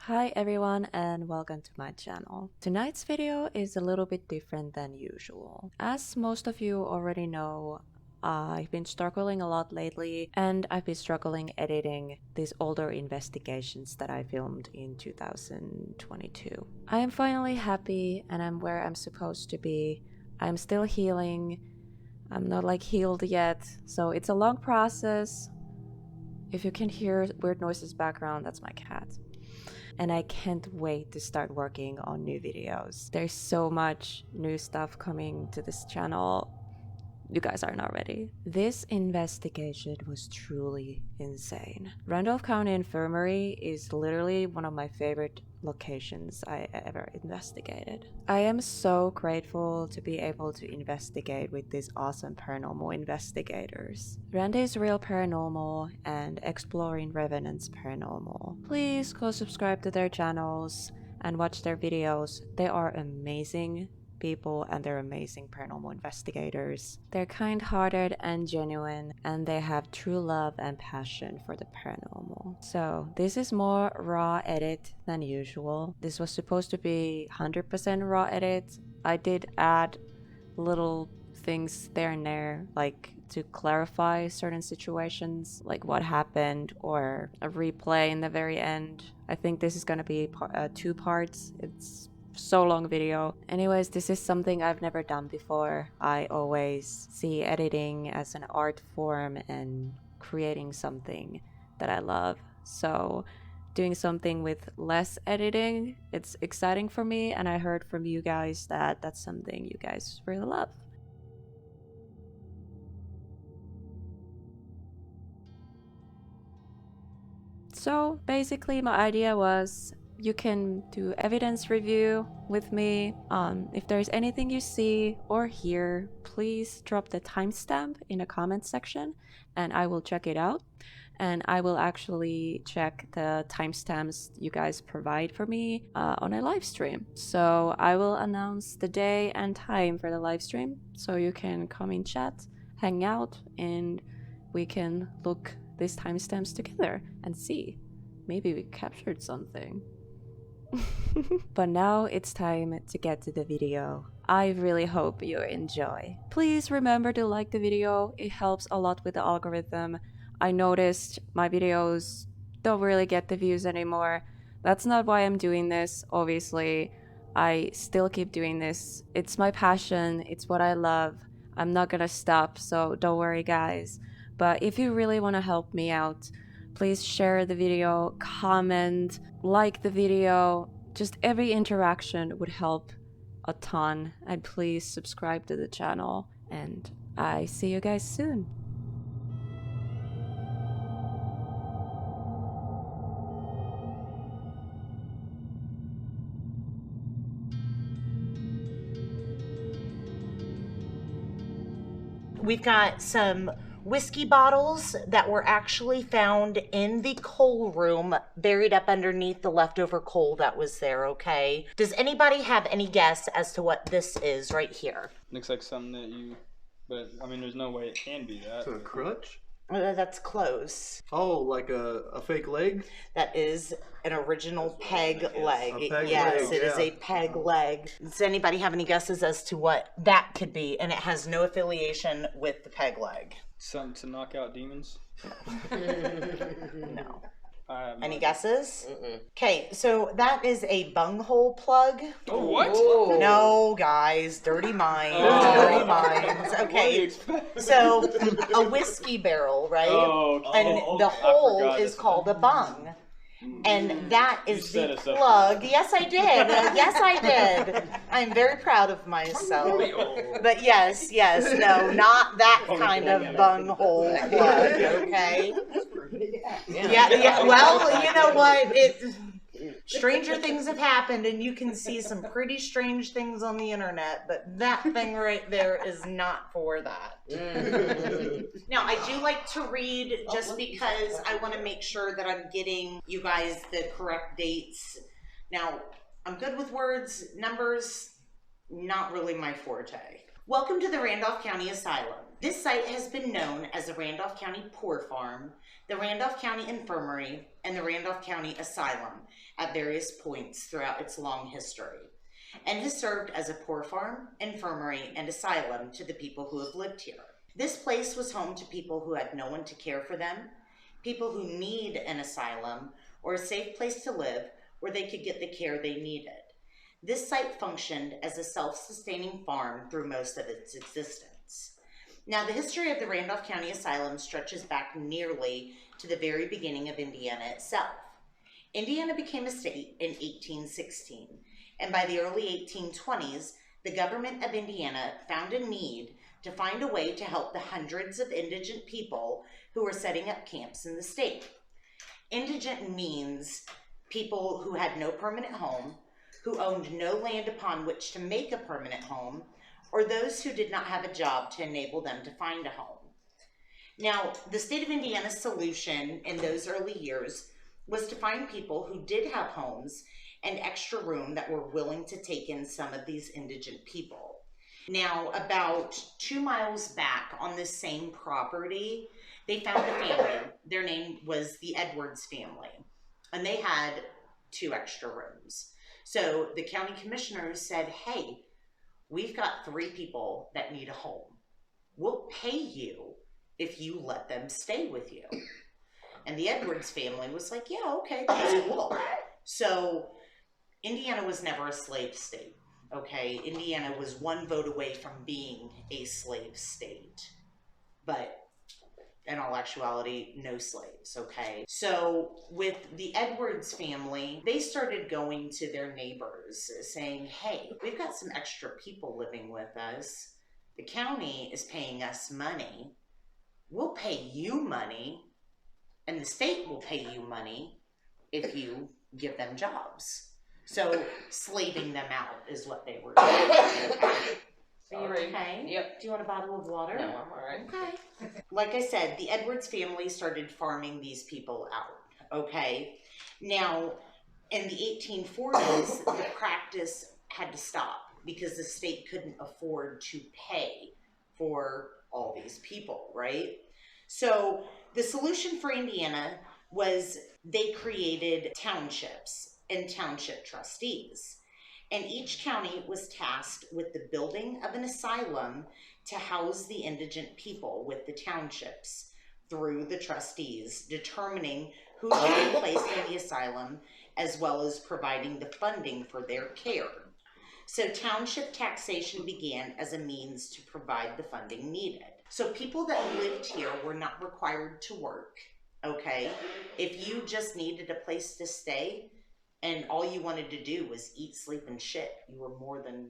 Hi everyone and welcome to my channel. Tonight's video is a little bit different than usual. As most of you already know, I've been struggling a lot lately and I've been struggling editing these older investigations that I filmed in 2022. I am finally happy and I'm where I'm supposed to be. I'm still healing. I'm not like healed yet, so it's a long process. If you can hear weird noises background, that's my cat. And I can't wait to start working on new videos. There's so much new stuff coming to this channel. You guys are not ready. This investigation was truly insane. Randolph County Infirmary is literally one of my favorite locations I ever investigated. I am so grateful to be able to investigate with these awesome paranormal investigators. Randy's Real Paranormal and Exploring Revenants Paranormal. Please go subscribe to their channels and watch their videos. They are amazing people and they're amazing paranormal investigators. They're kind-hearted and genuine, and they have true love and passion for the paranormal. So this is more raw edit than usual. This was supposed to be 100% raw edit. I did add little things there and there, like to clarify certain situations, like what happened, or a replay in the very end. I think this is gonna be two parts. It's so long video. Anyways, this is something I've never done before. I always see editing as an art form and creating something that I love. So doing something with less editing, it's exciting for me, and I heard from you guys that that's something you guys really love. So basically my idea was you can do evidence review with me. If there's anything you see or hear, please drop the timestamp in the comment section and I will check it out. And I will actually check the timestamps you guys provide for me on a live stream. So I will announce the day and time for the live stream so you can come in chat, hang out, and we can look these timestamps together and see. Maybe we captured something. But now it's time to get to the video. I really hope you enjoy. Please remember to like the video. It helps a lot with the algorithm. I noticed my videos don't really get the views anymore. That's not why I'm doing this, obviously. I still keep doing this. It's my passion. It's what I love. I'm not gonna stop, so don't worry, guys. But if you really want to help me out, please share the video, comment, like the video. Just every interaction would help a ton. And please subscribe to the channel. And I see you guys soon. We've got some whiskey bottles that were actually found in the coal room, buried up underneath the leftover coal that was there, okay? Does anybody have any guess as to what this is right here? Looks like something that but I mean, there's no way it can be that. So a crutch? That's close. Oh, like a fake leg? That is an original peg leg. A peg Yes, leg, it is yeah. a peg leg. Does anybody have any guesses as to what that could be? And it has no affiliation with the peg leg. Something to knock out demons? No. I have no Any idea. guesses? Okay, so that is a bunghole plug. Oh, what? No, guys, dirty minds, dirty minds. What do you Okay, expect? so a whiskey barrel, right? And the hole forgot is this. called a bung. And that is set the us up. plug. Yes, I did. Yes, I did. I'm very proud of myself. But yes, no, not that kind of bunghole plug, okay? Yeah. Well, you know what? Stranger things have happened, and you can see some pretty strange things on the internet, but that thing right there is not for that. Now, I do like to read just because I want to make sure that I'm getting you guys the correct dates. Now, I'm good with words, numbers, not really my forte. Welcome to the Randolph County Asylum. This site has been known as the Randolph County Poor Farm, the Randolph County Infirmary, and the Randolph County Asylum at various points throughout its long history, and has served as a poor farm, infirmary, and asylum to the people who have lived here. This place was home to people who had no one to care for them, people who need an asylum, or a safe place to live where they could get the care they needed. This site functioned as a self-sustaining farm through most of its existence. Now, the history of the Randolph County Asylum stretches back nearly to the very beginning of Indiana itself. Indiana became a state in 1816, and by the early 1820s, the government of Indiana found a need to find a way to help the hundreds of indigent people who were setting up camps in the state. Indigent means people who had no permanent home, who owned no land upon which to make a permanent home, or those who did not have a job to enable them to find a home. Now, the state of Indiana's solution in those early years was to find people who did have homes and extra room that were willing to take in some of these indigent people. Now, about 2 miles back on this same property, they found a family. Their name was the Edwards family, and they had 2 extra rooms. So the county commissioners said, hey, we've got 3 people that need a home. We'll pay you if you let them stay with you. And the Edwards family was like, yeah, okay, that's cool. So Indiana was never a slave state, okay? Indiana was 1 vote away from being a slave state. But in all actuality, no slaves, okay? So with the Edwards family, they started going to their neighbors saying, hey, we've got some extra people living with us. The county is paying us money. We'll pay you money, and the state will pay you money if you give them jobs. So slaving them out is what they were doing. Are you okay? Yep. Do you want a bottle of water? No, I'm alright. Okay. Like I said, the Edwards family started farming these people out, okay? Now, in the 1840s, the practice had to stop because the state couldn't afford to pay for all these people, right? So the solution for Indiana was they created townships and township trustees. And each county was tasked with the building of an asylum to house the indigent people with the townships through the trustees, determining who should be placed in the asylum, as well as providing the funding for their care. So township taxation began as a means to provide the funding needed. So people that lived here were not required to work, okay? If you just needed a place to stay, and all you wanted to do was eat, sleep, and shit, you were more than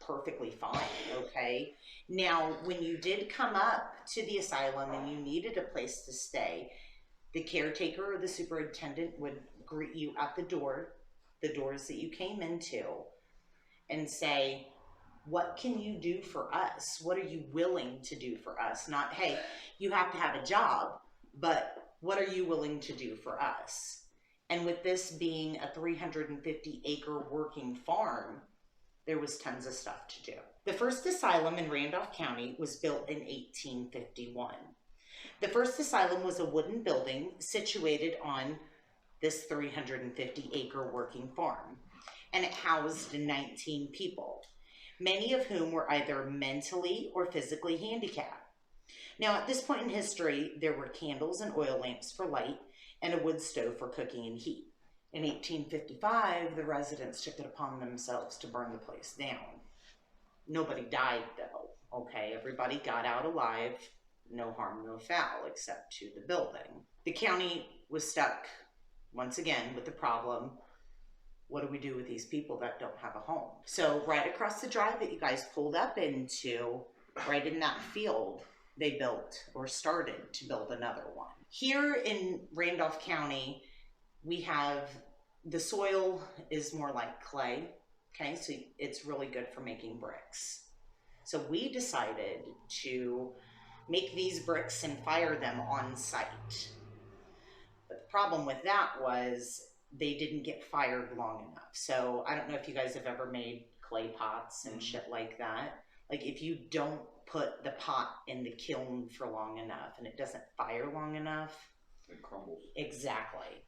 perfectly fine, okay? Now, when you did come up to the asylum and you needed a place to stay, the caretaker or the superintendent would greet you at the doors that you came into, and say, what can you do for us? What are you willing to do for us? Not, hey, you have to have a job, but what are you willing to do for us? And with this being a 350-acre working farm, there was tons of stuff to do. The first asylum in Randolph County was built in 1851. The first asylum was a wooden building situated on this 350-acre working farm, and it housed 19 people, many of whom were either mentally or physically handicapped. Now, at this point in history, there were candles and oil lamps for light, and a wood stove for cooking and heat. In 1855, the residents took it upon themselves to burn the place down. Nobody died, though, okay? Everybody got out alive, no harm, no foul, except to the building. The county was stuck, once again, with the problem, what do we do with these people that don't have a home? So right across the drive that you guys pulled up into, right in that field, they built or started to build another one. Here in Randolph County, we have, the soil is more like clay, okay? So it's really good for making bricks. So we decided to make these bricks and fire them on site. But the problem with that was they didn't get fired long enough. So I don't know if you guys have ever made clay pots and shit like that. Like if you don't put the pot in the kiln for long enough and it doesn't fire long enough, it crumbles. Exactly.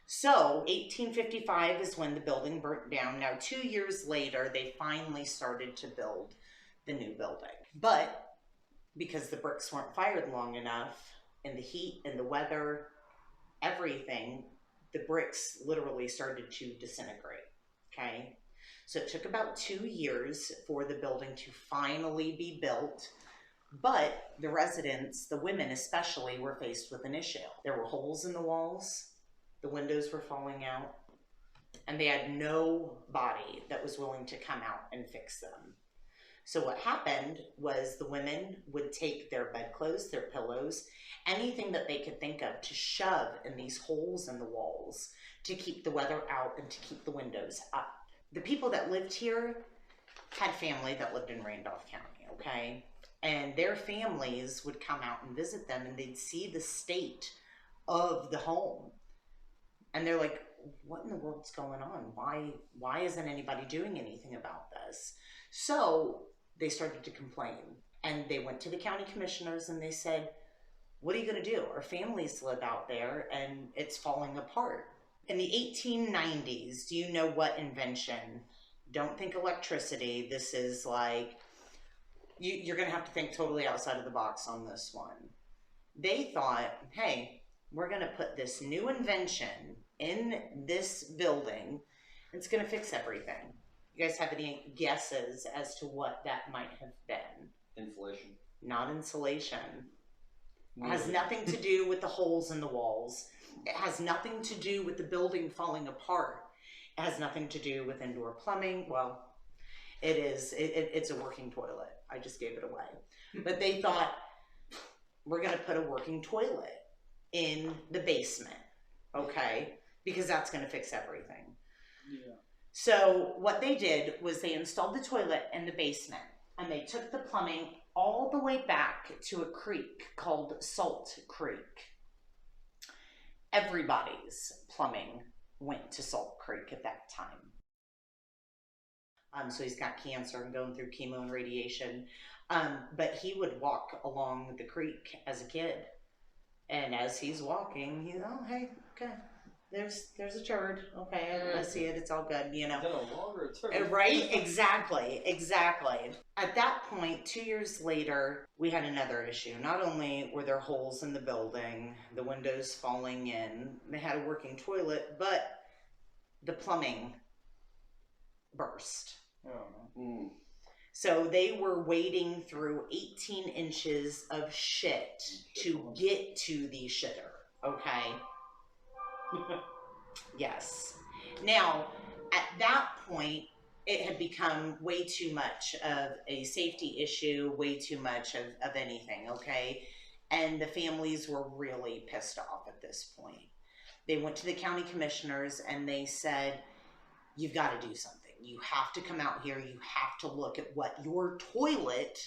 So 1855 is when the building burnt down. Now 2 years later, they finally started to build the new building. But because the bricks weren't fired long enough, and the heat and the weather, everything, the bricks literally started to disintegrate, okay? So it took about 2 years for the building to finally be built, but the residents, the women especially, were faced with an issue. There were holes in the walls, the windows were falling out, and they had nobody that was willing to come out and fix them. So what happened was the women would take their bedclothes, their pillows, anything that they could think of to shove in these holes in the walls to keep the weather out and to keep the windows up. The people that lived here had family that lived in Randolph County, okay? And their families would come out and visit them and they'd see the state of the home. And they're like, what in the world's going on? Why isn't anybody doing anything about this? So they started to complain and they went to the county commissioners and they said, what are you going to do? Our families live out there and it's falling apart. In the 1890s, do you know what invention? Don't think electricity. This is like, you're going to have to think totally outside of the box on this one. They thought, hey, we're going to put this new invention in this building. It's going to fix everything. You guys have any guesses as to what that might have been? Insulation. Not insulation. It has nothing to do with the holes in the walls. It has nothing to do with the building falling apart. It has nothing to do with indoor plumbing. Well, it is. It's a working toilet. I just gave it away. But they thought, we're going to put a working toilet in the basement, okay? Because that's going to fix everything. Yeah. So what they did was they installed the toilet in the basement and they took the plumbing all the way back to a creek called Salt Creek. Everybody's plumbing went to Salt Creek at that time. So he's got cancer and going through chemo and radiation. But he would walk along the creek as a kid. And as he's walking, he's, oh, hey, okay. There's a turd. Okay, I see it. It's all good, you know. Is that a log or a turd? Right? Exactly. Exactly. At that point, 2 years later, we had another issue. Not only were there holes in the building, the windows falling in, they had a working toilet, but the plumbing burst. Oh, So they were wading through 18 inches of shit to get to the shitter. Okay? Yes. Now, at that point, it had become way too much of a safety issue, way too much of anything, okay? And the families were really pissed off at this point. They went to the county commissioners and they said, you've got to do something. You have to come out here. You have to look at what your toilet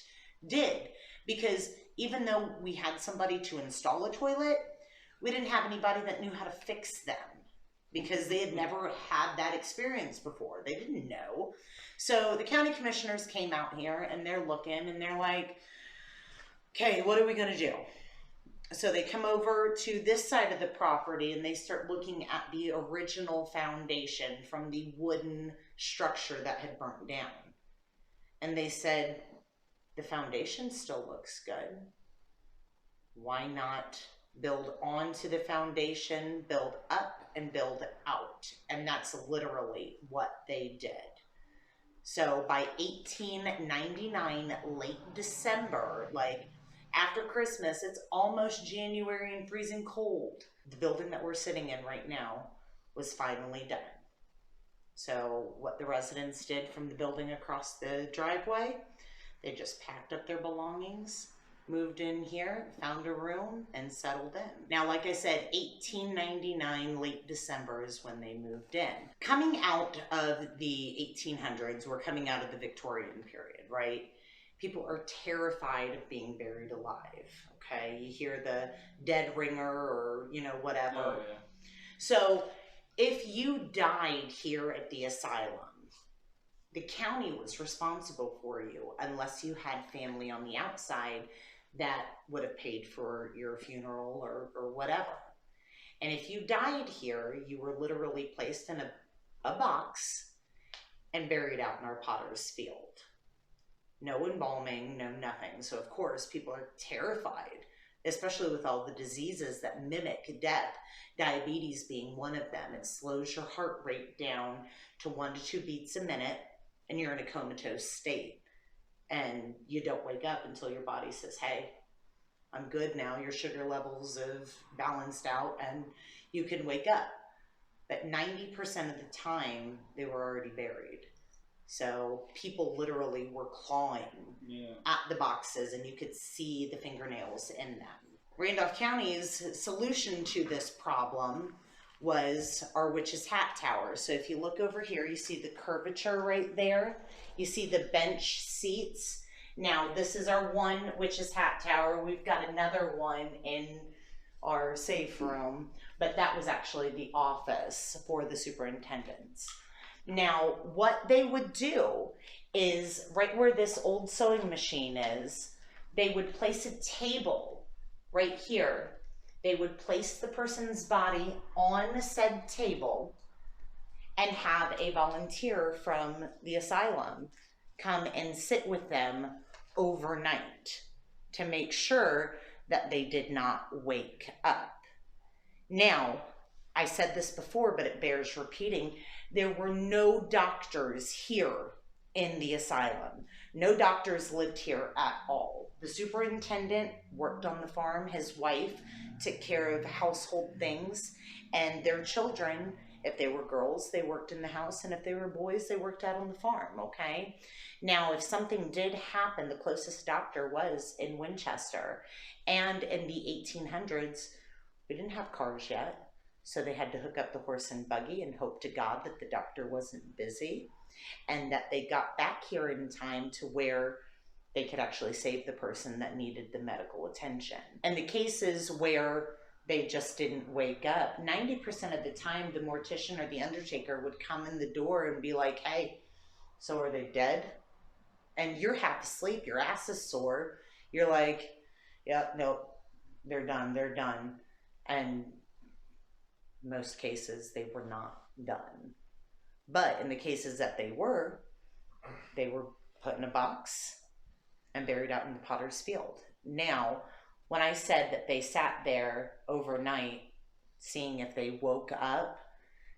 did. Because even though we had somebody to install a toilet, we didn't have anybody that knew how to fix them because they had never had that experience before. They didn't know. So the county commissioners came out here and they're looking and they're like, okay, what are we going to do? So they come over to this side of the property and they start looking at the original foundation from the wooden structure that had burnt down. And they said, the foundation still looks good. Why not build onto the foundation, build up and build out? And that's literally what they did. So by 1899, late December, like after Christmas, it's almost January and freezing cold. The building that we're sitting in right now was finally done. So what the residents did from the building across the driveway, they just packed up their belongings, moved in here, found a room, and settled in. Now, like I said, 1899, late December is when they moved in. Coming out of the 1800s, we're coming out of the Victorian period, right? People are terrified of being buried alive, okay? You hear the dead ringer or, you know, whatever. Oh, yeah. So if you died here at the asylum, the county was responsible for you unless you had family on the outside that would have paid for your funeral or whatever. And if you died here, you were literally placed in a box and buried out in our potter's field. No embalming, no nothing. So of course people are terrified, especially with all the diseases that mimic death, diabetes being one of them. It slows your heart rate down to 1 to 2 beats a minute, and you're in a comatose state. And you don't wake up until your body says, hey, I'm good now. Your sugar levels have balanced out and you can wake up. But 90% of the time, they were already buried. So people literally were clawing at the boxes, and you could see the fingernails in them. Randolph County's solution to this problem was our witch's hat tower. So if you look over here, you see the curvature right there. You see the bench seats. Now, this is our one witch's hat tower. We've got another one in our safe room, but that was actually the office for the superintendents. Now, what they would do is right where this old sewing machine is, they would place a table right here. They would place the person's body on the said table and have a volunteer from the asylum come and sit with them overnight to make sure that they did not wake up. Now, I said this before, but it bears repeating. There were no doctors here in the asylum. No doctors lived here at all. The superintendent worked on the farm. His wife took care of household things, and their children, if they were girls, they worked in the house, and if they were boys, they worked out on the farm, okay? Now, if something did happen, the closest doctor was in Winchester, and in the 1800s, we didn't have cars yet, so they had to hook up the horse and buggy and hope to God that the doctor wasn't busy and that they got back here in time to where they could actually save the person that needed the medical attention. And the cases where they just didn't wake up, 90% of the time the mortician or the undertaker would come in the door and be like, hey, so are they dead? And you're half asleep, your ass is sore. You're like, yeah, nope, they're done. And most cases they were not done. But in the cases that they were put in a box and buried out in the potter's field. Now, when I said that they sat there overnight seeing if they woke up,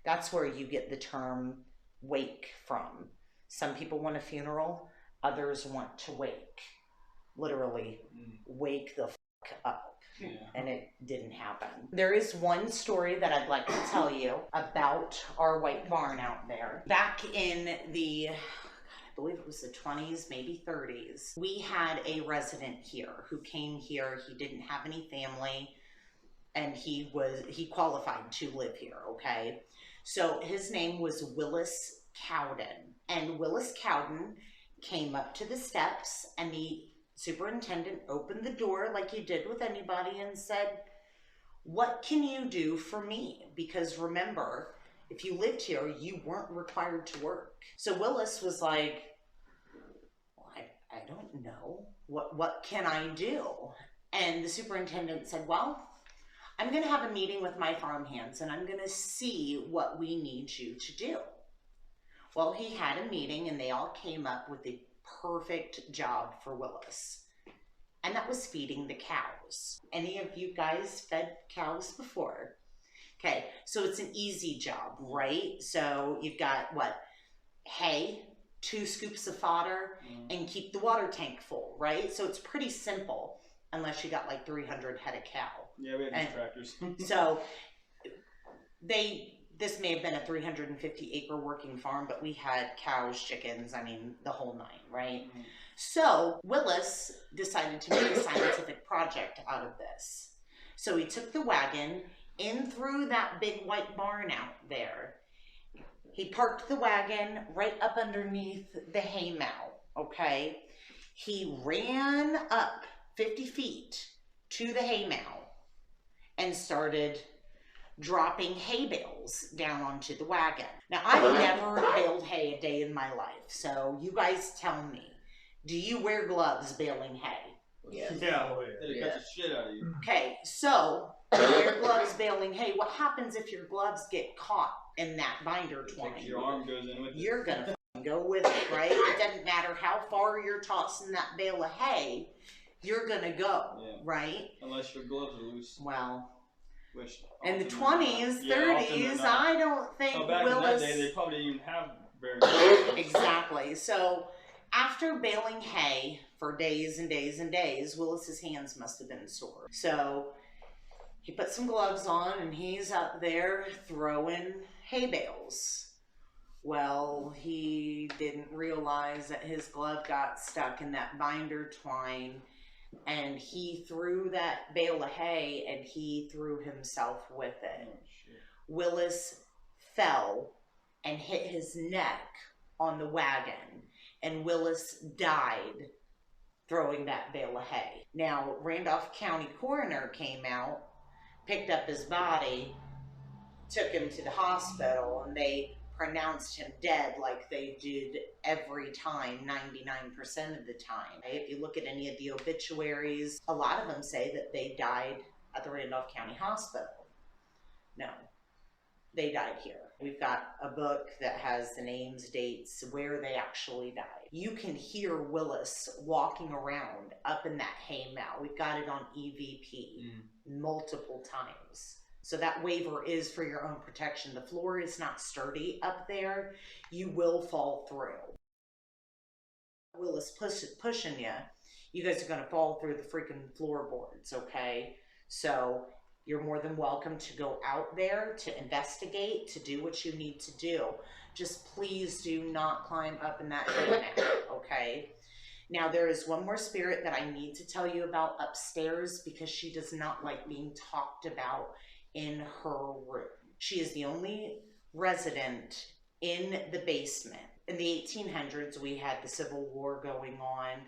that's where you get the term wake from. Some people want a funeral, others want to wake. Literally, wake the f*** up. Yeah. And it didn't happen. There is one story that I'd like to tell you about our white barn out there. Back in the, I believe it was the 20s, maybe 30s, we had a resident here who came here. He didn't have any family, and he qualified to live here, okay? So his name was Willis Cowen. And Willis Cowen came up to the steps, and the superintendent opened the door like you did with anybody and said, what can you do for me? Because remember, if you lived here, you weren't required to work. So Willis was like, well, I don't know. What can I do? And the superintendent said, well, I'm going to have a meeting with my farmhands and I'm going to see what we need you to do. Well, he had a meeting and they all came up with a perfect job for Willis. And that was feeding the cows. Any of you guys fed cows before? Okay, so it's an easy job, right? So you've got what? Hay, 2 scoops of fodder, and keep the water tank full, right? So it's pretty simple, unless you got like 300 head of cow. Yeah, we had tractors. So this may have been a 350-acre working farm, but we had cows, chickens, I mean, the whole nine, right? Mm-hmm. So Willis decided to make a scientific project out of this. So he took the wagon in through that big white barn out there. He parked the wagon right up underneath the hay mow, okay? He ran up 50 feet to the hay mow and started dropping hay bales down onto the wagon. Now, I've never baled hay a day in my life, so you guys tell me, do you wear gloves baling hay? Yeah, they cut the shit out of you. Okay, so you wear gloves baling hay. What happens if your gloves get caught in that binder twine? Your arm goes in with it. You're gonna go with it, right? It doesn't matter how far you're tossing that bale of hay, you're gonna go, right? Unless your gloves are loose. Well, Which in the 20s, 30s, I don't think back Willis... in that day, they probably didn't even have very good Exactly. So, after baling hay for days and days and days, Willis's hands must have been sore. So, he put some gloves on and he's up there throwing hay bales. Well, he didn't realize that his glove got stuck in that binder twine, and he threw that bale of hay and he threw himself with it. Oh, shit. Willis fell and hit his neck on the wagon, and Willis died throwing that bale of hay. Now, Randolph County coroner came out, picked up his body, took him to the hospital, and they pronounced him dead like they did every time, 99% of the time. If you look at any of the obituaries, a lot of them say that they died at the Randolph County Hospital. No, they died here. We've got a book that has the names, dates, where they actually died. You can hear Willis walking around up in that hay mow. We've got it on EVP multiple times. So that waiver is for your own protection. The floor is not sturdy up there. You will fall through. Willis pushing you. You guys are going to fall through the freaking floorboards, okay? So you're more than welcome to go out there, to investigate, to do what you need to do. Just please do not climb up in that hay now, okay? Now, there is one more spirit that I need to tell you about upstairs because she does not like being talked about in her room. She is the only resident in the basement. In the 1800s, we had the Civil War going on.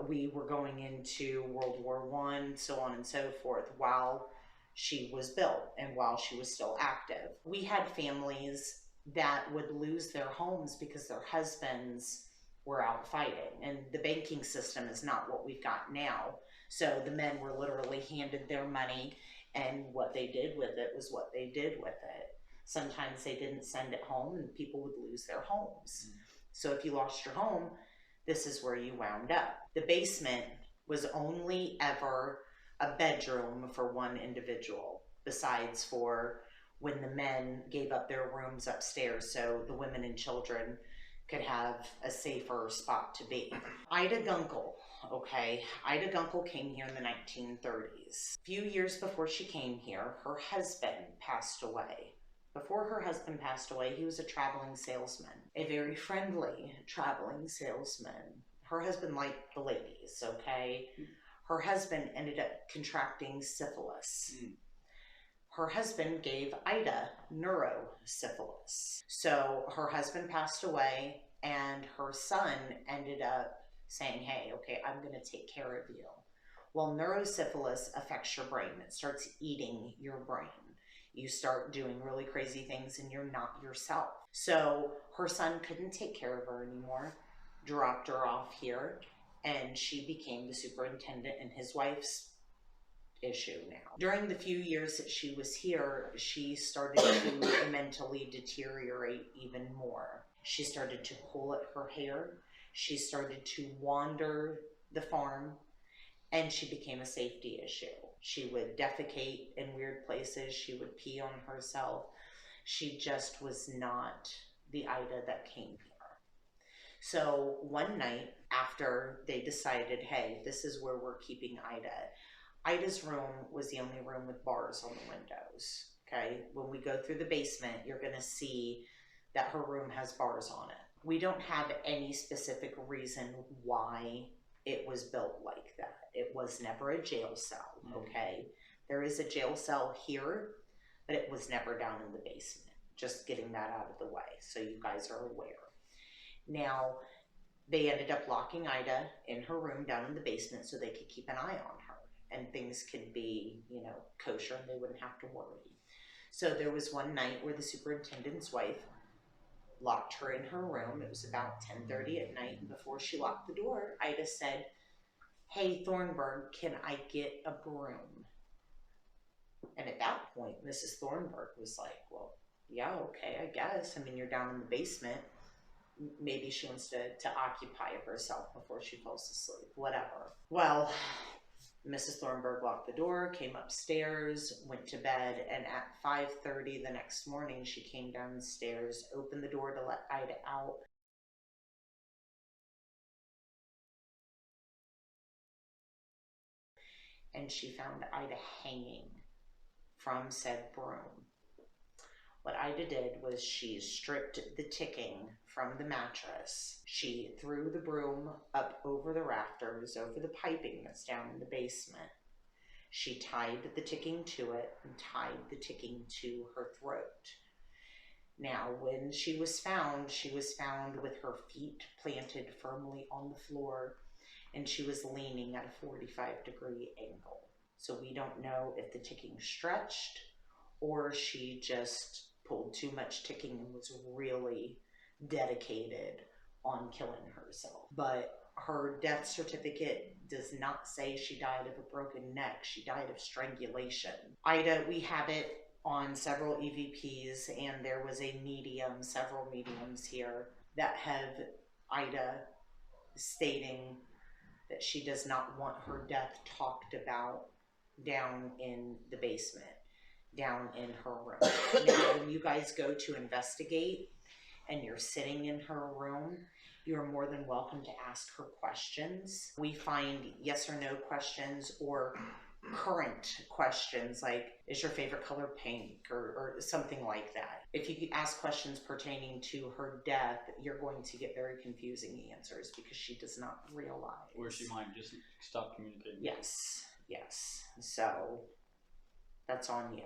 We were going into World War I, so on and so forth, while she was built and while she was still active. We had families that would lose their homes because their husbands were out fighting, and the banking system is not what we've got now. So the men were literally handed their money, and what they did with it was what they did with it. Sometimes they didn't send it home and people would lose their homes. So if you lost your home, this is where you wound up. The basement was only ever a bedroom for one individual, besides for when the men gave up their rooms upstairs so the women and children could have a safer spot to be. Ida Gunkle. Okay, Ida Gunkle came here in the 1930s. A few years before she came here, her husband passed away. Before her husband passed away, he was a traveling salesman, a very friendly traveling salesman. Her husband liked the ladies, okay? Her husband ended up contracting syphilis. Her husband gave Ida neurosyphilis. So her husband passed away, and her son ended up saying, hey, okay, I'm going to take care of you. Well, neurosyphilis affects your brain. It starts eating your brain. You start doing really crazy things and you're not yourself. So her son couldn't take care of her anymore, dropped her off here, and she became the superintendent and his wife's issue now. During the few years that she was here, she started to mentally deteriorate even more. She started to pull at her hair. She started to wander the farm, and she became a safety issue. She would defecate in weird places. She would pee on herself. She just was not the Ida that came here. So one night after they decided, hey, this is where we're keeping Ida, Ida's room was the only room with bars on the windows, okay? When we go through the basement, you're gonna see that her room has bars on it. We don't have any specific reason why it was built like that. It was never a jail cell, okay? There is a jail cell here, but it was never down in the basement. Just getting that out of the way so you guys are aware. Now, they ended up locking Ida in her room down in the basement so they could keep an eye on her and things could be, you know, kosher and they wouldn't have to worry. So there was one night where the superintendent's wife locked her in her room. It was about 10:30 at night, and before she locked the door, Ida said, "Hey, Thornburg, can I get a broom?" And at that point, Mrs. Thornburg was like, "Well, yeah, okay, I guess. I mean, you're down in the basement. Maybe she wants to occupy herself before she falls asleep, whatever." Well, Mrs. Thornburg locked the door, came upstairs, went to bed, and at 5:30 the next morning, she came downstairs, opened the door to let Ida out. And she found Ida hanging from said broom. What Ida did was she stripped the ticking from the mattress. She threw the broom up over the rafters, over the piping that's down in the basement. She tied the ticking to it and tied the ticking to her throat. Now, when she was found with her feet planted firmly on the floor, and she was leaning at a 45-degree angle. So we don't know if the ticking stretched or she just pulled too much ticking and was really dedicated on killing herself. But her death certificate does not say she died of a broken neck. She died of strangulation. Ida, we have it on several EVPs, and there was a medium, several mediums here that have Ida stating that she does not want her death talked about down in the basement, down in her room. Now, when you guys go to investigate and you're sitting in her room, you're more than welcome to ask her questions. We find yes or no questions or current questions like, is your favorite color pink, or something like that. If you ask questions pertaining to her death, you're going to get very confusing answers because she does not realize. Or she might just stop communicating. Yes, yes. So that's on you.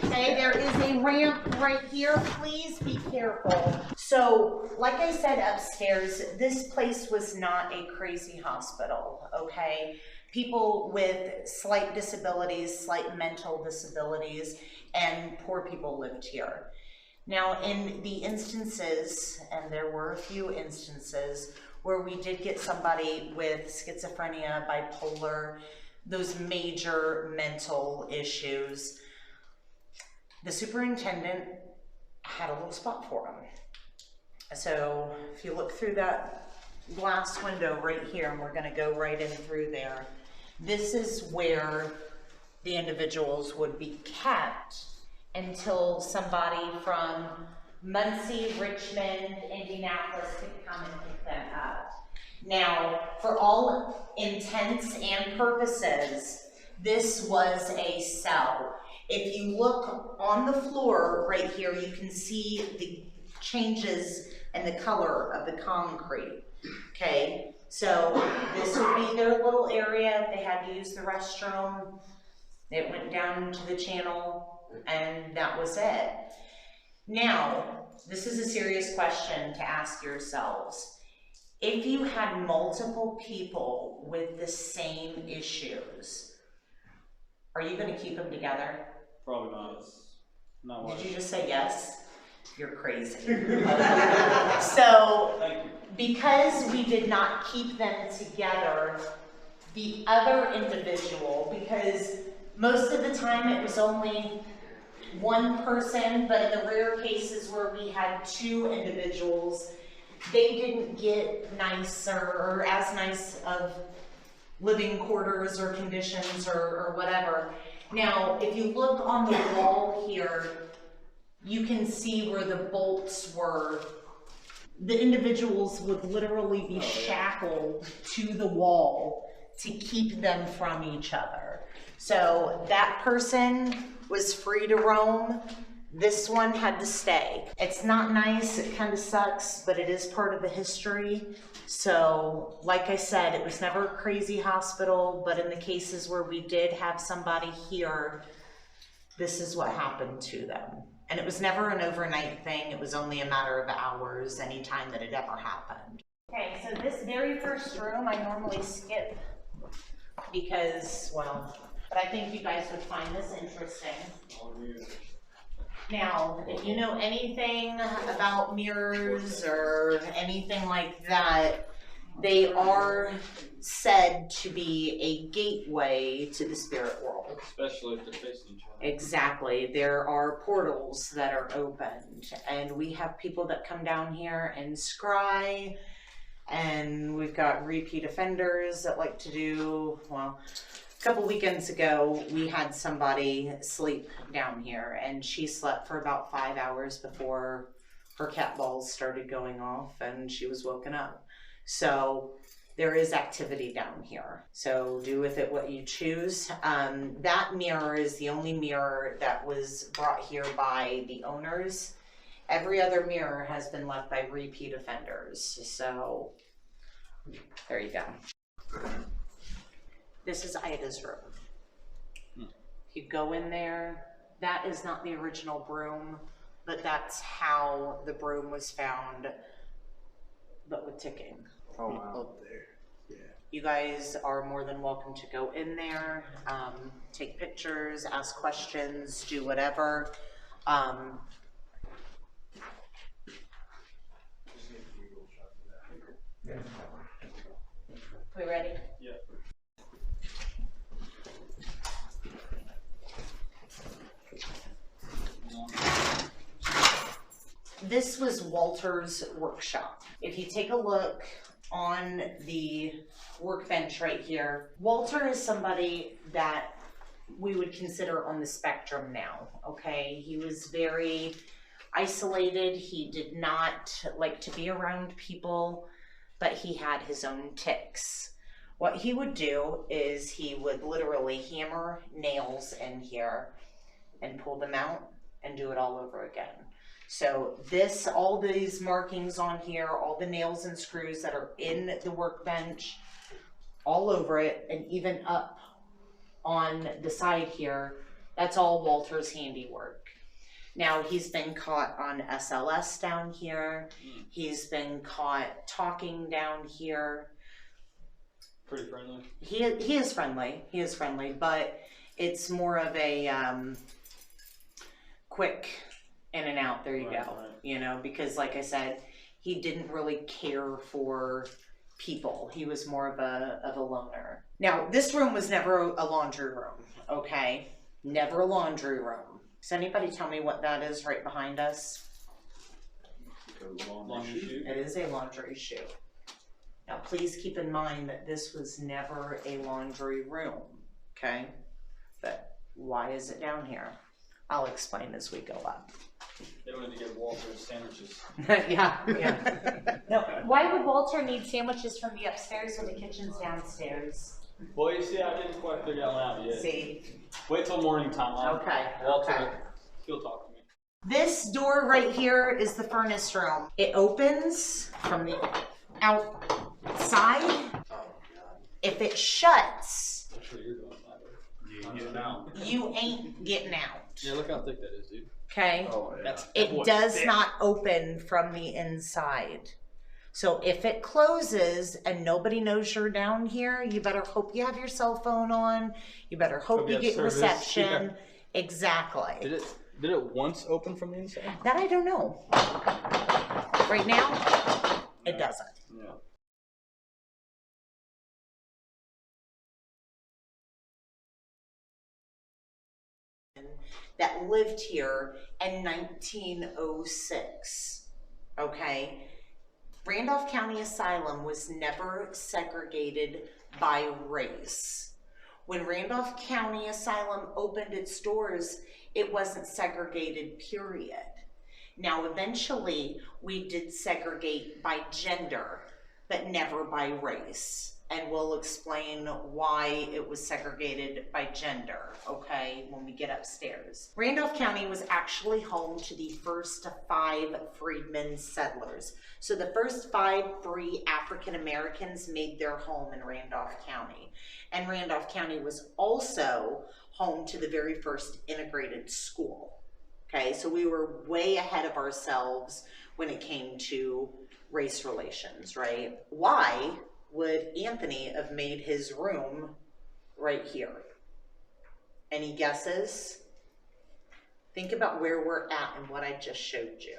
Okay, there is a ramp right here. Please be careful. So, like I said upstairs, this place was not a crazy hospital, okay? People with slight disabilities, slight mental disabilities, and poor people lived here. Now, in the instances, and there were a few instances, where we did get somebody with schizophrenia, bipolar, those major mental issues, the superintendent had a little spot for them. So if you look through that glass window right here, and we're going to go right in through there, this is where the individuals would be kept until somebody from Muncie, Richmond, Indianapolis could come and pick them up. Now, for all intents and purposes, this was a cell. If you look on the floor right here, you can see the changes in the color of the concrete, okay? So this would be their little area. If they had to use the restroom, it went down into the channel, and that was it. Now, this is a serious question to ask yourselves. If you had multiple people with the same issues, are you going to keep them together? Probably not. Not wise. Did you just say yes? You're crazy. So, because we did not keep them together, the other individual, because most of the time it was only one person, but in the rare cases where we had two individuals, they didn't get nicer or as nice of living quarters or conditions or whatever. Now, if you look on the wall here, you can see where the bolts were. The individuals would literally be shackled to the wall to keep them from each other. So that person was free to roam. This one had to stay. It's not nice, it kind of sucks, but it is part of the history. So, like I said, it was never a crazy hospital, but in the cases where we did have somebody here, this is what happened to them. And it was never an overnight thing. It was only a matter of hours anytime that it ever happened. Okay, so this very first room I normally skip because, well, but I think you guys would find this interesting. Now, if you know anything about mirrors or anything like that, they are said to be a gateway to the spirit world. Especially if they're facing each other. Exactly. There are portals that are opened, and we have people that come down here and scry, and we've got repeat offenders that like to do, well, a couple weekends ago, we had somebody sleep down here, and she slept for about 5 hours before her cat balls started going off, and she was woken up. So there is activity down here. So do with it what you choose. That mirror is the only mirror that was brought here by the owners. Every other mirror has been left by repeat offenders. So there you go. This is Ida's room. If you go in there, that is not the original broom, but that's how the broom was found, but with ticking. Oh, wow. Up there. Yeah. You guys are more than welcome to go in there, take pictures, ask questions, do whatever. We ready? Yeah. This was Walter's workshop. If you take a look on the workbench right here, Walter is somebody that we would consider on the spectrum now, okay? He was very isolated. He did not like to be around people, but he had his own tics. What he would do is he would literally hammer nails in here and pull them out and do it all over again. So this, all these markings on here, all the nails and screws that are in the workbench, all over it, and even up on the side here, that's all Walter's handiwork. Now, he's been caught on SLS down here. He's been caught talking down here. Pretty friendly. He is friendly. He is friendly, but it's more of a quick in and out. There you go. Right. You know, because like I said, he didn't really care for people. He was more of a loner. Now, this room was never a laundry room, okay? Never a laundry room. Does anybody tell me what that is right behind us? Laundry chute. It is a laundry chute. Now, please keep in mind that this was never a laundry room, okay? But why is it down here? I'll explain as we go up. They wanted to get Walter sandwiches. Yeah. No, why would Walter need sandwiches from the upstairs when the kitchen's downstairs? Well, you see, I didn't quite figure that one out yet. See? Wait till morning time. Okay. Walter, okay. He'll talk to me. This door right here is the furnace room. It opens from the outside. If it shuts, I'm sure you're going you ain't getting out. Yeah, look how thick that is, dude. Okay? Oh, yeah. It does not open from the inside. So if it closes and nobody knows you're down here, you better hope you have your cell phone on. You better hope you get reception. Yeah. Exactly. Did it once open from the inside? That I don't know. Right now, it doesn't. Yeah. That lived here in 1906, okay? Randolph County Asylum was never segregated by race. When Randolph County Asylum opened its doors, it wasn't segregated, period. Now, eventually, we did segregate by gender, but never by race. And we'll explain why it was segregated by gender, okay, when we get upstairs. Randolph County was actually home to the first 5 freedmen settlers. So the first 5 free African Americans made their home in Randolph County. And Randolph County was also home to the very first integrated school, Okay, so we were way ahead of ourselves when it came to race relations, right? Why would Anthony have made his room right here? Any guesses? Think about where we're at and what I just showed you.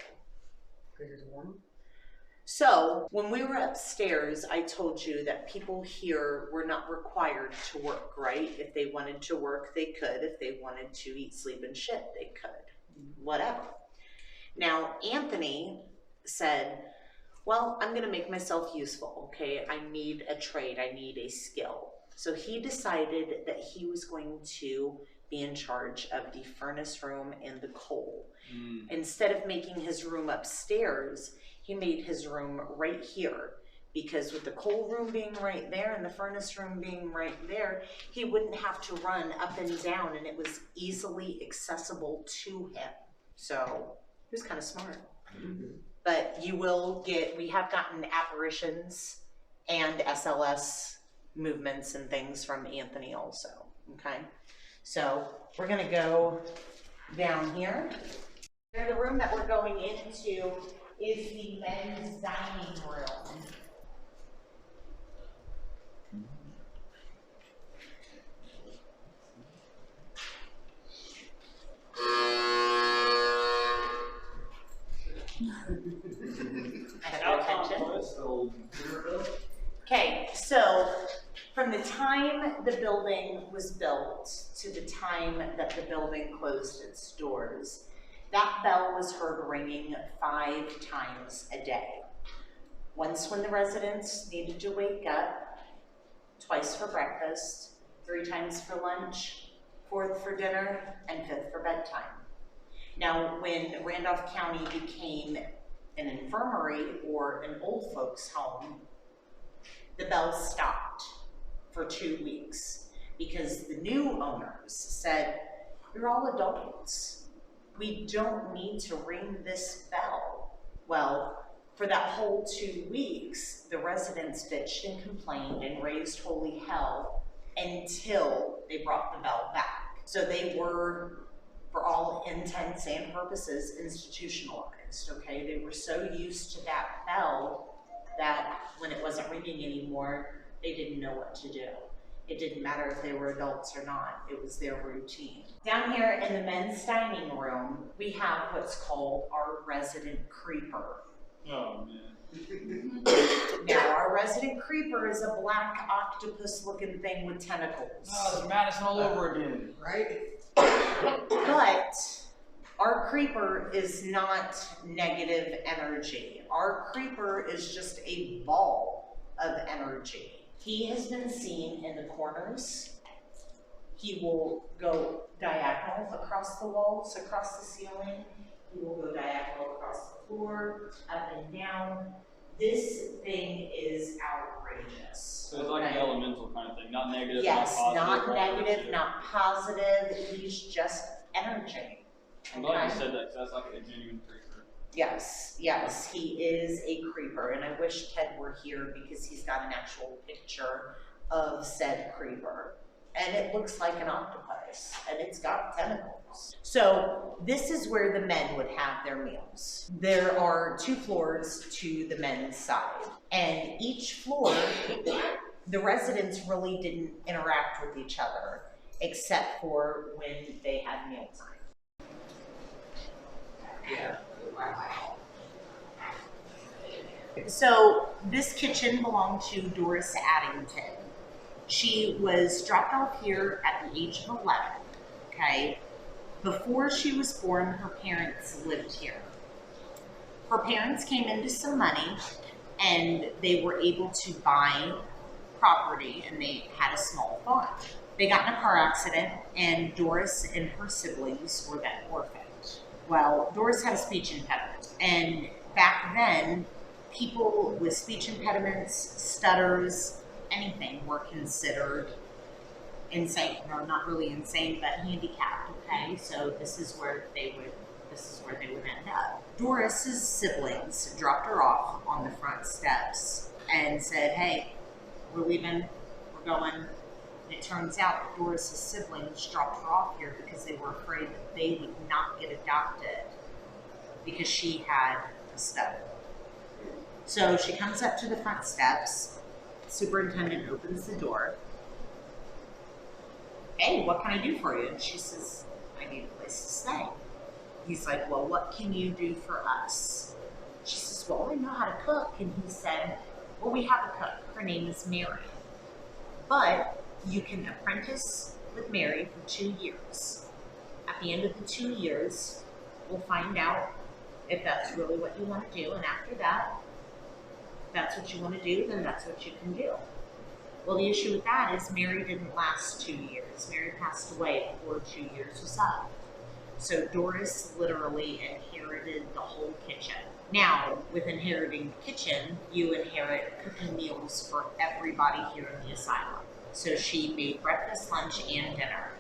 So when we were upstairs, I told you that people here were not required to work, right? If they wanted to work, they could. If they wanted to eat, sleep, and shit, they could. Whatever. Now, Anthony said, well, I'm gonna make myself useful, okay? I need a trade, I need a skill. So he decided that he was going to be in charge of the furnace room and the coal. Instead of making his room upstairs, he made his room right here, because with the coal room being right there and the furnace room being right there, he wouldn't have to run up and down, and it was easily accessible to him. So he was kind of smart. But you will get, we have gotten apparitions and SLS movements and things from Anthony also, okay? So we're gonna go down here. The room that we're going into is the men's dining room. Okay, so from the time the building was built to the time that the building closed its doors, that bell was heard ringing 5 times a day. Once when the residents needed to wake up, twice for breakfast, 3 times for lunch, 4th for dinner, and 5th for bedtime. Now, when Randolph County became an infirmary or an old folks home, the bells stopped for 2 weeks because the new owners said, you're all adults. We don't need to ring this bell. Well, for that whole 2 weeks, the residents bitched and complained and raised holy hell until they brought the bell back. So they were, for all intents and purposes, institutionalized, okay? They were so used to that bell that when it wasn't ringing anymore, they didn't know what to do. It didn't matter if they were adults or not, it was their routine. Down here in the men's dining room, we have what's called our resident creeper. Oh, man. Now, our resident creeper is a black octopus-looking thing with tentacles. Oh, it's Madison all over again. Right? But our creeper is not negative energy. Our creeper is just a ball of energy. He has been seen in the corners. He will go diagonal across the walls, across the ceiling. He will go diagonal across the floor, up and down. This thing is outrageous. So it's like an elemental kind of thing, not negative, Yes, not positive. not negative, not positive. He's just energy. I'm glad you said that, because that's like a genuine creeper. Yes, yes, he is a creeper, and I wish Ted were here because he's got an actual picture of said creeper. And it looks like an octopus, and it's got tentacles. So this is where the men would have their meals. There are 2 floors to the men's side, and each floor, the residents really didn't interact with each other, except for when they had mealtime. Yeah. So this kitchen belonged to Doris Addington. She was dropped off here at the age of 11, okay? Before she was born, her parents lived here. Her parents came into some money and they were able to buy property, and they had a small farm. They got in a car accident, and Doris and her siblings were then orphaned. Well, Doris had a speech impediment, and back then, people with speech impediments, stutters, anything were considered insane. No, not really insane, but handicapped, okay? So this is where they would end up. Doris's siblings dropped her off on the front steps and said, hey, we're leaving, we're going, And it turns out that Doris's siblings dropped her off here because they were afraid that they would not get adopted because she had a step. So she comes up to the front steps. The superintendent opens the door. Hey, what can I do for you? And she says, I need a place to stay. He's like, well, what can you do for us? She says, well, I know how to cook. And he said, well, we have a cook. Her name is Mary. But you can apprentice with Mary for 2 years. At the end of the 2 years, we'll find out if that's really what you want to do. And after that, if that's what you want to do, then that's what you can do. Well, the issue with that is Mary didn't last 2 years. Mary passed away before 2 years was up. So Doris literally inherited the whole kitchen. Now, with inheriting the kitchen, you inherit cooking meals for everybody here in the asylum. So she made breakfast, lunch, and dinner.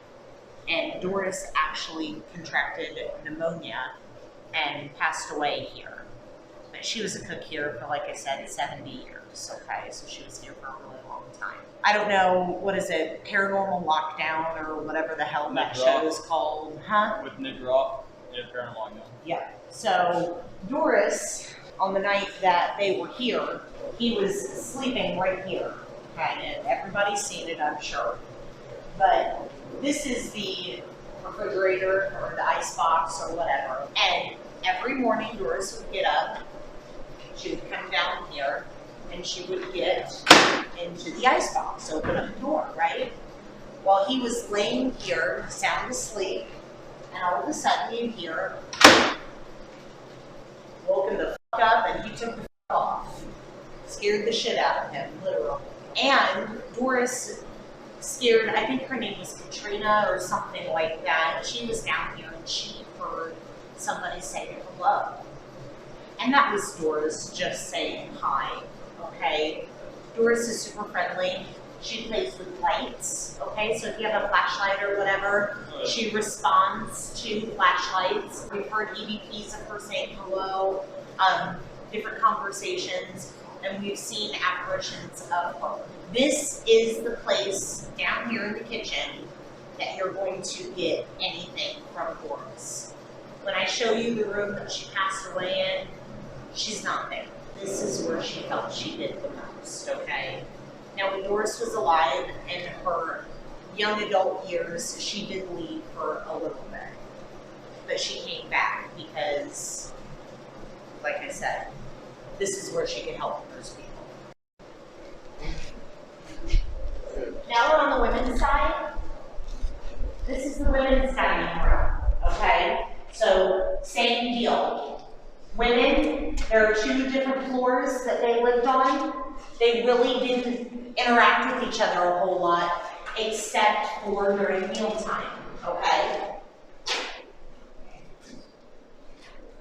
And Doris actually contracted pneumonia and passed away here. But she was a cook here for, like I said, 70 years, okay? So she was here for a really long time. I don't know, what is it, Paranormal Lockdown or whatever the hell that show is called, huh? With Nick Roth, yeah, Paranormal Lockdown. Yeah. So Doris, on the night that they were here, he was sleeping right here, okay? And everybody's seen it, I'm sure. But this is the refrigerator or the ice box or whatever. And every morning Doris would get up, she would come down here, and she would get into the ice box, open up the door, right? While he was laying here, sound asleep, and all of a sudden you hear, woke him the fuck up, and he took the fuck off. Scared the shit out of him, literally. And Doris scared, I think her name was Katrina or something like that. She was down here and she heard somebody say hello. And that was Doris just saying hi, okay? Doris is super friendly. She plays with lights, okay? So if you have a flashlight or whatever, she responds to flashlights. We've heard EVPs of her saying hello, different conversations, and we've seen apparitions of her. This is the place down here in the kitchen that you're going to get anything from Doris. When I show you the room that she passed away in, she's not there. This is where she felt she did the most, okay? Now, when Doris was alive in her young adult years, she did leave for a little bit. But she came back because, like I said, this is where she could help those people. Now we're on the women's side. This is the women's dining room, okay? So, same deal. Women, there are 2 different floors that they lived on. They really didn't interact with each other a whole lot, except for during mealtime, okay?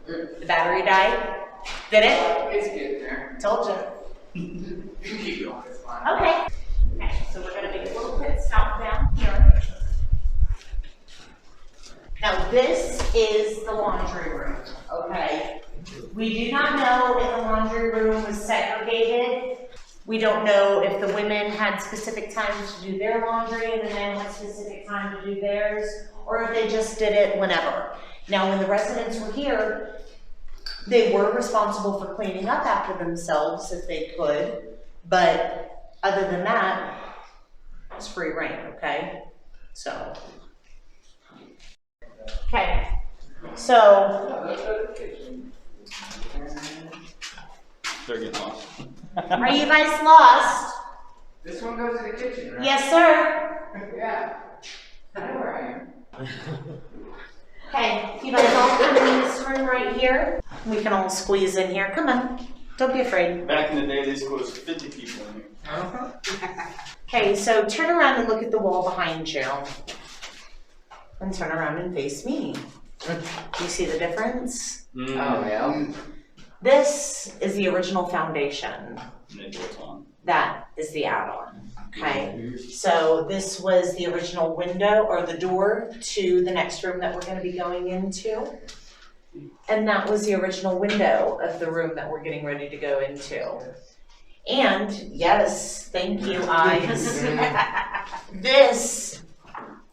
The battery died? Did it? It's getting there. Told you. You can keep going, it's fine. Okay. Okay, so we're going to make a little pit stop down here. Now this is the laundry room, okay? We do not know if the laundry room was segregated. We don't know if the women had specific time to do their laundry and the men had specific time to do theirs, or if they just did it whenever. Now when the residents were here, they were responsible for cleaning up after themselves if they could, but other than that, it's free reign, okay? So, okay, so, They're getting lost. are you guys lost? This one goes to the kitchen, right? Yes, sir. Yeah. I know where I am. Okay, you guys all come in this room right here. We can all squeeze in here. Come on, don't be afraid. Back in the day, they squeezed 50 people in here. Okay, so turn around and look at the wall behind you. And turn around and face me. Do you see the difference? Oh, yeah. This is the original foundation. Maybe it's on. That is the add-on. Okay, so this was the original window or the door to the next room that we're going to be going into. And that was the original window of the room that we're getting ready to go into. And yes, thank you, eyes. This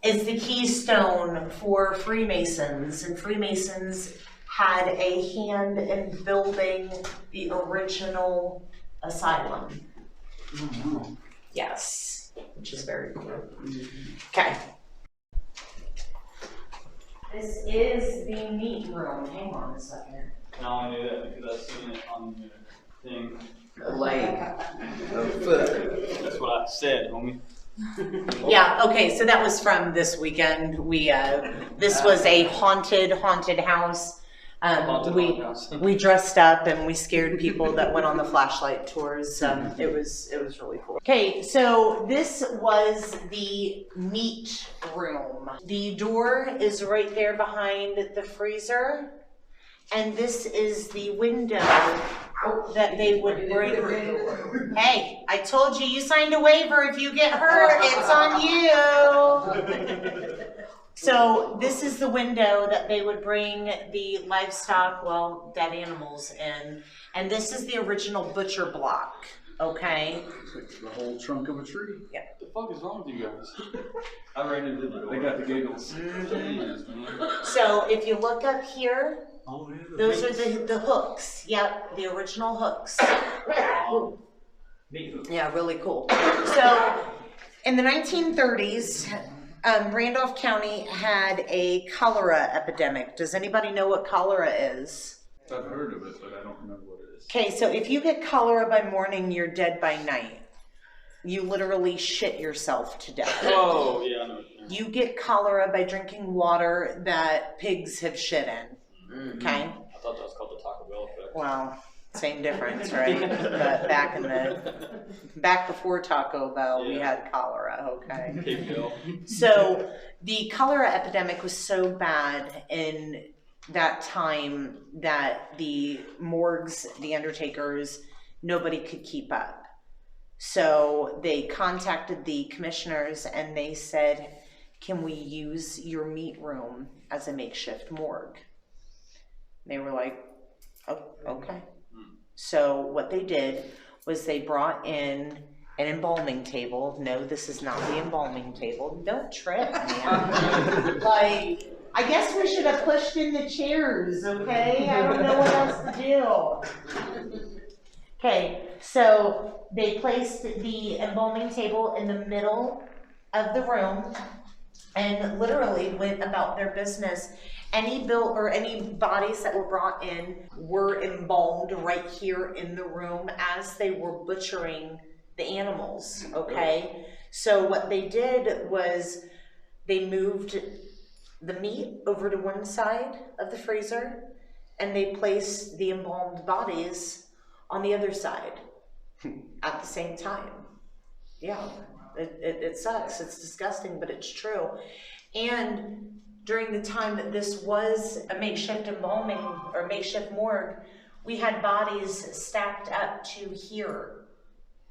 is the keystone for Freemasons, and Freemasons had a hand in building the original asylum. Yes, which is very cool. Okay. This is the meat room. Hang on a second. I only knew that because I've seen it on the thing. A leg, a foot. That's what I said, homie. Yeah, okay, so that was from this weekend. This was a haunted house. Haunted house. We dressed up and we scared people that went on the flashlight tours. It was really cool. Okay, so this was the meat room. The door is right there behind the freezer, and this is the window that they would bring. Hey, I told you, you signed a waiver. If you get hurt, it's on you. So this is the window that they would bring the livestock, well, dead animals in. And this is the original butcher block, okay? The whole trunk of a tree. Yeah. What the fuck is wrong with you guys? I ran into the door. They got the giggles. Jeez, man. So if you look up here, Oh, yeah, those are the hooks. Yep, the original hooks. Yeah, really cool. So in the 1930s, Randolph County had a cholera epidemic. Does anybody know what cholera is? I've heard of it, but I don't remember what it is. Okay, so if you get cholera by morning, you're dead by night. You literally shit yourself to death. Oh, yeah, I know. You get cholera by drinking water that pigs have shit in. Okay? I thought that was called the Taco Bell effect. Well, same difference, right? But back before Taco Bell, we had cholera, okay? Pig Bill. So the cholera epidemic was so bad in that time that the morgues, the undertakers, nobody could keep up. So they contacted the commissioners and they said, can we use your meat room as a makeshift morgue? They were like, oh, okay. So what they did was they brought in an embalming table. No, this is not the embalming table. Don't trip, man. Like, I guess we should have pushed in the chairs, okay? I don't know what else to do. Okay, so they placed the embalming table in the middle of the room and literally went about their business. Any bodies that were brought in were embalmed right here in the room as they were butchering the animals, okay? So what they did was they moved the meat over to one side of the freezer and they placed the embalmed bodies on the other side at the same time. Yeah, it sucks, it's disgusting, but it's true. And during the time that this was a makeshift embalming or makeshift morgue, we had bodies stacked up to here,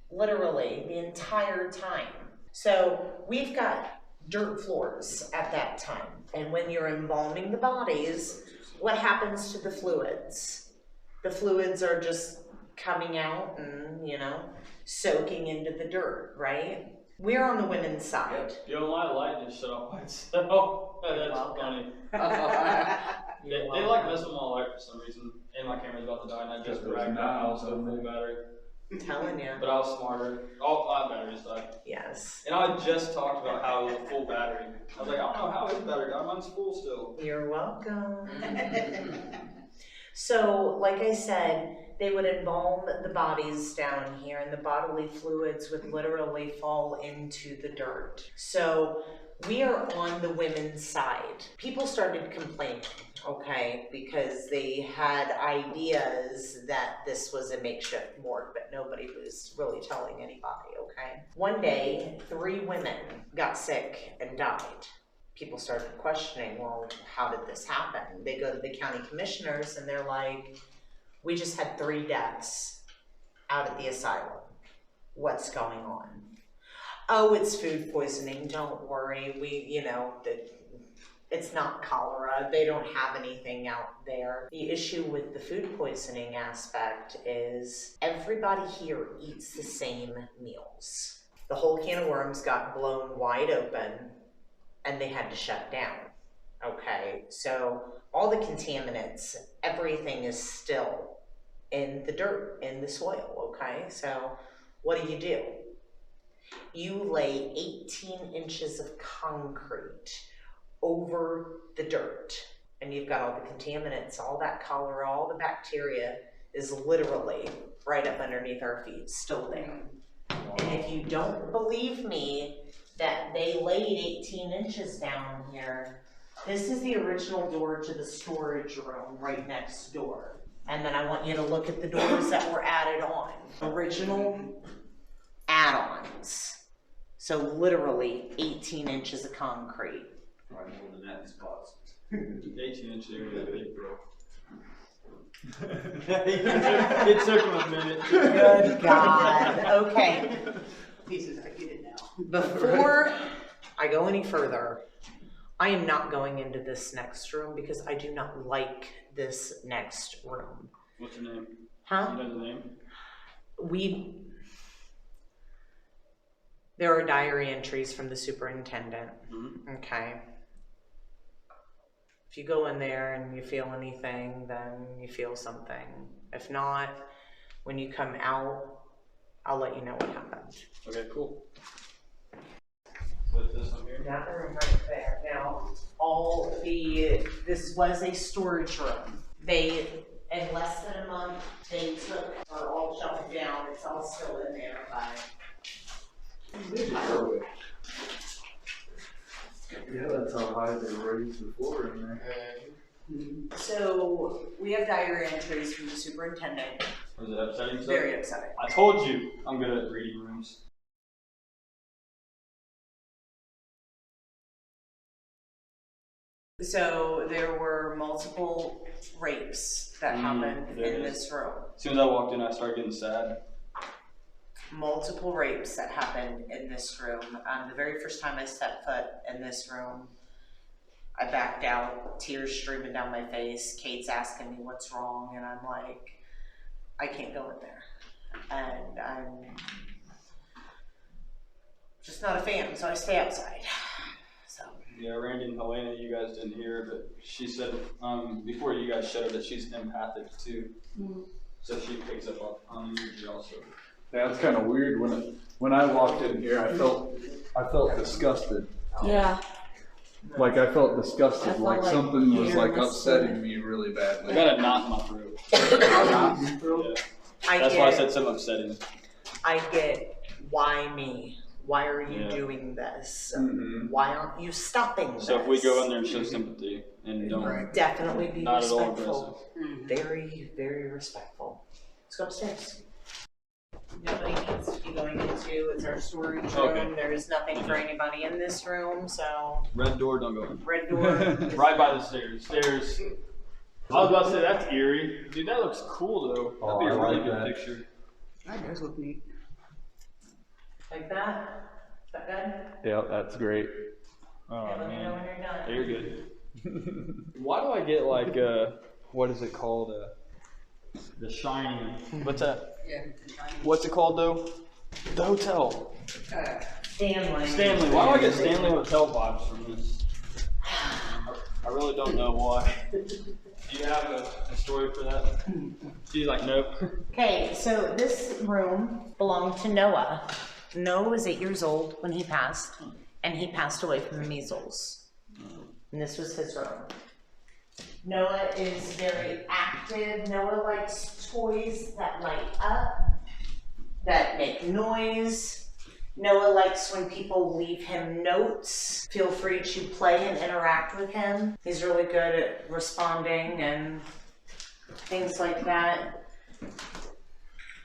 literally the entire time. So we've got dirt floors at that time. And when you're embalming the bodies, what happens to the fluids? The fluids are just coming out and, you know, soaking into the dirt, right? We're on the women's side. Yo, my light just shut off by itself. That's funny. They like mess with my light for some reason. And my camera's about to die, and I just dragged my house to full battery. I'm telling you. But I was smarter. All 5 batteries died. Yes. And I just talked about how it was a full battery. I was like, I don't know how his battery died. Mine's full still. You're welcome. So, like I said, they would embalm the bodies down here and the bodily fluids would literally fall into the dirt. So we are on the women's side. People started complaining, okay, because they had ideas that this was a makeshift morgue, but nobody was really telling anybody, okay? One day, 3 women got sick and died. People started questioning, well, how did this happen? They go to the county commissioners and they're like, we just had 3 deaths out at the asylum. What's going on? Oh, it's food poisoning. Don't worry. It's not cholera. They don't have anything out there. The issue with the food poisoning aspect is everybody here eats the same meals. the whole can of worms got blown wide open and they had to shut down. Okay, so all the contaminants, everything is still in the dirt, in the soil, okay? So what do? You lay 18 inches of concrete over the dirt, and you've got all the contaminants, all that cholera, all the bacteria is literally right up underneath our feet, still there. And if you don't believe me that they laid 18 inches down here, this is the original door to the storage room right next door. And then I want you to look at the doors that were added on. Original add-ons. So literally 18 inches of concrete. Probably more than that in spots. 18 inch area, big bro. It took him a minute. Good God. Okay. Pieces, I get it now. Before I go any further, I am not going into this next room because I do not like this next room. What's her name? Huh? You know the name? There are diary entries from the superintendent. Mm-hmm. Okay. If you go in there and you feel anything, then you feel something. If not, when you come out, I'll let you know what happened. Okay, cool. So this one here? That room right there. Now, this was a storage room. In less than a month, they are all shoved down. It's all still in there, Yeah, that's how high they raised the floor in there. So we have diary entries from the superintendent. Was it upsetting stuff? Very upsetting. I told you I'm good at reading rooms. So there were multiple rapes that happened there in it is. this room. As soon as I walked in, I started getting sad. Multiple rapes that happened in this room. The very first time I stepped foot in this room, I backed out, tears streaming down my face. Kate's asking me what's wrong, and I'm like, I can't go in there. And I'm just not a fan, so I stay outside. So. Yeah, Randy and Helena, you guys didn't hear, but she said before you guys showed that she's empathic too. Mm-hmm. So she picks up on energy also. Yeah, it's kind of weird. When I walked in here, I felt disgusted. Yeah. Like I felt disgusted, I felt like like something was like fear was upsetting me really badly. I got a knot in my throat. Yeah. That's why I said something upsetting. I get, why me? Why are you doing this? Mm-hmm. Why aren't you stopping this? So if we go in there and show sympathy and don't definitely be not at all respectful. aggressive. Very, very respectful. Let's go upstairs. Nobody needs to be going into, it's our storage room. Okay. There is nothing for anybody in this room, so. Red door, don't go in. Red door. Right by the stairs. Stairs. I was about to say, that's eerie. Dude, that looks cool though. That'd be a really good picture. That does look neat. Like that? Is that good? Yeah, that's great. Oh Okay, let me know man. when you're done. Yeah, you're good. Why do I get like what is it called? The Shining. What's that? Yeah. What's it called though? The hotel. Stanley. Stanley. Why do I get Stanley Hotel vibes from this? I really don't know why. Do you have a story for that? She's like, nope. Okay, so this room belonged to Noah. Noah was 8 years old when he passed, and he passed away from the measles. And this was his room. Noah is very active. Noah likes toys that light up, that make noise. Noah likes when people leave him notes. Feel free to play and interact with him. He's really good at responding and things like that.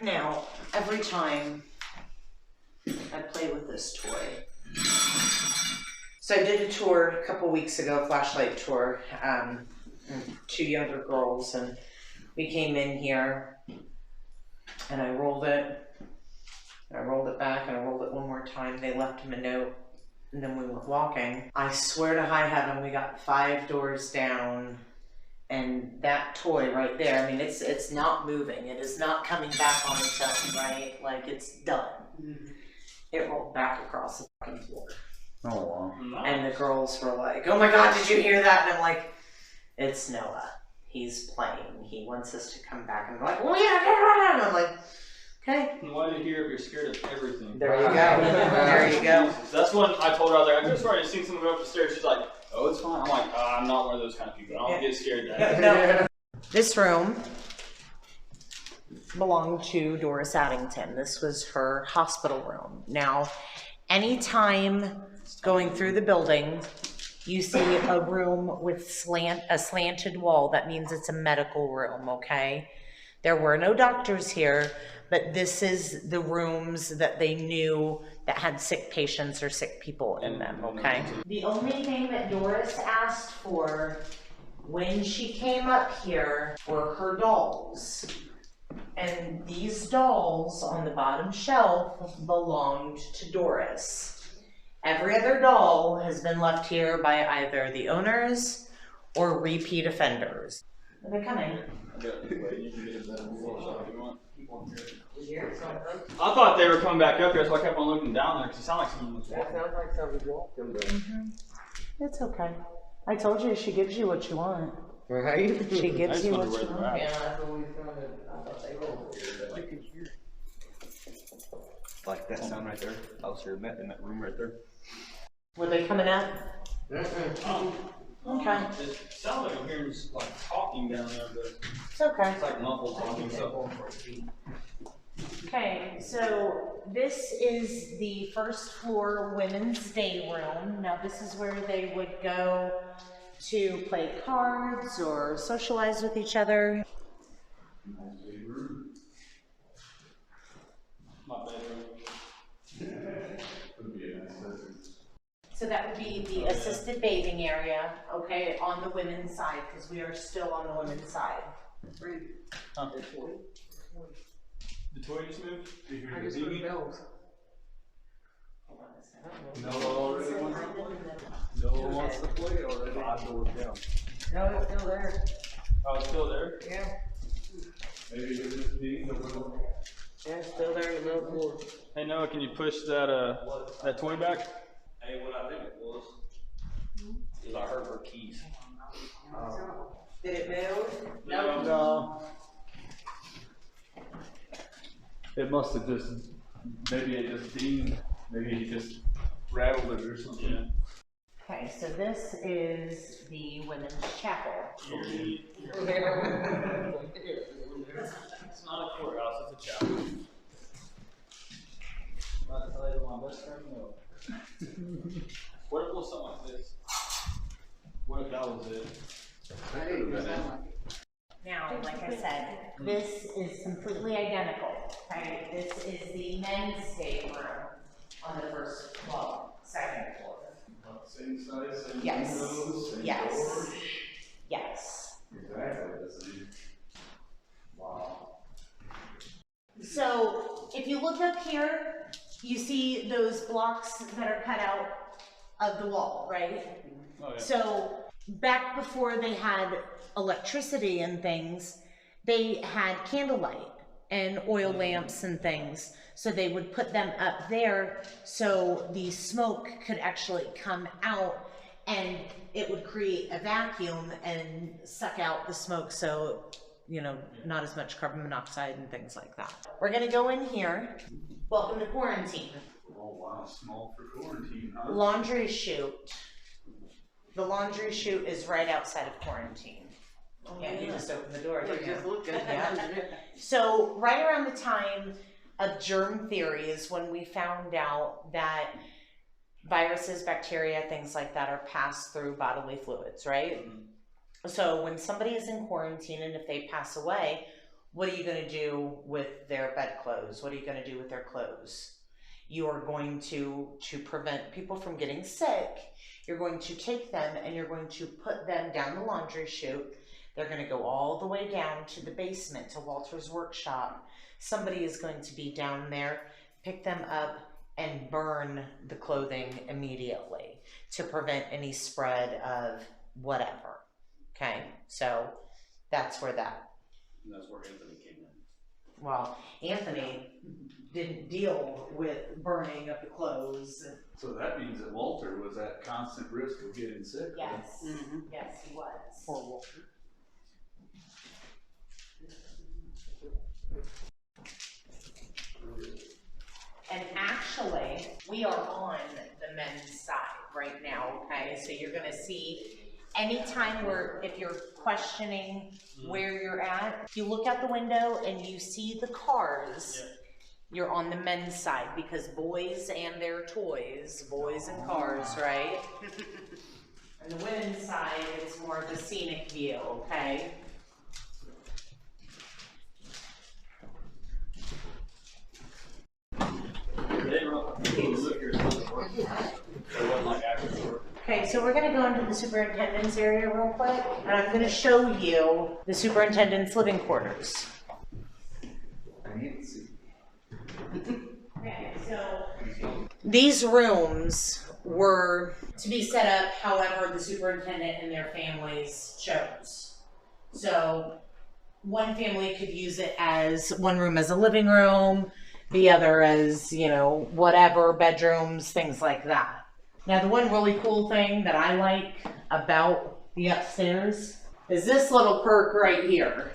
Now, every time I play with this toy. So I did a tour a couple weeks ago, flashlight tour, two younger girls, and we came in here and I rolled it. I rolled it back and I rolled it one more time. They left him a note and then we were walking. I swear to high heaven, we got 5 doors down and that toy right there, I mean, it's not moving. It is not coming back on its own, right? Like it's done. Mm-hmm. it rolled back across the fucking floor. Oh, wow. And the girls were like, "Oh my God, did you hear that?" And I'm like, "It's Noah. He's playing. He wants us to come back." And they're like, "Oh yeah." And I'm like, "Okay." Why did you hear if you're scared of everything? There you go. There you go. Jesus. That's when I told her, I was like, I just already seen someone go up the stairs. She's like, "Oh, it's fine." I'm like, I'm not one of those kind of people. I don't get scared that. No. This room belonged to Doris Addington. This was her hospital room. Now, anytime going through the building, you see a room with a slanted wall, that means it's a medical room, okay? There were no doctors here, but this is the rooms that they knew that had sick patients or sick people in them, okay? The only thing that Doris asked for when she came up here were her dolls. And these dolls on the bottom shelf belonged to Doris. Every other doll has been left here by either the owners or repeat offenders. Are they coming? I thought they were coming back up here, so I kept on looking down there because it sounded like someone was walking. That sounds like somebody walking, but. It's okay. I told you she gives you what you want. Right? She gives you what you want. Yeah, that's what we found. I thought they were over here, but you can hear. Like that sound right there. I was here in that room right there. Were they coming up? Okay. It sounds like I'm hearing like talking down there, but It's okay. it's like muffled talking. So. Okay, so this is the first floor women's day room. Now this is where they would go to play cards or socialize with each other. My bedroom. So that would be the assisted bathing area, okay, on the women's side, because we are still on the women's side. Huh? The toy just moved? Did you I hear just the heard TV? bells. No one already wants to play. No one wants to play already. 5 doors down. No, it's still there. Oh, it's still there? Yeah. Maybe it was just being the little. Yeah, it's still there in the middle floor. Hey Noah, can you push that toy back? Hey, what I think it was is I heard her keys. Did it move? No. It must have just, maybe it just dinged, maybe it just rattled it or something. Yeah. Okay, so this is the women's chapel. It's not a courthouse, it's a chapel. I'll tell you my best friend Noah. What if it was something like this? What if that was it? Now, like I said, this is completely identical, okay? This is the men's day room on the second floor. Same size, same Yes. windows, same Yes. doors. Yes. Exactly the same. Wow. So, if you look up here, you see those blocks that are cut out of the wall, right? Oh, yeah. So, back before they had electricity and things, they had candlelight and oil lamps and things. So they would put them up there so the smoke could actually come out and it would create a vacuum and suck out the smoke, so, you know, not as much carbon monoxide and things like that. We're gonna go in here. Welcome to quarantine. Oh wow, small for quarantine, huh? Laundry chute. The laundry chute is right outside of quarantine. Yeah, you just opened the door. Like, didn't you? just look at Yeah. it. So right around the time of germ theory is when we found out that viruses, bacteria, things like that are passed through bodily fluids, right? Mm-hmm. So when somebody is in quarantine and if they pass away, what are you going to do with their bedclothes? What are you going to do with their clothes? You are going to prevent people from getting sick, you're going to take them and you're going to put them down the laundry chute. They're going to go all the way down to the basement, to Walter's workshop. Somebody is going to be down there, pick them up, and burn the clothing immediately to prevent any spread of whatever. Okay, so that's where that. And that's where Anthony came in. Well, Anthony didn't deal with burning of the clothes. So that means that Walter was at constant risk of getting sick. Yes, yes, he was. Poor Walter. And actually, we are on the men's side right now, okay? So you're gonna see anytime if you're questioning where you're at, if you look out the window and you see the cars, you're on the men's side because boys and their toys, boys and cars, right? And the women's side, it's more of a scenic view, okay? Okay, so we're gonna go into the superintendent's area real quick, and I'm gonna show you the superintendent's living quarters. Okay, so these rooms were to be set up however the superintendent and their families chose. So one family could use it as one room as a living room, the other as, you know, whatever, bedrooms, things like that. Now, the one really cool thing that I like about the upstairs is this little perk right here.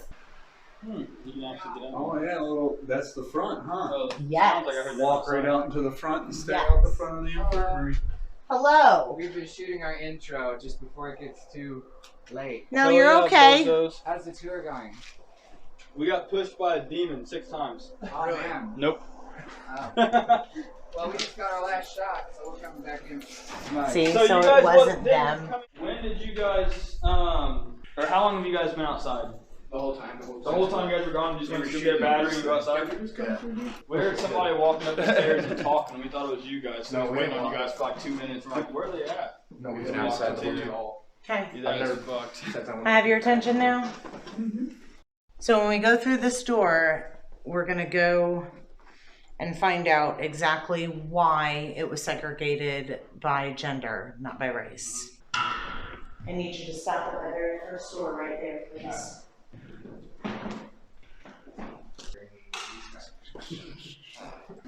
You can actually get in. Oh yeah, that's the front, huh? Yes. Sounds like I heard that. Walk right out into the front and stay Yes. out the front of the infirmary. Hello. We've been shooting our intro just before it gets too late. No, you're okay. How's the tour going? We got pushed by a demon 6 times. Oh, man. Nope. Oh. Well, we just got our last shot, so we're coming back in. See, So so you it guys wasn't them. When did you guys, or how long have you guys been outside? The whole time. The whole time you guys were gone, you just went to go get a battery and go outside? We heard somebody walking up the stairs and talking, and we thought it was you guys. So we were waiting on you guys for like 2 minutes. We're like, where are they at? No, we've been outside the hotel. Okay. You guys are fucked. I have your attention now? So when we go through this door, we're gonna go and find out exactly why it was segregated by gender, not by race. I need you to stop at the very first door right there, please.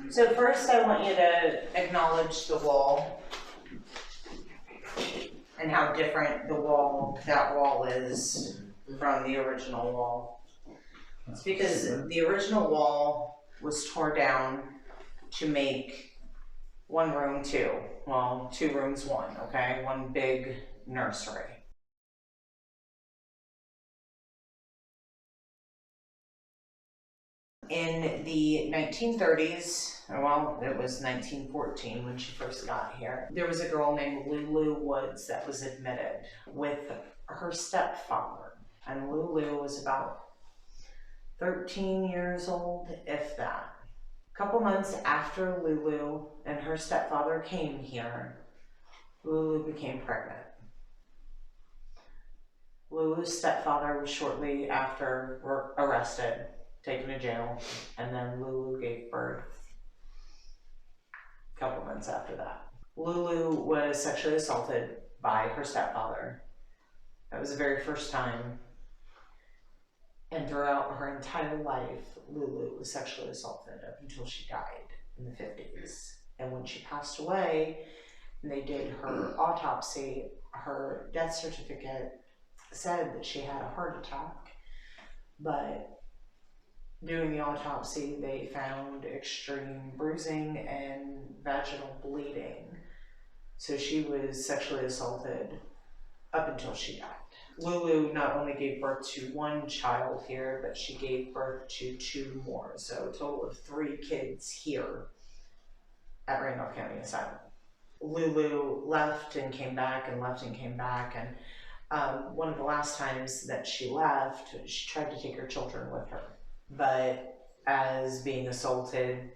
So first I want you to acknowledge the wall and how different that wall is from the original wall. It's because the original wall was torn down to make one room 2. Well, 2 rooms 1, okay? One big nursery. In the 1930s, well, it was 1914 when she first got here, there was a girl named Lulu Woods that was admitted with her stepfather. And Lulu was about 13 years old, if that. A couple months after Lulu and her stepfather came here, Lulu became pregnant. Lulu's stepfather was shortly after arrested, taken to jail, and then Lulu gave birth a couple months after that. Lulu was sexually assaulted by her stepfather. That was the very first time. And throughout her entire life, Lulu was sexually assaulted up until she died in the 50s. And when she passed away, and they did her autopsy, her death certificate said that she had a heart attack, but doing the autopsy, they found extreme bruising and vaginal bleeding. So she was sexually assaulted up until she died. Lulu not only gave birth to 1 child here, but she gave birth to 2 more. So a total of 3 kids here at Randolph County Asylum. Lulu left and came back and left and came back. And one of the last times that she left, she tried to take her children with her. But as being assaulted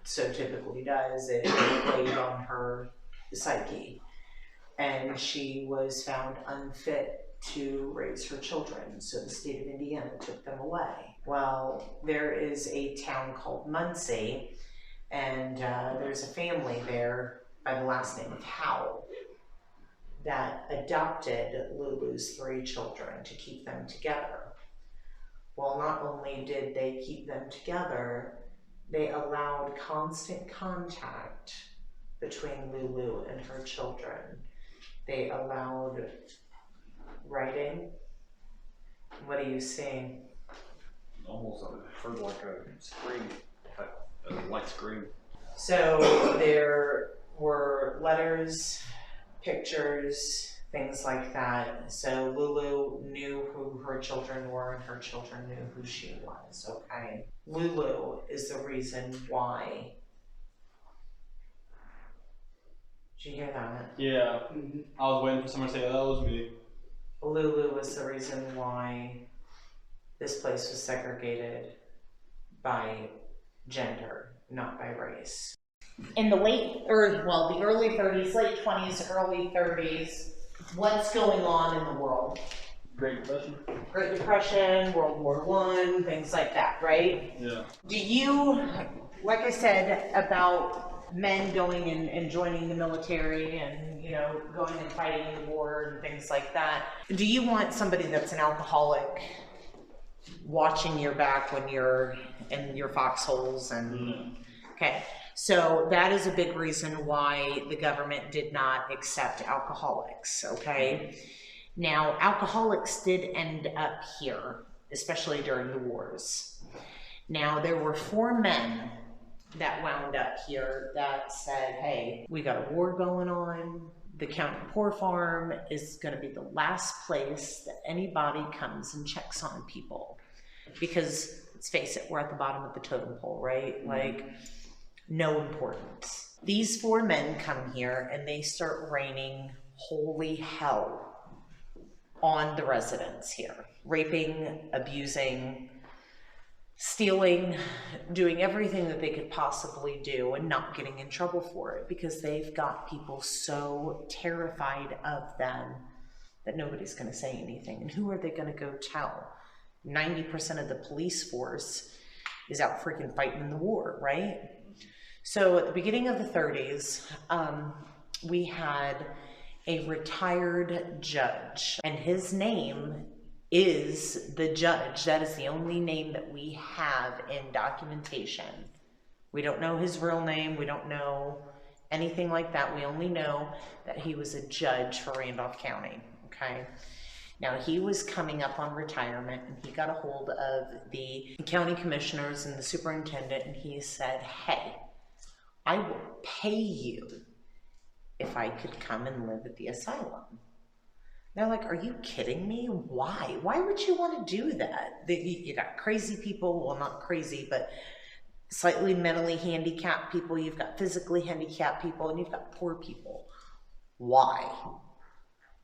so typically does, it weighed on her psyche. And she was found unfit to raise her children, so the state of Indiana took them away. Well, there is a town called Muncie, and there's a family there by the last name of Howell that adopted Lulu's 3 children to keep them together. Well, not only did they keep them together, they allowed constant contact between Lulu and her children. They allowed writing. What are you seeing? Almost heard like a scream, a light scream. So there were letters, pictures, things like that. So Lulu knew who her children were and her children knew who she was, okay? Lulu is the reason why. Did you hear that? Yeah. I was waiting for someone to say that was me. Lulu was the reason why this place was segregated by gender, not by race. In the the early 30s, late 20s, early 30s, what's going on in the world? Great Depression. Great Depression, World War I, things like that, right? Yeah. Do you, like I said about men going and joining the military and, you know, going and fighting in the war and things like that, do you want somebody that's an alcoholic watching your back when you're in your foxholes and okay, so that is a big reason why the government did not accept alcoholics, okay? Now, alcoholics did end up here, especially during the wars. Now, there were 4 men that wound up here that said, hey, we got a war going on. The County Poor Farm is gonna be the last place that anybody comes and checks on people. Because let's face it, we're at the bottom of the totem pole, right? Like, no importance. These 4 men come here and they start raining holy hell on the residents here. Raping, abusing, stealing, doing everything that they could possibly do and not getting in trouble for it because they've got people so terrified of them that nobody's gonna say anything. And who are they gonna go tell? 90% of the police force is out freaking fighting in the war, right? So at the beginning of the 30s, we had a retired judge, and his name is the judge. That is the only name that we have in documentation. We don't know his real name. We don't know anything like that. We only know that he was a judge for Randolph County, okay? Now, he was coming up on retirement, and he got a hold of the county commissioners and the superintendent, and he said, hey, I will pay you if I could come and live at the asylum. They're like, are you kidding me? Why? Why would you want to do that? You got crazy people, well, not crazy, but slightly mentally handicapped people, you've got physically handicapped people, and you've got poor people. Why?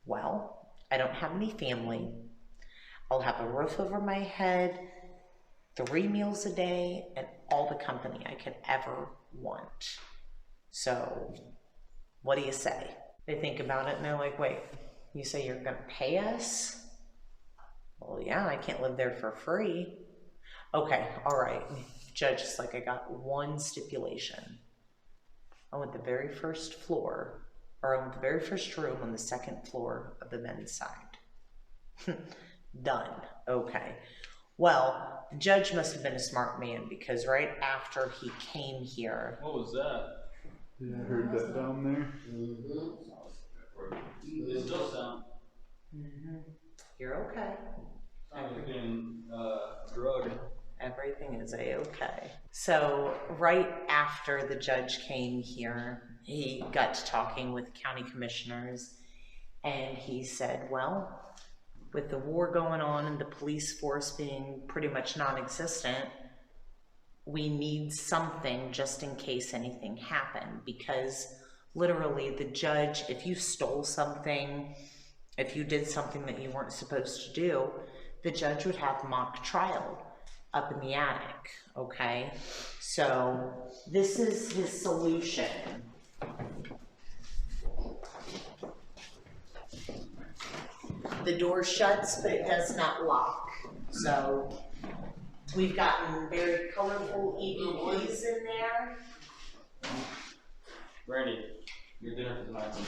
Well, I don't have any family. I'll have a roof over my head, 3 meals a day, and all the company I could ever want. So, what do you say? They think about it and they're like, wait, you say you're gonna pay us? Well, yeah, I can't live there for free. Okay, all right. Judge is like, I got one stipulation. I want the very first floor, or I want the very first room on the 2nd floor of the men's side. Done. Okay. Well, the judge must have been a smart man because right after he came here. What was that? Yeah, I heard that down there. It still sound. You're okay. Sounds like being drugged. Everything is a-okay. So right after the judge came here, he got to talking with county commissioners and he said, well, with the war going on and the police force being pretty much non-existent, we need something just in case anything happened, because literally the judge, if you stole something, if you did something that you weren't supposed to do, the judge would have mock trial up in the attic, okay? So this is his solution. The door shuts, but it does not lock. So we've gotten very colorful EVPs in there. Randy, your dinner for tonight's in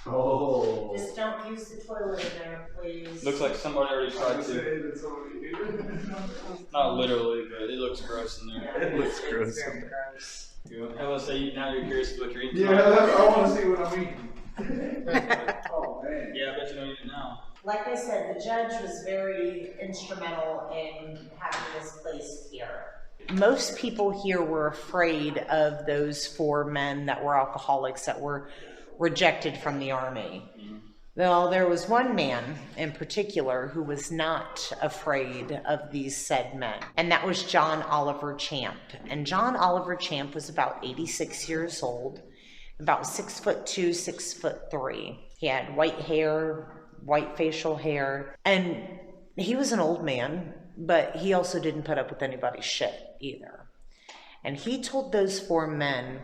Oh. Just don't use the toilet in there, please. Looks like somebody already tried to. Not literally, but it looks gross in there. Yeah, It looks it's gross. very gross. I will say now you're curious what you're eating. Yeah, I want to see what I'm eating. Oh man. Yeah, I bet you don't eat it now. Like I said, the judge was very instrumental in having this placed here. Most people here were afraid of those 4 men that were alcoholics that were rejected from the Army. Well, there was one man in particular who was not afraid of these said men, and that was John Oliver Champ. And John Oliver Champ was about 86 years old, about 6'2", 6'3". He had white hair, white facial hair, and he was an old man, but he also didn't put up with anybody's shit either. And he told those 4 men,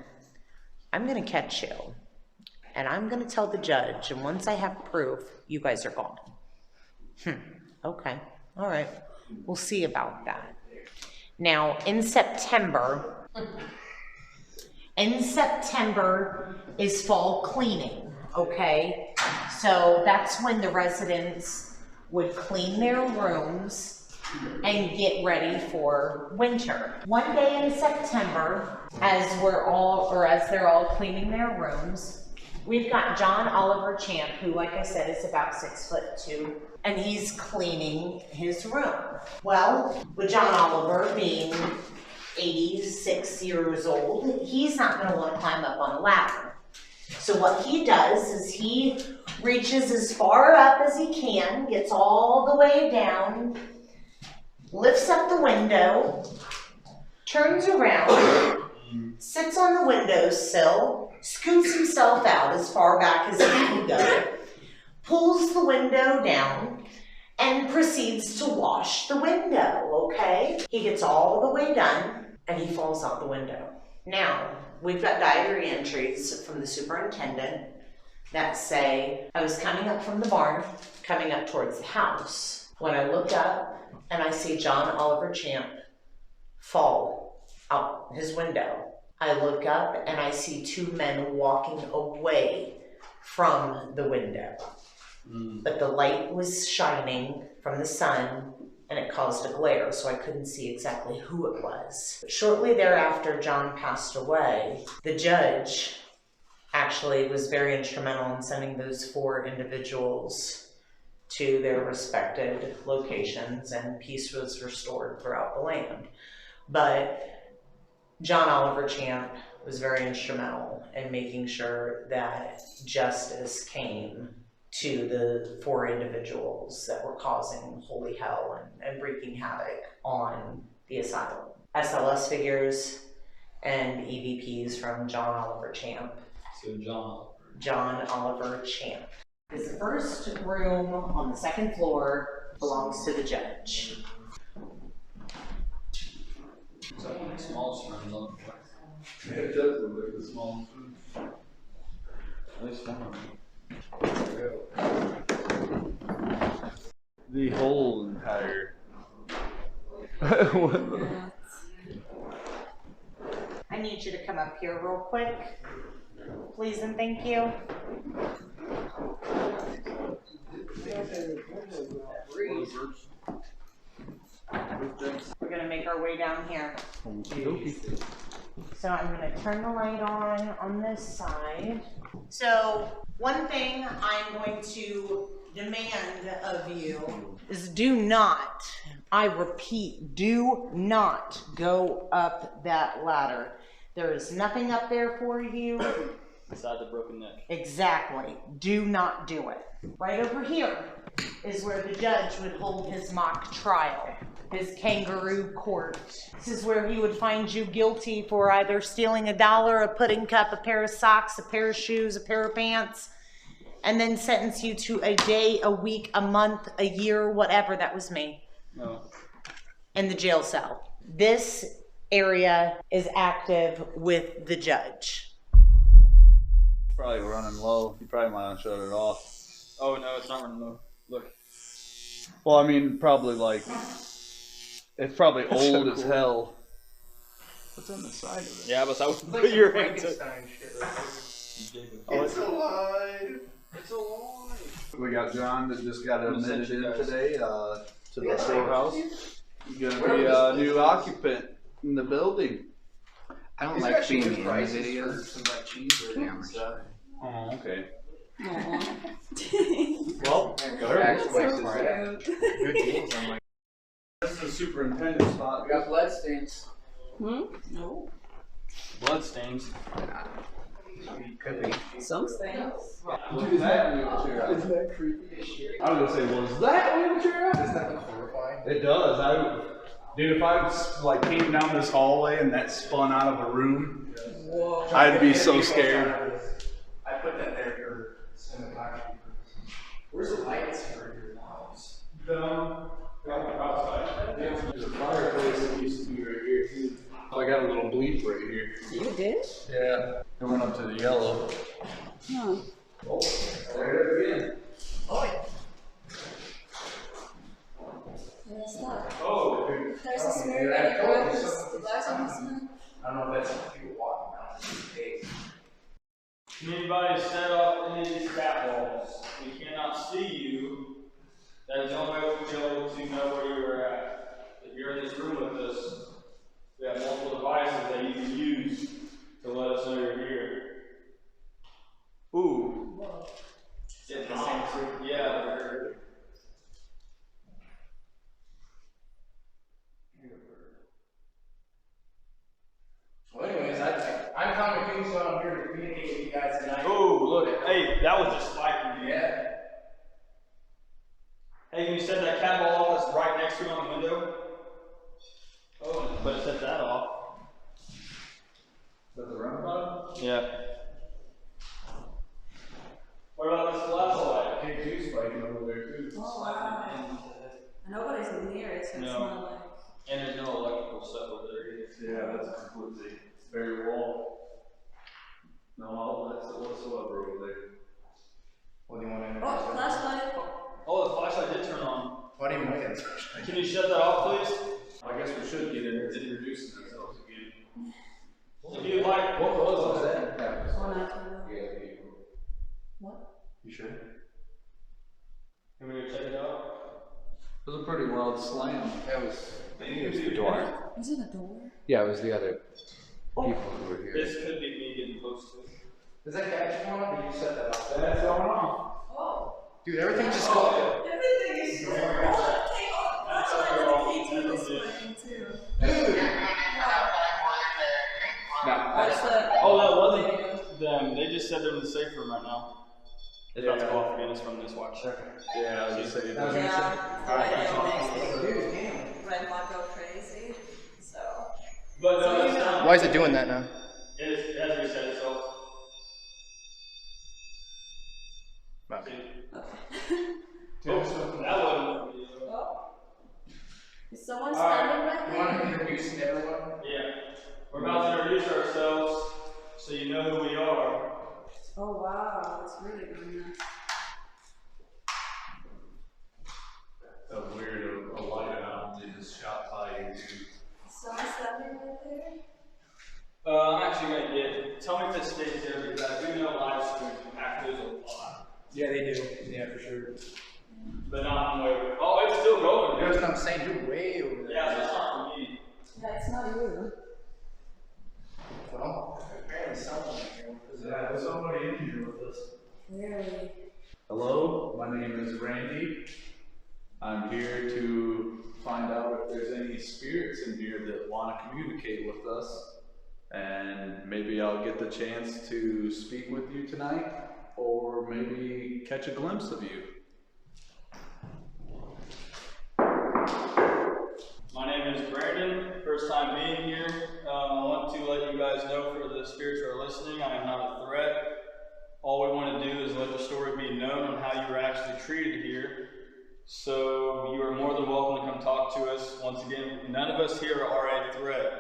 I'm gonna catch you, and I'm gonna tell the judge, and once I have proof, you guys are gone. Okay, all right, we'll see about that. Now, in September is fall cleaning, okay? So that's when the residents would clean their rooms and get ready for winter. One day in September, as they're all cleaning their rooms, we've got John Oliver Champ, who, like I said, is about 6'2", and he's cleaning his room. Well, with John Oliver being 86 years old, he's not gonna wanna climb up on a ladder. So what he does is he reaches as far up as he can, gets all the way down, lifts up the window, turns around, sits on the windowsill, scoots himself out as far back as he can go, pulls the window down, and proceeds to wash the window, okay? He gets all the way done, and he falls out the window. Now, we've got diary entries from the superintendent that say, I was coming up from the barn, coming up towards the house, when I looked up and I see John Oliver Champ fall out his window. I look up and I see 2 men walking away from the window. But the light was shining from the sun and it caused a glare, so I couldn't see exactly who it was. But shortly thereafter, John passed away. The judge actually was very instrumental in sending those 4 individuals to their respected locations, and peace was restored throughout the land. But John Oliver Champ was very instrumental in making sure that justice came to the 4 individuals that were causing holy hell and wreaking havoc on the asylum. SLS figures and EVPs from John Oliver Champ. So John Oliver Champ. The first room on the 2nd floor belongs to the judge. It's like one of the smallest rooms on the place. Yeah, it does look like the small food. At least one of them. The whole entire. I need you to come up here real quick, please and thank you. We're gonna make our way down here. So I'm gonna turn the light on this side. So one thing I'm going to demand of you is do not, I repeat, do not go up that ladder. There is nothing up there for you. Besides a broken neck. Exactly. Do not do it. Right over here is where the judge would hold his mock trial, his kangaroo court. This is where he would find you guilty for either stealing $1, a pudding cup, a pair of socks, a pair of shoes, a pair of pants, and then sentence you to a day, a week, a month, a year, whatever. That was me. No. In the jail cell. This area is active with the judge. Probably running low. You probably might not shut it off. Oh no, it's not running low. Look. Well, I mean, probably like it's probably old as hell. What's on the side of it? Yeah, but I would It's like put your some hand to. Frankenstein shit. Oh, it's alive. We got John that just got admitted in today to the storehouse. He's gonna be a new occupant in the building. I don't like being in the video. Some like cheese or stuff. Oh, okay. Well, Good deals. I'm like, this is the superintendent spot. we got blood stains. No. Blood stains. Could be. Some things. Was that wheelchair out? Isn't that creepy as shit? I was gonna say, was that wheelchair out? Doesn't that look horrifying? It does. Dude, if I like came down this hallway and that spun out of a room, Whoa. I'd be so scared. I put that there for cinematography purposes. Where's the lights for your house? There's a fireplace that used to be right here too. I got a little bleep right here. You did? Yeah. It went up to the yellow. Huh. Oh, there it again. What's that? Oh, There's a smear Yeah, the lights on this one. I don't know if that's people walking around in space. Can anybody set up any of these cat walls? We cannot see you. That is the only way we'll be able to know where you are at. If you're in this room with us, we have multiple devices that you can use to let us know you're here. ooh. Yeah, the same truth. Yeah. Well, anyways, I'm Comic King, so I'm here to communicate with you guys tonight. Oh, look. Hey, that was just spiking, dude. Yeah. Hey, can you set that cat ball off that's right next to you on the window? Oh, but set that off. Is that the run button? Yeah. What about this flashlight? K2 spiking over there too. Oh, wow. Nobody's near it, so it's No. not like. And there's no electrical stuff over there either. Yeah, that's completely, it's very wall. No outlets whatsoever over there. What do you want to Oh, flashlight. Oh, the flashlight did turn on. What do you want to Can you shut that off, please? I guess we should get into introducing ourselves again. If you like, What was that? Oh, not What? You sure? can we go check it out? It was a pretty loud slam. That was. Maybe it was the door. Was it a door? Yeah, it was the other people who were here. This could be me getting close to it. Does that catch you on? Or did you set that off? That's going on. Oh. Dude, everything just got. Everything is take off. Flashlight and the K2 is playing too. Dude! What's that? Oh, that wasn't them. They just said they're in the safe room right now. It's about to go off again. It's from this watch. Yeah, I was just saying. Yeah. Radio makes Dude, damn. Red Mark go crazy. So. But So no, you that's know- not. Why is it doing that now? It has reset itself. Okay. Oh, that wasn't. Oh. Is someone All right. standing right You want there? to introduce everyone? Yeah. We're about to introduce ourselves so you know who we are. Oh wow, it's really going nuts. That's weird, a light anomaly just shot by you too. Is someone standing right there? I'm actually gonna get. Tell me if it stays there because I do know live streams impact those a lot, Yeah, they do. Yeah, for sure. but not in way. Oh, it's still going. You know what I'm saying? You're way over there. Yeah, so it's not for me. Yeah, it's not you. Well, apparently someone here. Yeah, there's somebody in here with us. Really? Hello, my name is Randy. I'm here to find out if there's any spirits in here that want to communicate with us. And maybe I'll get the chance to speak with you tonight, or maybe catch a glimpse of you. My name is Brandon. First time being here. I want to let you guys know for the spirits who are listening, I am not a threat. All we want to do is let the story be known on how you were actually treated here. So you are more than welcome to come talk to us. Once again, none of us here are a threat.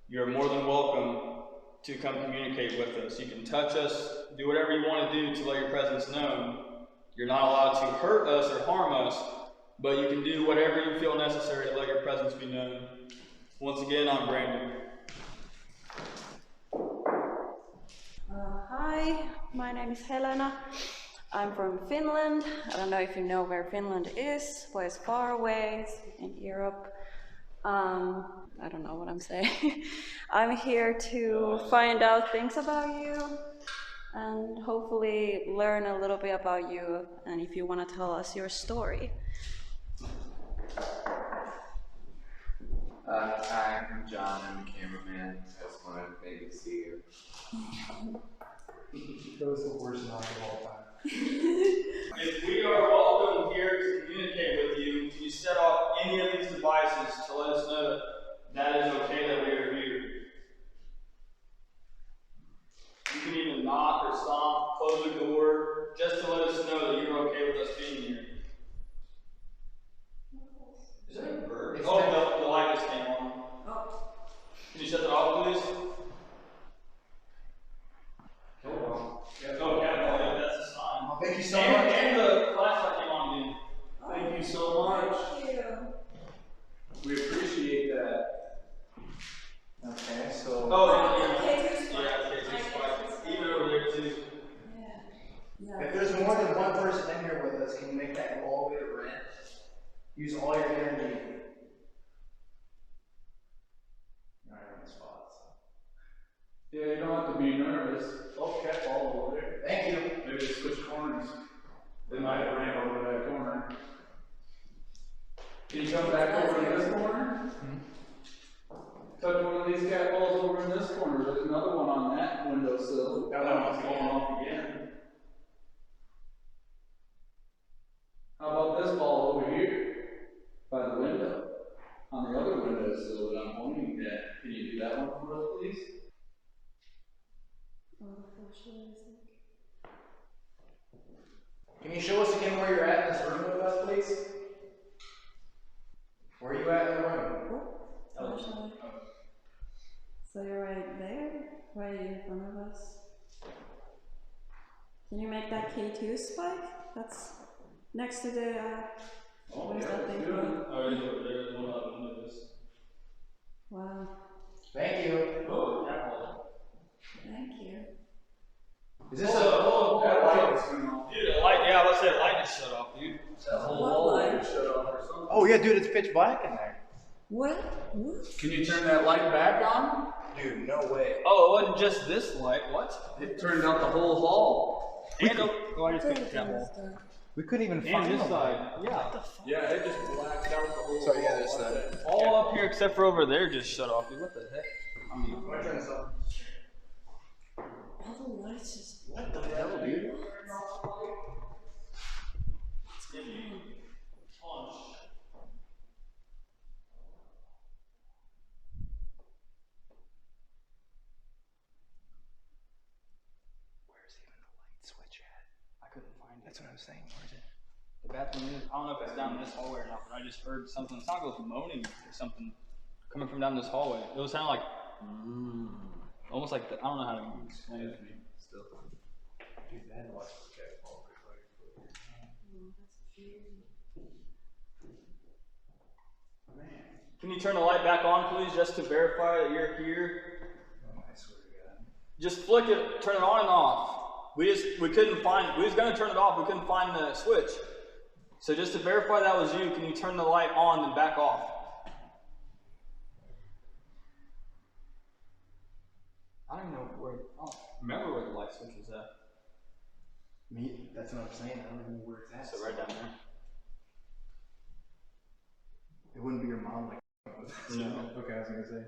You are more than welcome to come communicate with us. You can touch us, do whatever you want to do to let your presence known. You're not allowed to hurt us or harm us, but you can do whatever you feel necessary to let your presence be known. Once again, I'm Brandon. Hi, my name is Helena. I'm from Finland. I don't know if you know where Finland is, but it's far away, it's in Europe. I don't know what I'm saying. I'm here to find out things about you and hopefully learn a little bit about you, and if you want to tell us your story. I'm John, I'm the cameraman. I just wanted maybe to see you. That was the worst knock of all time. If we are welcome here to communicate with you, can you set off any of these devices to let us know that that is okay that we are here? You can even knock or stomp, close the door, just to let us know that you're okay with us being here. Is that a bird? Oh, the light just came on. Oh. Can you shut that off, please? Oh, yeah, that's a sign. Oh, thank you so much. And the flashlight came on again. Thank you so much. Thank you. We appreciate that. Okay, so. Oh, yeah. K2 spike. Yeah, K2 spike. Even over there, too. Yeah. If there's more than one person in here with us, can you make that go all the way to red? Use all your energy. You're not in the spot, so. Yeah, you don't have to be nervous. Oh, cat ball over there. Thank you. Maybe they switch corners. They might have ran over that corner. Can you come back over to this corner? Touch one of these cat balls over in this corner. There's another one on that windowsill. Now that one's going off again. How about this ball over here by the window? On the other windowsill that I'm pointing at. Can you do that one for us, please? Can you show us again where you're at in this room with us, please? Where are you at in the room? So you're right there, right in front of us. Can you make that K2 spike? That's next to the, what is that thing called? Oh, it's over there. There's one out of the windows. Wow, Thank you. Oh, cat ball. thank you. Is this That light is turned off. Dude, the light, yeah, let's say the light just shut off, dude. That whole What wall light? there shut off or something. Oh yeah, dude, it's pitch black in there. What? What? Can you turn that light back on? Dude, no way. Oh, it wasn't just this light. What? It turned out the whole hall. And oh, I just picked the cat ball. We couldn't even And find this the side. light. Yeah. Yeah, it just blacked out the whole Sorry, yeah, wall. this side. All up here except for over there just shut off, dude. What the heck? I mean, I'm gonna turn this up. All the lights just. What the hell, dude? Where's even the light switch at? I couldn't find it. That's what I was saying. Where's it? The bathroom is, I don't know if it's down this hallway or not, but I just heard something. It sounded like it was moaning or something coming from down this hallway. It was sounding like, almost like, I don't know how to explain it. Still. Dude, that was okay. Man. Can you turn the light back on, please, just to verify that you're here? Oh, I swear to God. Just flick it, turn it on and off. We couldn't find, we was gonna turn it off, we couldn't find the switch. So just to verify that was you, can you turn the light on and back off? I don't even know where, I don't remember where the light switch was at. Me? That's what I'm saying. I don't even know where it's at. So right down there. It wouldn't be your mom like. No. Okay, I was gonna say.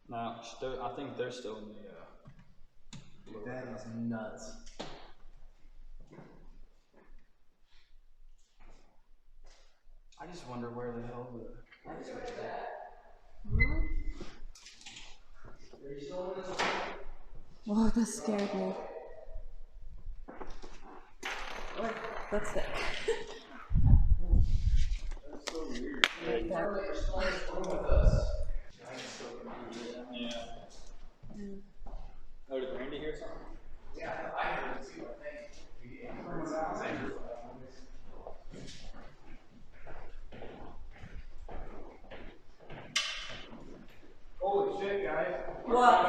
No, I think they're still in the, Dude, that is nuts. I just wonder where the hell the light switch is at. Are you still in this? Oh, that scared me. Oh, that's it. That's so weird. You're still in this room with us. Yeah. Oh, did Randy hear something? Yeah, I heard it too, I think. Holy shit, guys. What?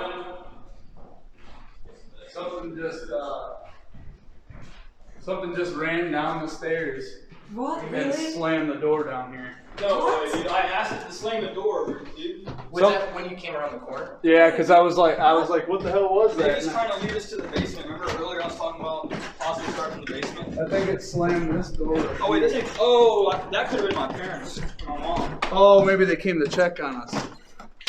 Something something just ran down the stairs What? and Really? slammed the door down here. No way, dude. I asked it to slam the door, dude. Was that when you came around the corner? Yeah, because I was like, what the hell was Maybe that? he's trying to lead us to the basement. Remember earlier I was talking about possibly starting the basement? I think it slammed this door. Oh, wait, this ain't. Oh, that could have been my parents. My mom. Oh, maybe they came to check on us.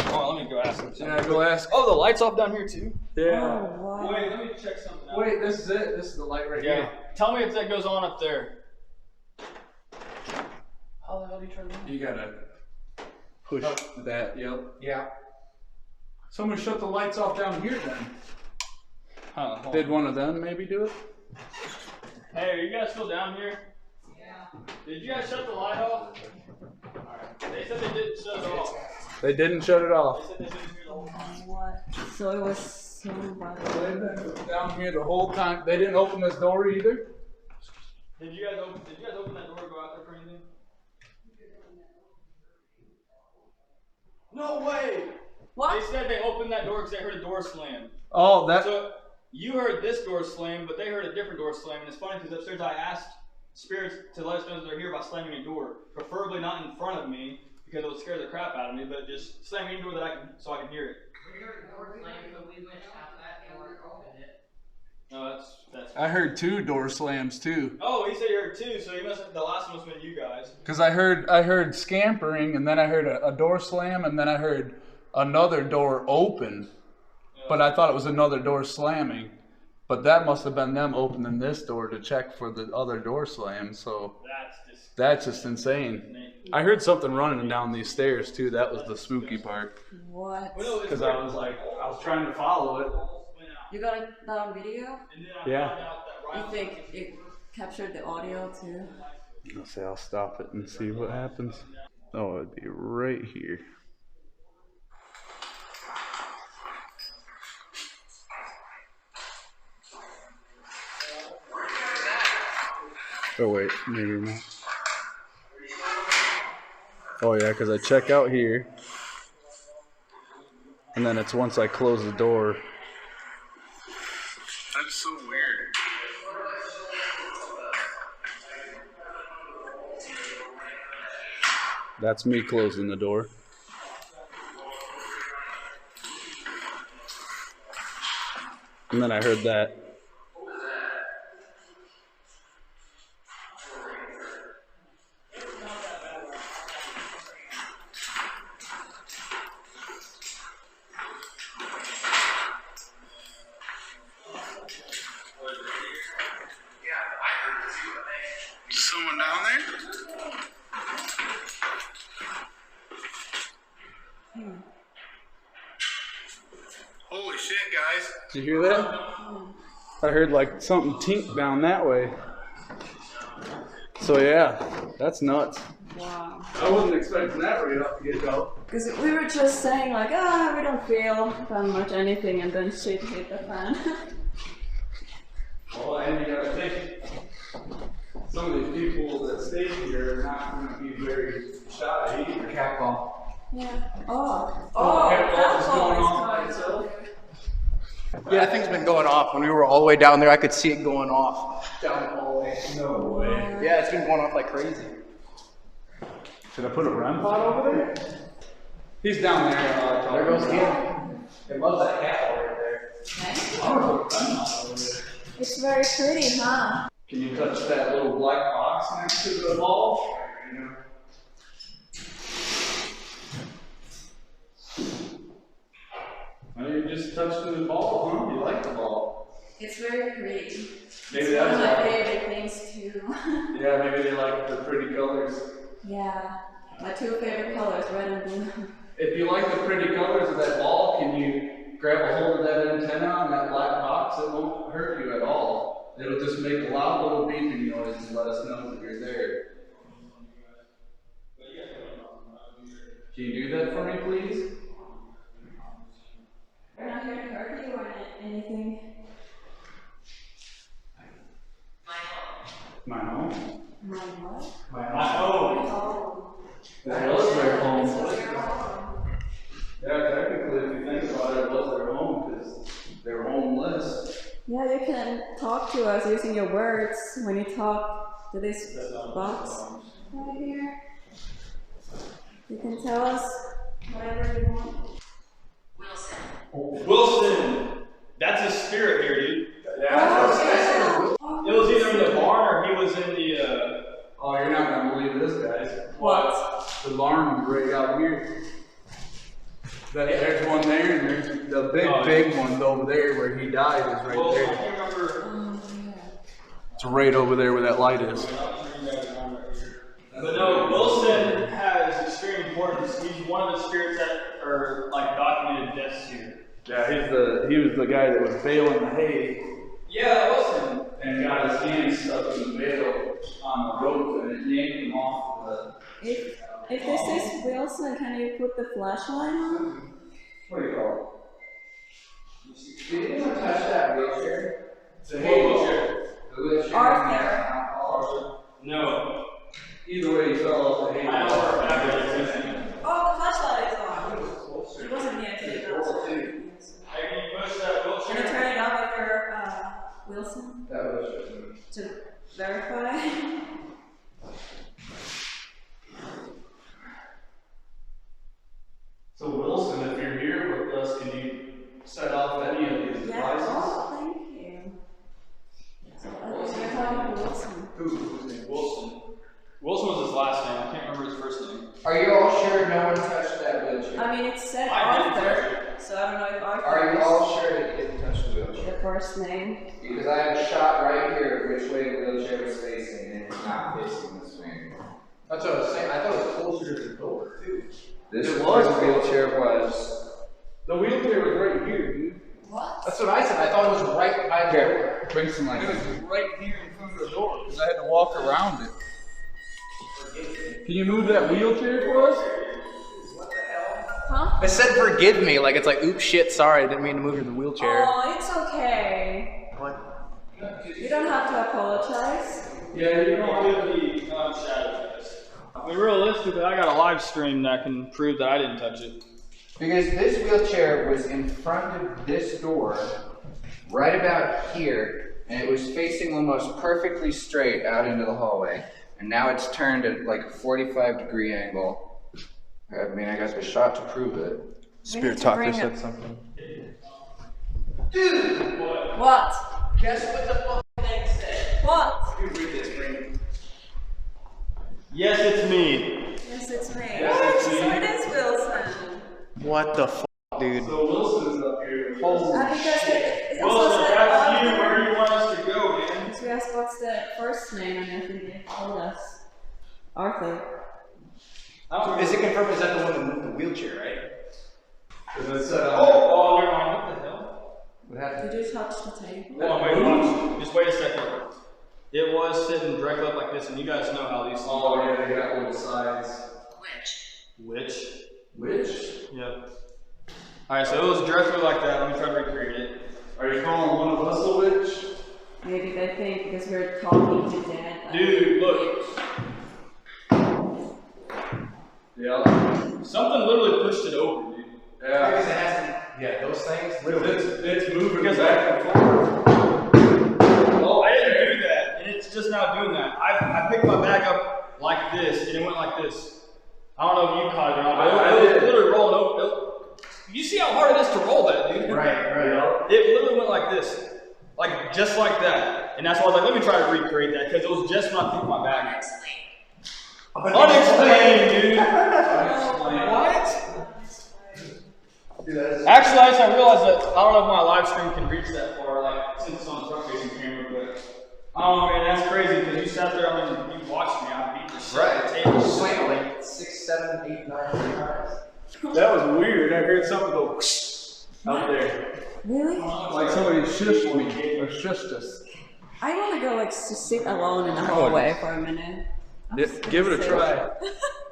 Oh, let me go ask them. Yeah, go ask. Oh, the light's off down here, too? Yeah. Oh, wow. Wait, let me check something out. Wait, this is it. This is the light right Yeah. here. Tell me if that goes on up there. How the hell do you turn it on? You gotta push that. Yep. Yeah. Someone shut the lights off down here then. Huh, hold Did on. one of them maybe do it? Hey, are you guys still down here? Yeah. Did you guys shut the light off? Alright. They said they didn't shut it off. They didn't shut it They off. said they didn't hear the whole time. What? So it was somebody. They've been down here the whole time. They didn't open this door either. Did you guys open that door and go out there for anything? No way! What? They said they opened that door because they heard a door slam. Oh, that. So you heard this door slam, but they heard a different door slam. And it's funny because upstairs I asked spirits to let us know that they're here by slamming a door, preferably not in front of me because it would scare the crap out of me, but just slamming a door that I can hear it. We heard the door slam, but we went out that door and opened it. No, that's. I heard 2 door slams too. Oh, he said he heard 2, so he must have, the last one must have been you guys. Cause I heard scampering, and then I heard a door slam, and then I heard another door open. But I thought it was another door slamming. But that must have been them opening this door to check for the other door slam. So that's just insane. I heard something running down these stairs too. That was the spooky part. What? Cause I was trying to follow it. You got it on video? Yeah. You think it captured the audio too? Let's see. I'll stop it and see what happens. Oh, it'd be right here. Oh wait, maybe not. Oh yeah, because I check out here, and then it's once I close the door. That's so weird. That's me closing the door. And then I heard that. Someone down there? Holy shit, guys. Did you hear that? I heard like something tink down that way. So yeah, that's nuts. Wow. I wasn't expecting that right off the get-go. Because we were just saying like, we don't feel that much anything, and then shit hit the fan. Well, and you gotta think, some of these people that stay here are not going to be very shy either. Cat ball. Yeah. Oh, cat ball is that's going always on by going itself. Yeah, that thing's been going off. When we were all the way down there, I could see it going off. Down the hallway. No way. Yeah, it's been going off like crazy. Should I put a REM pod over there? He's down there. There goes him. It was that cat ball right there. Okay. I'm gonna put a REM pod over there. It's very pretty, huh? Can you touch that little black box next to the ball? I mean, you just touched the ball, huh? You like the ball. It's very pretty. Maybe It's one that's of my why. favorite things too. Yeah, maybe they like the pretty colors. Yeah, my 2 favorite colors, red and blue. If you like the pretty colors of that ball, can you grab a hold of that antenna on that black box? It won't hurt you at all. It'll just make a loud little beeping noise and let us know that you're there. Can you do that for me, please? We're not here to hurt you or anything. My home? My what? My home. Oh. That was their home. This is your home. Yeah, technically, if you think about it, it was their home because they were homeless. Yeah, you can talk to us using your words when you talk to this box right here. You can tell us whatever you want. Wilson! That's his spirit here, dude. Yeah. It was either in the barn or he was in the, Oh, you're not gonna believe this, guys. What? The alarm right out here. There's one there, and there's the big one over there where he died is right well, I there. can't remember. Oh, yeah. It's right over there where that light is. But no, Wilson has extreme importance. He's one of the spirits that are like documented deaths here. Yeah, he was the guy that was baling the hay Yeah, Wilson. and got his hand stuck in the bale on the rope and it yanked him off the. If this is Wilson, can you put the flashlight on? What do you call Did anyone touch that wheelchair? it? The hay wheelchair. The wheelchair? Arthur. No. Either way, he fell off the hay. I know for a fact that it's Wilson. Oh, the flashlight is on. He wasn't here today. Hey, can you push that Can wheelchair? you turn it up if you're Wilson That wheelchair. to verify? So Wilson, if you're here with us, can you set off any of these Yeah. devices? Oh, thank you. So you're talking to Wilson. Who's name? Wilson. Wilson was his last name. I can't remember his first name. Are you all sure no one touched that wheelchair? I mean, it said I didn't touch Arthur, so I don't know if Arthur Are you is all sure that you didn't touch the wheelchair? the first name. Because I have a shot right here which way the wheelchair was facing, and it's not facing this way. That's what I was saying. I thought it was closer to the door, too. This It is was where the wheelchair was. The wheelchair was right here, dude. What? That's what I said. I thought it was right behind the door. Here, bring some light. It was right here in front of the door because I had to walk around it. Can you move that wheelchair for us? Huh? I said forgive me, like it's like, oops, shit, sorry, I didn't mean to move you the wheelchair. Oh, it's okay. What? You don't have to apologize. Yeah, you know. Give the shadow test. I mean, realistically, I got a live stream that can prove that I didn't touch it. Because this wheelchair was in front of this door, right about here, and it was facing almost perfectly straight out into the hallway. And now it's turned at like a 45-degree angle. I mean, I got the shot to prove it. Spirit Talker said something. Dude! What? Guess what the fuck thing said? What? You read this, Brandon. Yes, it's me. Yes, it's me. Yes, What? it's me. So it is Wilson. What the fuck, dude? So Wilson's up here. Because it also Wilson, said that's you. Arthur. Where do you want us to go, man? Because we asked what's the first name, and I think they told us Arthur. Is it confirmed? Is that the one that moved the wheelchair, right? Because it said, Oh, never mind. What the hell? What happened? Did you touch the table? Hold on, wait, watch. Just wait a second. It was sitting directly up like this, and you guys know how these things oh are. yeah, they got little sides. Which? Which? Yep. Alright, so it was directly like that. Let me try to recreate it. Are you calling one of us a witch? Maybe they think because we're talking to dead. Dude, look. Yeah. Something literally pushed it over, dude. Yeah. Because it hasn't. Yeah, those things. Literally. It's moving Because back and forth. Oh, I didn't do that, and it's just now doing that. I picked my bag up like this, and it went like this. I don't know if you caught it or not, but I it was did. literally rolling over. You see how hard it is to roll that, dude? Right. It literally went like this. Like, just like that. And that's why I was like, let me try to recreate that, because it was just when I picked my bag up. Unexplained, dude. What? Actually, I realized that I don't know if my live stream can reach that far, like, since it's on a front-facing camera, but I don't know, man, that's crazy, because you sat there, I mean, you watched me, I beat the shit out of the table. Slam like 6, 7, 8, 9 times. That was weird. I heard something go out there. Really? Like somebody shushed me or shushed us. I want to go like sit alone in the hallway for a minute. Give it a try.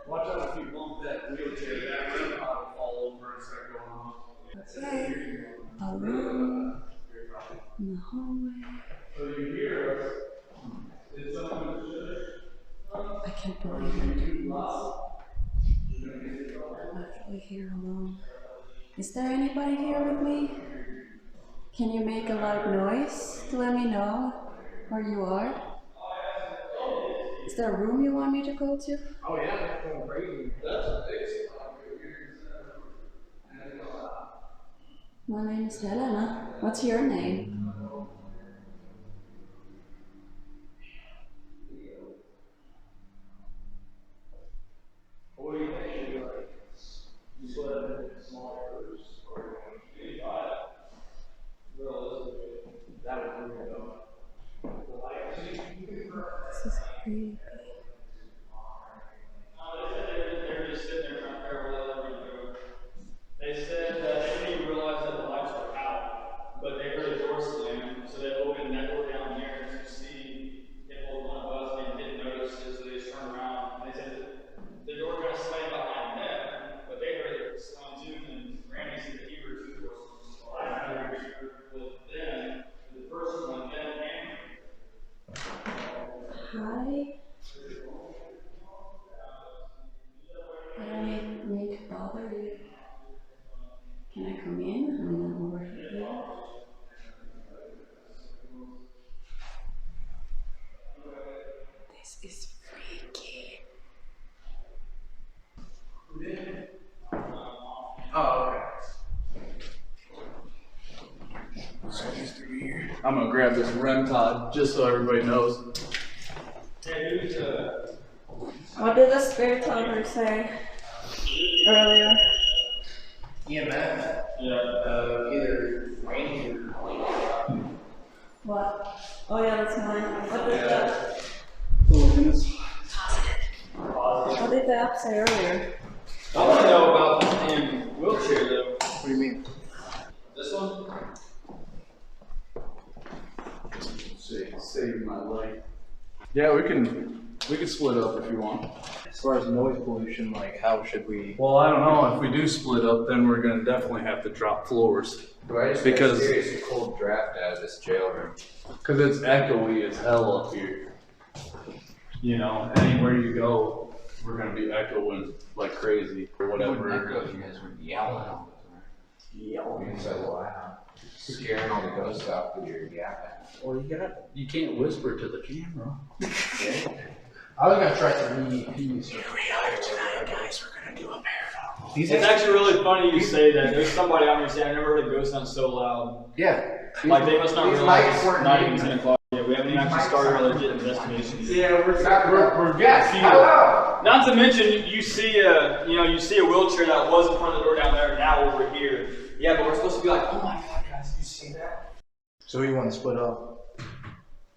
Watch out if you bump that wheelchair, that rim pot will fall over and start going off. Okay. Alone in the hallway. So you hear us. Did someone shush? I can't believe I'm doing this. I'm actually here alone. Is there anybody here with me? Can you make a loud noise to let me know where you are? Is there a room you want me to go to? Oh yeah, that's going crazy. That's a big My name is Helena. What's your name? This is creepy. They're just sitting there trying to figure out what they're going to do. They said that they didn't even realize that the lights were out, but they heard a door slam, so they opened that door down there to see if it was one of us, and they didn't notice it, so they just turned around. And they said that the door kind of slammed behind them, but they heard it slam too, and Randy said that he heard two doors slam. I heard with them, the first one, them and Hi. I don't need to bother you. Can I come in? I'm over here. This is freaky. Oh, okay. I'm gonna grab this REM pod just so everybody knows. What did the spirit talker say earlier? EMF. yeah. Either Randy or What? Oh yeah, that's mine. What did what did the app say earlier? I want to know about this damn wheelchair though. what do you mean? This one? Saved my life. Yeah, we can split up if you want. As far as noise pollution, like how should we? Well, I don't know. If we do split up, then we're gonna definitely have to drop floors. Bro, I just Because- got a serious cold draft out of this jail room. Cause it's echoey as hell up here. You know, anywhere you go, we're gonna be echoing like crazy or whatever. Echo, you guys were yelling. Yelling so loud. Scaring all the ghosts off with your yapping. Well, you can't whisper to the camera. I was gonna try to repeat. It's actually really funny you say that. There's somebody out there saying, I never heard a ghost sound so loud. Yeah. Like they must not These realize mics it's weren't not even even- 10 o'clock yet. We haven't even actually started our legit investigation yet. Yeah, we're Yes, hello! Not to mention, you see a wheelchair that was in front of the door down there, now over here. Yeah, but we're supposed to be like, oh my god, guys, did you see that? So you want to split up?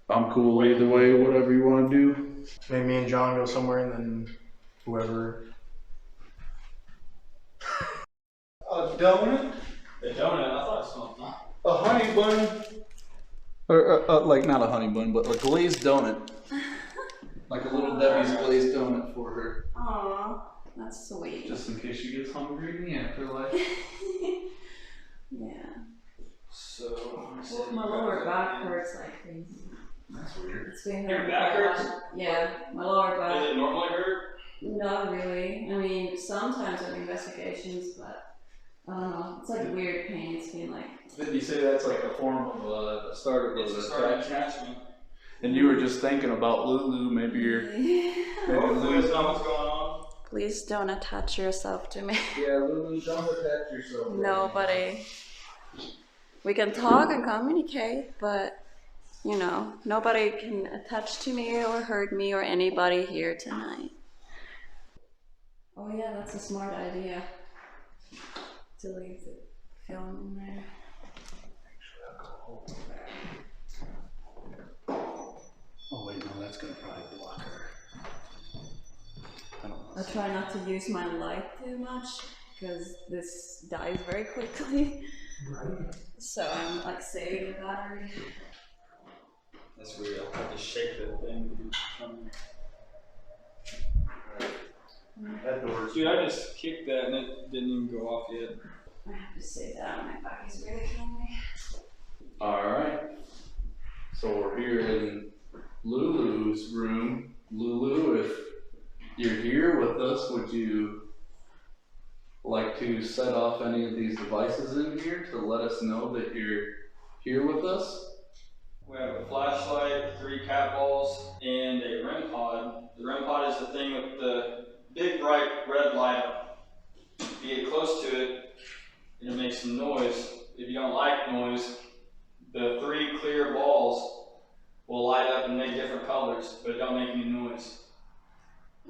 I'm cool either way, whatever you wanna do. Maybe me and John go somewhere and then whoever. A donut? The donut, I thought it smelled fun. A honey bun? Or, like not a honey bun, but a glazed donut. Like a little Debbie's glazed donut for her. Aw, that's sweet. Just in case she gets hungry in the afterlife. Yeah. So, Well, my lower back hurts like crazy. That's weird. It's been Your hurting back quite a hurts? lot. Yeah, my lower does back. it normally hurt? Not really. I mean, sometimes with investigations, but I don't know. It's like weird pain. It's been like. Did you say that's like a form of a start of It's an a start of attachment? attachment. And you were just thinking about Lulu, maybe you're. Hopefully that's not what's going on. Please don't attach yourself to me. Yeah, Lulu, don't attach yourself. Nobody. We can talk and communicate, but you know, nobody can attach to me or hurt me or anybody here tonight. Oh yeah, that's a smart idea. To leave the film in there. Oh wait, no, that's gonna probably block her. I don't know. I try not to use my light too much because this dies very quickly. Right. So I'm like saving the battery. That's weird. I'll have to shake that thing. That door's. Dude, I just kicked that and it didn't even go off yet. I have to say that my back is really killing me. Alright. So we're here in Lulu's room. Lulu, if you're here with us, would you like to set off any of these devices in here to let us know that you're here with us? We have a flashlight, 3 cat balls, and a REM pod. The REM pod is the thing with the big bright red light on it. If you get close to it, it'll make some noise. If you don't like noise, the 3 clear balls will light up and make different colors, but it don't make any noise.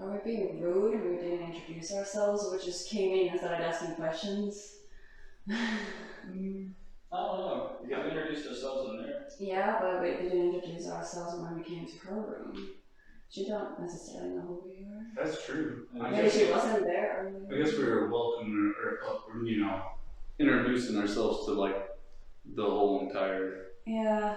Are we being rude and we didn't introduce ourselves? We just came in and started asking questions? I don't know, because we introduced ourselves in there. Yeah, but we didn't introduce ourselves when we came to her room. She don't necessarily know who we are. That's true. Maybe she wasn't there earlier. I guess we were welcoming or you know, introducing ourselves to like the whole entire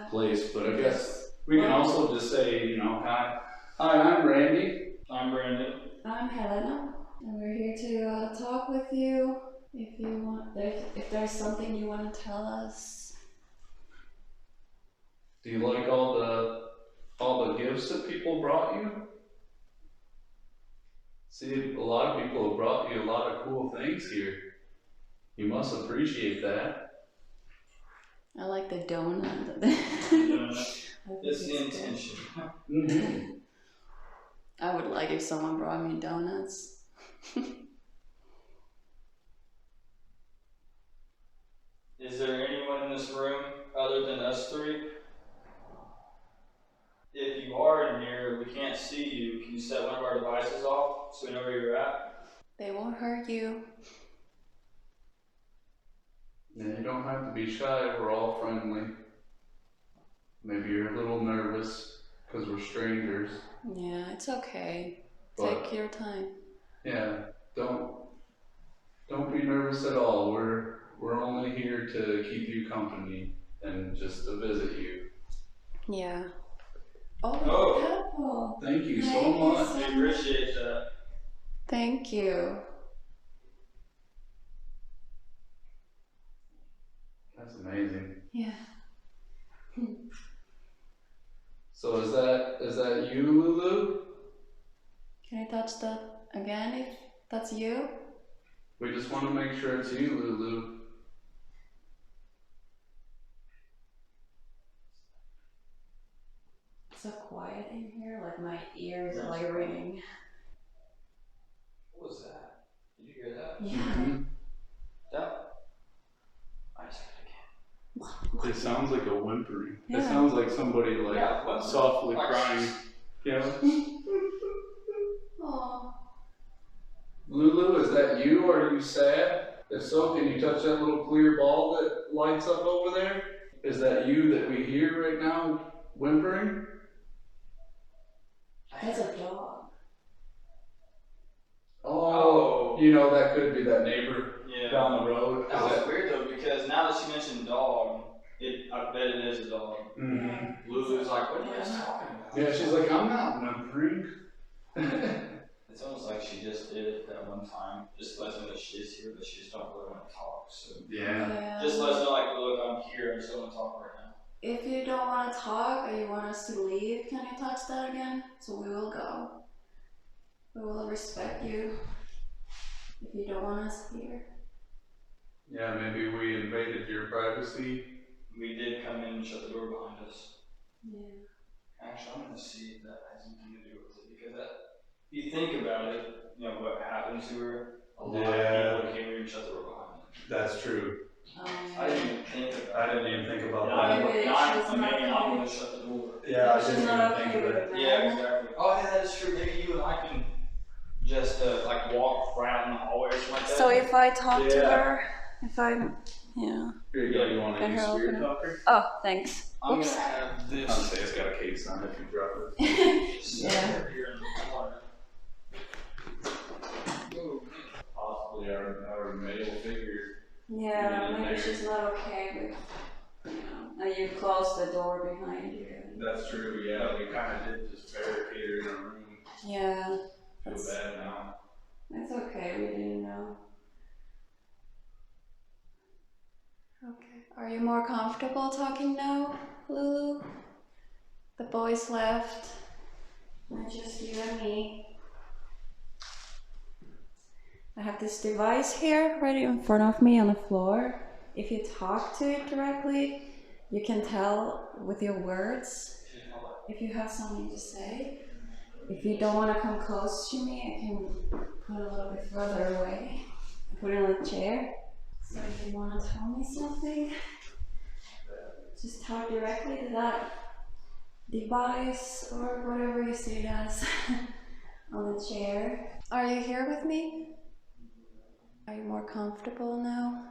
place. But I guess we can also just say, you know, hi, I'm Randy. I'm Brandon. I'm Helena, and we're here to talk with you. If you want, if there's something you want to tell us. Do you like all the gifts that people brought you? See, a lot of people have brought you a lot of cool things here. You must appreciate that. I like the donut. It's the intention. Mm-hmm. I would like if someone brought me donuts. Is there anyone in this room other than us 3? If you are in here, we can't see you. Can you set one of our devices off so we know where you're at? They won't hurt you. And you don't have to be shy, we're all friendly. Maybe you're a little nervous because we're strangers. Yeah, it's okay. But, take your time. Yeah, don't be nervous at all. We're only here to keep you company and just to visit you. Yeah. Oh. Purple. Thank you so much. We appreciate that. Thank you. That's amazing. Yeah. So is that you, Lulu? Can I touch that again if that's you? We just want to make sure it's you, Lulu. It's so quiet in here, like my ears are like ringing. What was that? Did you hear that? Yeah. Mm-hmm. That? I just heard it again. It sounds like a whimpering. Yeah. It sounds like somebody like softly Like, crying. Yeah. Aww. Lulu, is that you? Are you sad? If so, can you touch that little clear ball that lights up over there? Is that you that we hear right now whimpering? That's a dog. Oh, you know, that could be that neighbor down the road. That was weird though, because now that she mentioned dog, I bet it is a dog. Mm-hmm. Lulu's like, what are you guys talking about? Yeah, she's like, I'm not whimpering. It's almost like she just did it that one time. Just lets me know that she is here, but she just don't really want to talk. So Yeah. just lets me know, like, look, I'm here and still want to talk right now. If you don't want to talk or you want us to leave, can you touch that again? So we will go. We will respect you if you don't want us here. Yeah, maybe we invaded your privacy. We did come in and shut the door behind us. Yeah. Actually, I'm going to see if that has anything to do with it, because that, if you think about it, you know, what happened to her, a lot of people came here and shut the door behind them. That's true. I didn't even think about it. I didn't even think about Now, that. Maybe I'm going to shut the door. Yeah, I She's didn't not even think okay of with it. it. Yeah, exactly. Oh, yeah, that is true. Maybe you and I can just like walk around the hallway or something like that. So if I talk to Yeah. her, if I, yeah. Here you go, you want to Let use her Spirit open it. Talker? Oh, thanks. I'm Oops. going to have I'll this say it's got a case on it if you drop it. set here in the corner. Possibly our male figure. Yeah, maybe she's not okay with, you know, and you close the door behind you. That's true, yeah. We kind of did just barricade her in a room. Yeah, Feel bad now. that's okay, we didn't know. Okay, are you more comfortable talking now, Lulu? The boys left, and just you and me. I have this device here right in front of me on the floor. If you talk to it directly, You can tell with your words if you have something to say. If you don't want to come close to me, I can put a little bit further away. Put it in a chair. So if you want to tell me something, just talk directly to that device or whatever you see it as on the chair. Are you here with me? Are you more comfortable now?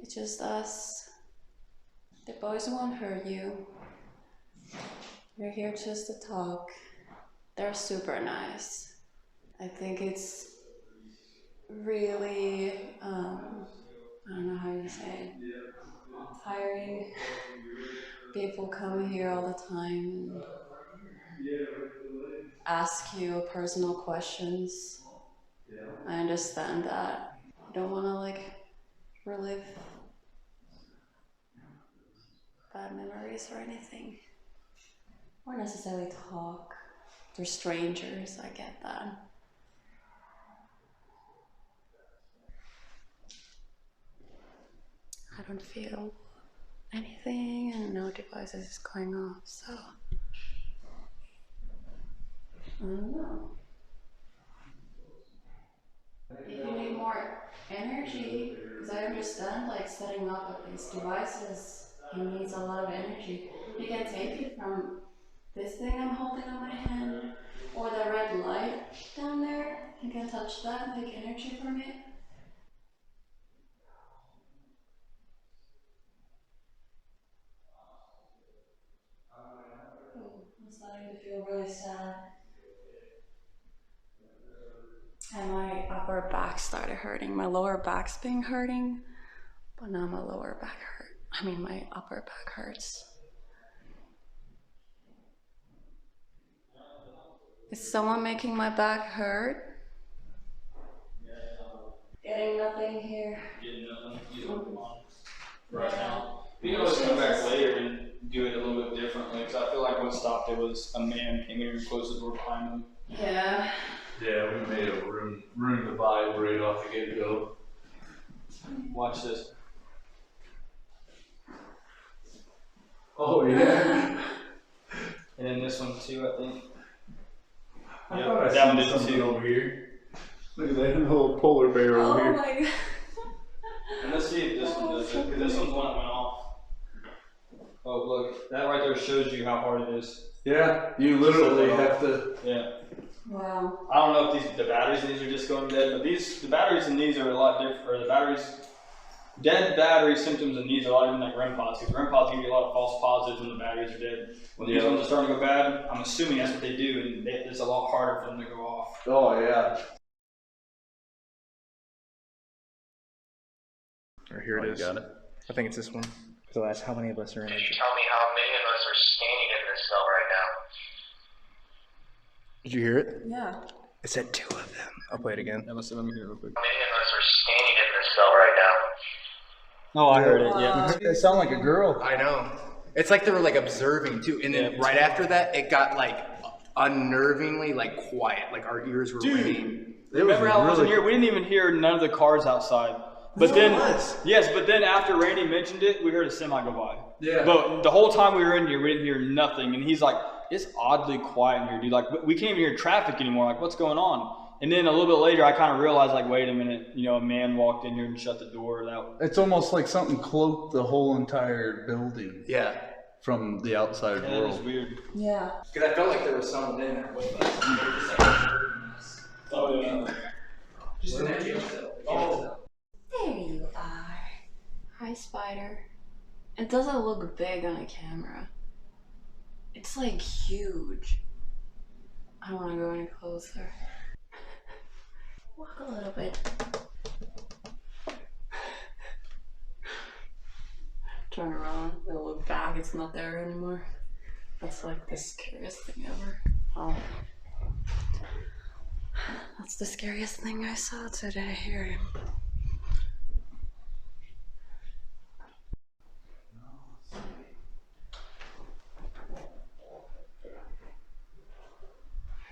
It's just us. The boys won't hurt you. We're here just to talk. They're super nice. I think it's really, I don't know how you say it, tiring. People come here all the time and ask you personal questions. I understand that. You don't want to like relive bad memories or anything. Or necessarily talk. They're strangers, I get that. I don't feel anything and no devices is going off, so I don't know. If you need more energy, because I understand like setting up these devices, it needs a lot of energy. You can take it from this thing I'm holding on my hand, or the red light down there. You can touch that and take energy from it. I'm starting to feel really sad. And my upper back started hurting. My lower back's been hurting, but now my lower back hurt. I mean, my upper back hurts. Is someone making my back hurt? Getting nothing here. Getting nothing. You don't want right now. We can always come back later and do it a little bit differently, because I feel like what stopped it was a man came in and closed the door behind him. Yeah. Yeah, we made a room to vibrate off the get-go. Watch this. Oh yeah. And then this one too, I think. I Yep, thought I that one saw did something too. over here. Look at that little polar bear over Oh here. my god. And let's see if this one does it, because this one's one that went off. Oh look, that right there shows you how hard it is. Yeah, you literally have to. Yeah. Wow. I don't know if the batteries in these are just going dead, but the batteries in these are a lot different, or the batteries, dead battery symptoms in these are a lot different than REM pods, because REM pods give you a lot of false positives when the batteries are dead. When these ones are starting to go bad, I'm assuming that's what they do, and it's a lot harder for them to go off. Oh yeah. Or here it is. Got it. I think it's this one. So that's how many of us are in Can it. you tell me how many of us are standing in this cell right now? Did you hear it? Yeah. It said 2 of them. I'll play it again. Yeah, let me hear it real quick. How many of us are standing in this cell right now? Oh, I heard it, yeah. It sounded like a girl. I know. It's like they were like observing too, and then right after that, it got like unnervingly like quiet. Like our ears were ringing. Remember how it was in here? We didn't even hear none of the cars outside. But then, yes, but then after Randy mentioned it, we heard a semi go by. Yeah. But the whole time we were in here, we didn't hear nothing. And he's like, it's oddly quiet in here, dude. Like, we can't even hear traffic anymore. Like, what's going on? And then a little bit later, I kind of realized, like, wait a minute, you know, a man walked in here and shut the door. It's almost like something cloaked the whole entire building. Yeah. From the outside Yeah, that was world. weird. Yeah. Because I felt like there was someone in there with us. And they were just like observing us. Oh, yeah. Just in that jail cell. Oh. There you are. Hi, Spider. It doesn't look big on a camera. It's like huge. I don't want to go any closer. Walk a little bit. Turn around, we'll look back, it's not there anymore. That's like the scariest thing ever. Oh. That's the scariest thing I saw today here.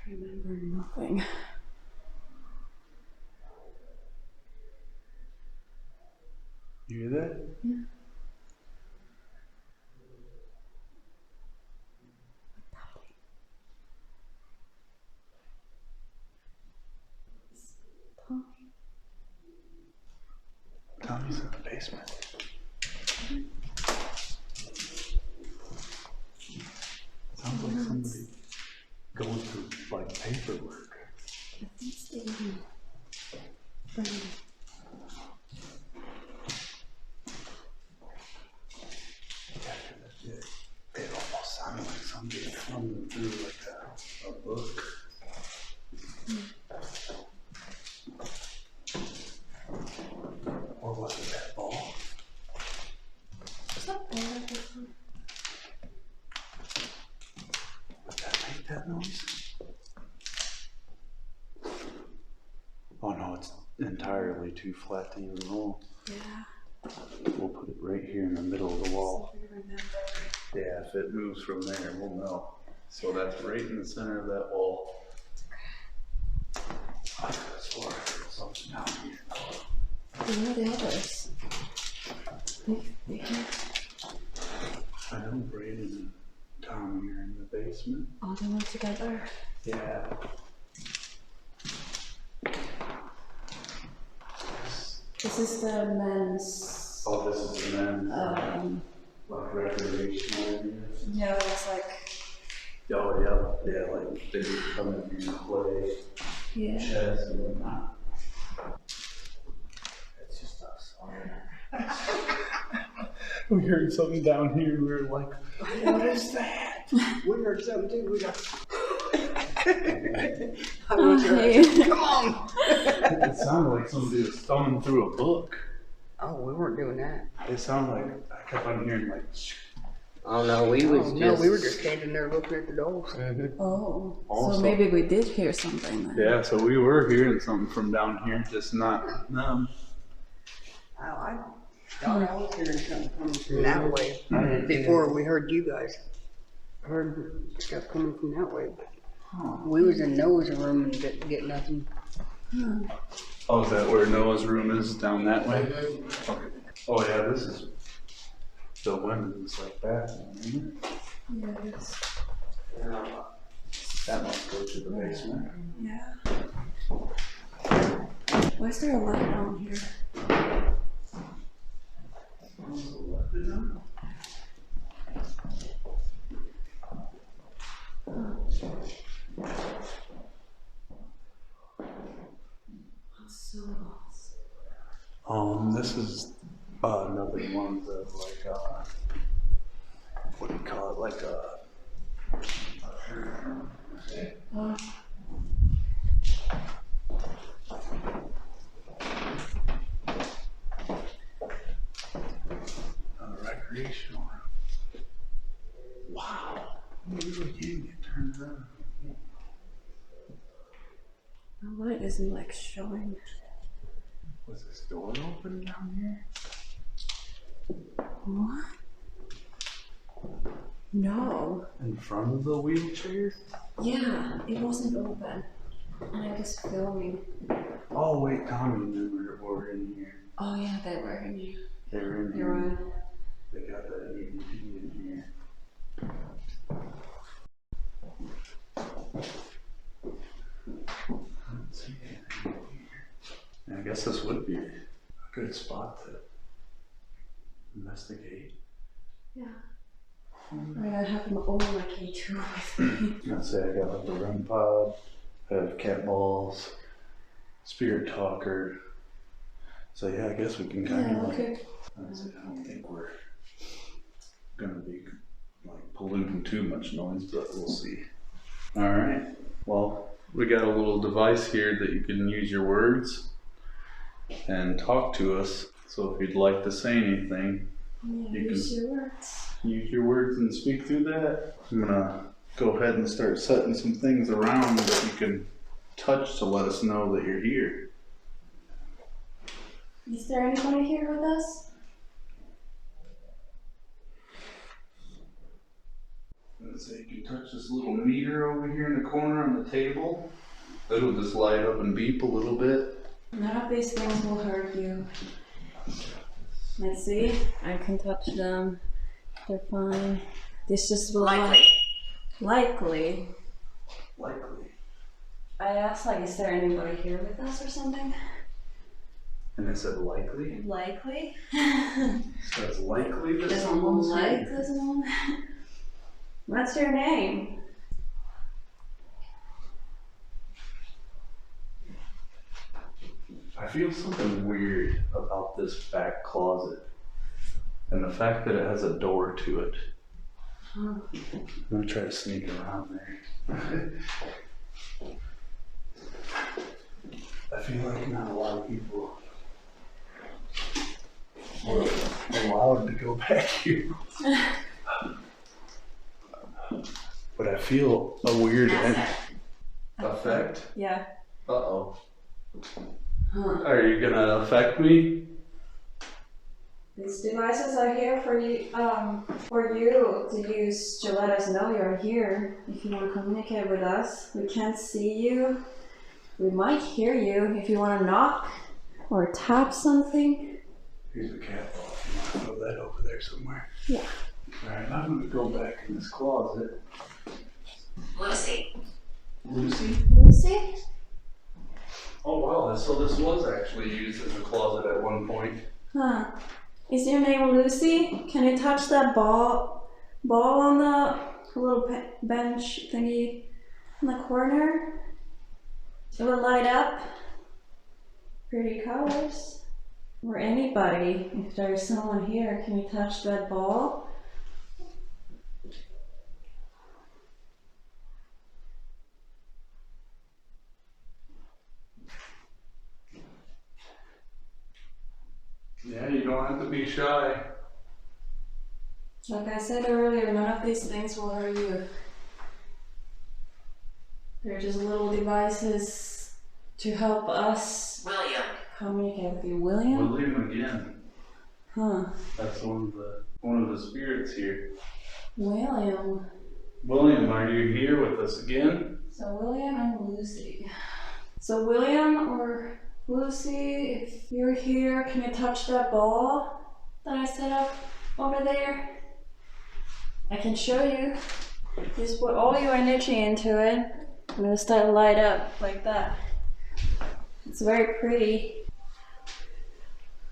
I remember nothing. You hear that? Yeah. He's in the basement. Sounds like somebody going through like paperwork. I think it's the Brandon. It almost sounded like somebody thumbing through like a book. Or was it that ball? Is that ball like this one? Would that make that noise? Oh no, it's entirely too flat to even roll. Yeah. We'll put it right here in the middle of the wall. Yeah, if it moves from there, we'll know. So that's right in the center of that wall. I could have swore I heard something down here. Where are the others? I know Braden and Tommy are in the basement. All they went together. Yeah. This is the men's. Oh, this is the men's. Like recreational area. Yeah, it's like. Oh, yeah, like they would come in here and play chess and whatnot. It's just us. We heard something down here, we were like, what is that? We heard something too. We got. Come on! It sounded like somebody was thumbing through a book. Oh, we weren't doing that. It sounded like, I kept on hearing like, Oh no, we were just standing there looking at the dogs. Oh, Also- so maybe we did hear something then. yeah, so we were hearing something from down here, just not them. I thought I was hearing something coming from that way before we heard you guys. Heard stuff coming from that way, but we was in Noah's room and didn't get nothing. Oh, is that where Noah's room is, down that way? Okay. Oh yeah, this is the women's like bathroom, isn't it? Yeah, it's. That must go to the basement. Yeah. Why is there a light on here? This is another one of the like what do you call it? Like a recreational room. Wow. Maybe we can get turned around. The light isn't like showing. Was this door open down here? What? No. In front of the wheelchairs? Yeah, it wasn't open. And I was filming. Oh wait, Tommy and them were in here. Oh yeah, they were in here. They were in You're here. right. They got that EVP in here. I don't see anything here. I guess this would be a good spot to investigate. Yeah. I have all my K2 with me. I'd say I got like the REM pod, I have cat balls, spirit talker. So yeah, I guess we can kind of okay. I don't think we're gonna be like polluting too much noise, but we'll see. All right. Well, we got a little device here that you can use your words and talk to us. So if you'd like to say anything, Yeah, you use can your words. use your words and speak through that. I'm gonna go ahead and start setting some things around that you can touch to let us know that you're here. Is there anybody here with us? Let's say you can touch this little meter over here in the corner on the table. It'll just light up and beep a little bit. None of these things will hurt you. Let's see. I can touch them. They're fine. This just will likely. Likely. I asked, like, is there anybody here with us or something? And it said likely? Likely. So it's likely that Doesn't someone's look like here. this one. What's your name? I feel something weird about this back closet. And the fact that it has a door to it. I'm gonna try to sneak around there. I feel like not a lot of people were allowed to go back here. But I feel a weird effect. Yeah. Uh-oh. Huh. Are you gonna affect me? These devices are here for you to use to let us know you're here. If you want to communicate with us, we can't see you. We might hear you if you want to knock or tap something. Here's a cat ball. You want to throw that over there somewhere? Yeah. Alright, I'm gonna go back in this closet. Lucy. Lucy? Lucy? Oh wow, so this was actually used as a closet at one point. Huh. Is your name Lucy? Can you touch that ball on the little bench thingy in the corner? It will light up. Pretty colors. Or anybody, if there's someone here, can you touch that ball? Yeah, you don't have to be shy. Like I said earlier, none of these things will hurt you. They're just little devices to help us communicate with you. William? William again. Huh. That's one of the spirits here. William. William, are you here with us again? So William and Lucy. So William or Lucy, if you're here, can you touch that ball that I set up over there? I can show you. Just put all your energy into it and it'll start to light up like that. It's very pretty.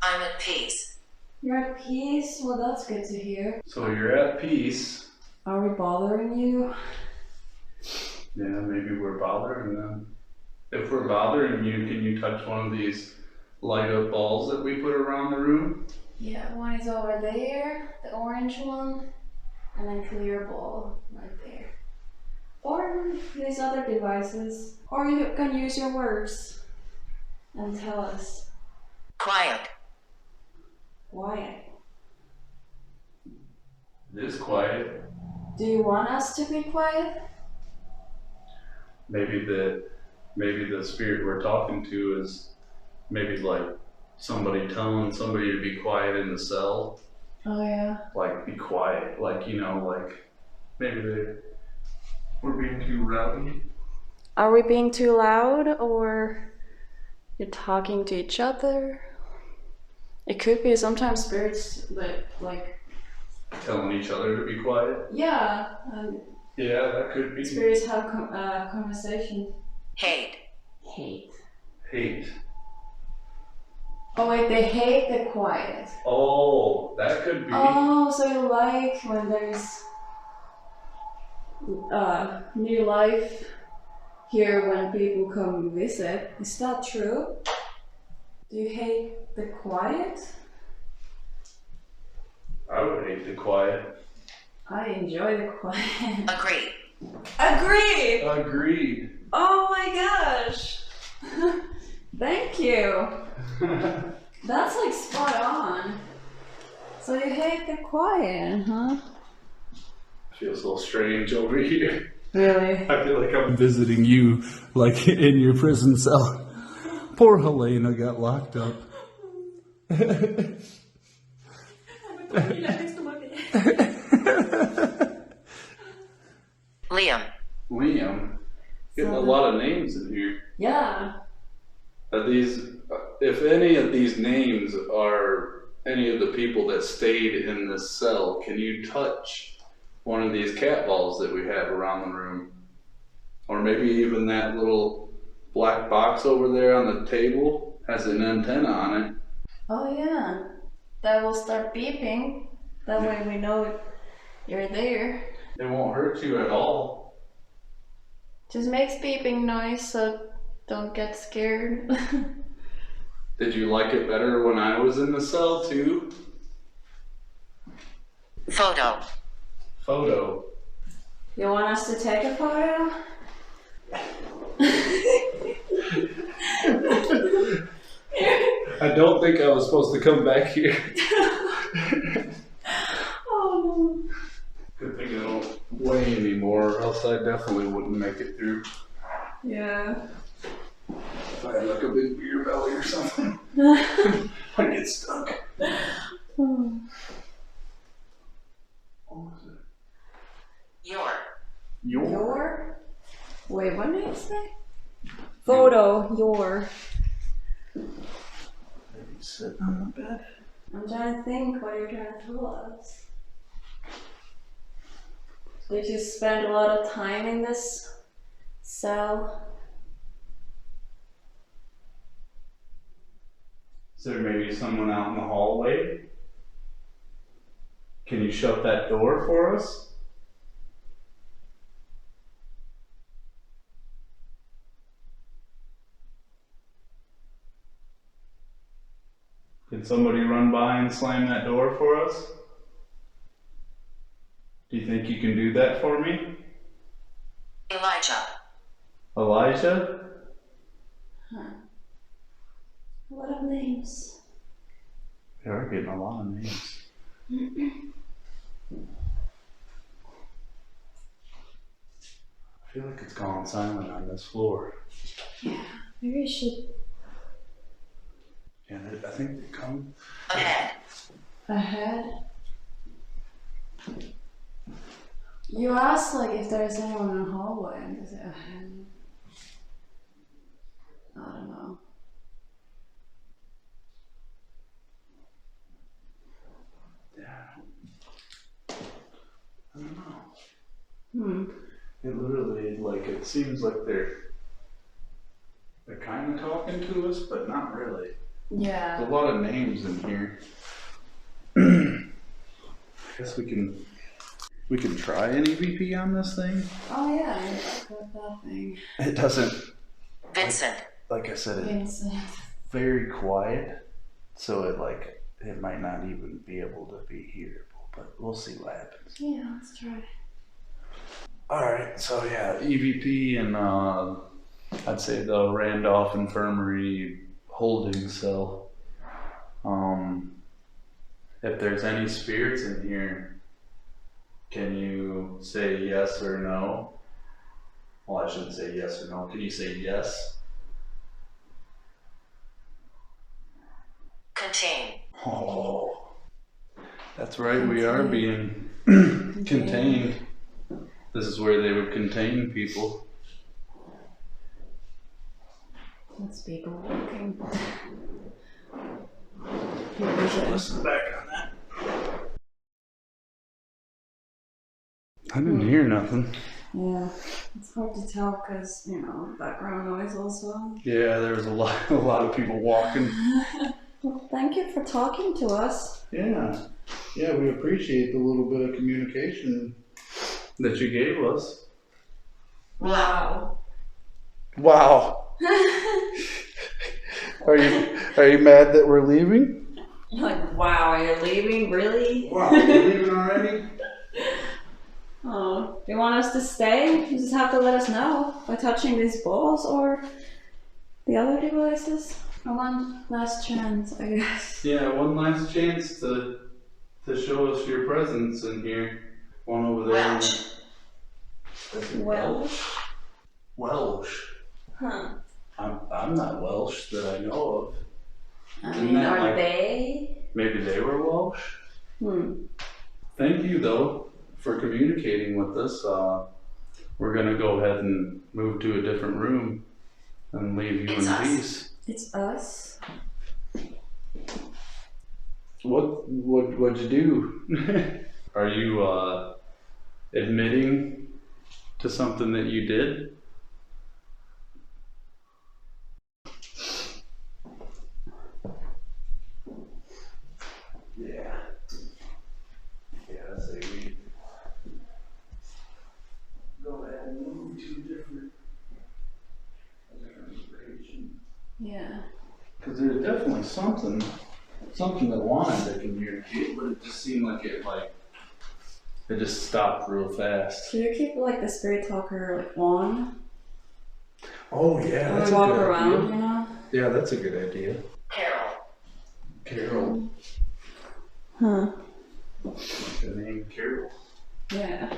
I'm at peace. You're at peace? Well, that's good to hear. So you're at peace. Are we bothering you? Yeah, maybe we're bothering them. If we're bothering you, can you touch one of these light up balls that we put around the room? Yeah, one is over there, the orange one, and then clear ball right there. Or these other devices. Or you can use your words and tell us. Quiet. Quiet. It is quiet. Do you want us to be quiet? Maybe the spirit we're talking to is maybe like somebody telling somebody to be quiet in the cell. Oh yeah. Like be quiet, like like maybe we're being too rowdy. Are we being too loud or you're talking to each other? It could be sometimes spirits that like Telling each other to be quiet. yeah. Yeah, that could be. Spirits have conversation. Hate. Hate. Hate. Oh wait, they hate the quiet. Oh, that could be. Oh, so you like when there's new life here when people come visit. Is that true? Do you hate the quiet? I would hate the quiet. I enjoy the quiet. Agreed. Agreed! Agreed. Oh my gosh! Thank you! That's like spot on. So you hate the quiet, huh? Feels so strange over here. Really? I feel like I'm visiting you, like in your prison cell. Poor Helena got locked up. Liam. Liam, getting a lot of names in here. Yeah. Are these, if any of these names are any of the people that stayed in this cell, can you touch one of these cat balls that we have around the room? Or maybe even that little black box over there on the table? has an antenna on it. Oh yeah, that will start beeping. That way we know you're there. It won't hurt you at all. Just makes beeping noise, so don't get scared. Did you like it better when I was in the cell too? Photo. Photo. You want us to take a photo? I don't think I was supposed to come back here. Oh Good thing I don't weigh anymore, or else I definitely wouldn't make it through. no. Yeah. If I had like a big beer belly or something, I'd get stuck. What was it? Your? Wait, what did you say? Photo, your. Sitting on the bed. I'm trying to think what you're trying to tell us. Did you spend a lot of time in this cell? Is there maybe someone out in the hallway? Can you shut that door for us? Can somebody run by and slam that door for us? Do you think you can do that for me? Elijah? Huh. A lot of names. They are getting a lot of names. I feel like it's gone silent on this floor. Yeah, maybe we should. Yeah, I think they come. Ahead? You asked like if there's anyone in the hallway and they say ahead. I don't know. Yeah. I don't know. Hmm. It literally, like, it seems like they're kind of talking to us, but not really. Yeah. There's a lot of names in here. I guess we can try an EVP on this thing. Oh yeah, I got that thing. It doesn't. Vincent. Like I said, it's Vincent. very quiet, so it might not even be able to be here. But we'll see what happens. Yeah, let's try. Alright, so yeah, EVP and I'd say the Randolph Infirmary holding cell. If there's any spirits in here, can you say yes or no? Well, I shouldn't say yes or no. Can you say yes? Contain. Oh, that's right, we are being contained. This is where they would contain people. Let's be walking. Listen back on that. I didn't hear nothing. Yeah, it's hard to tell because, you know, background noise also. Yeah, there was a lot of people walking. Well, thank you for talking to us. Yeah, we appreciate the little bit of communication that you gave us. Wow. Wow. Are you mad that we're leaving? Like, wow, you're leaving? Really? Wow, you're leaving already? Oh, do you want us to stay? You just have to let us know by touching these balls or the other devices. One last chance, I guess. Yeah, one last chance to show us your presence in here. One over there. Welsh. Welsh? Welsh. Huh. I'm not Welsh that I know of. I Isn't mean, that are like- they? Maybe they were Welsh? Thank you, though, for communicating with us. We're going to go ahead and move to a different room and leave you in peace. It's us? What'd you do? Are you admitting to something that you did? Yeah. Because there's definitely something that wanted to communicate, but it just seemed like it just stopped real fast. Should you keep like the spirit talker like on? Oh yeah, that's walk a good around, idea. you know? Yeah, that's a good idea. Carol. Huh. What's her name? Carol. Yeah.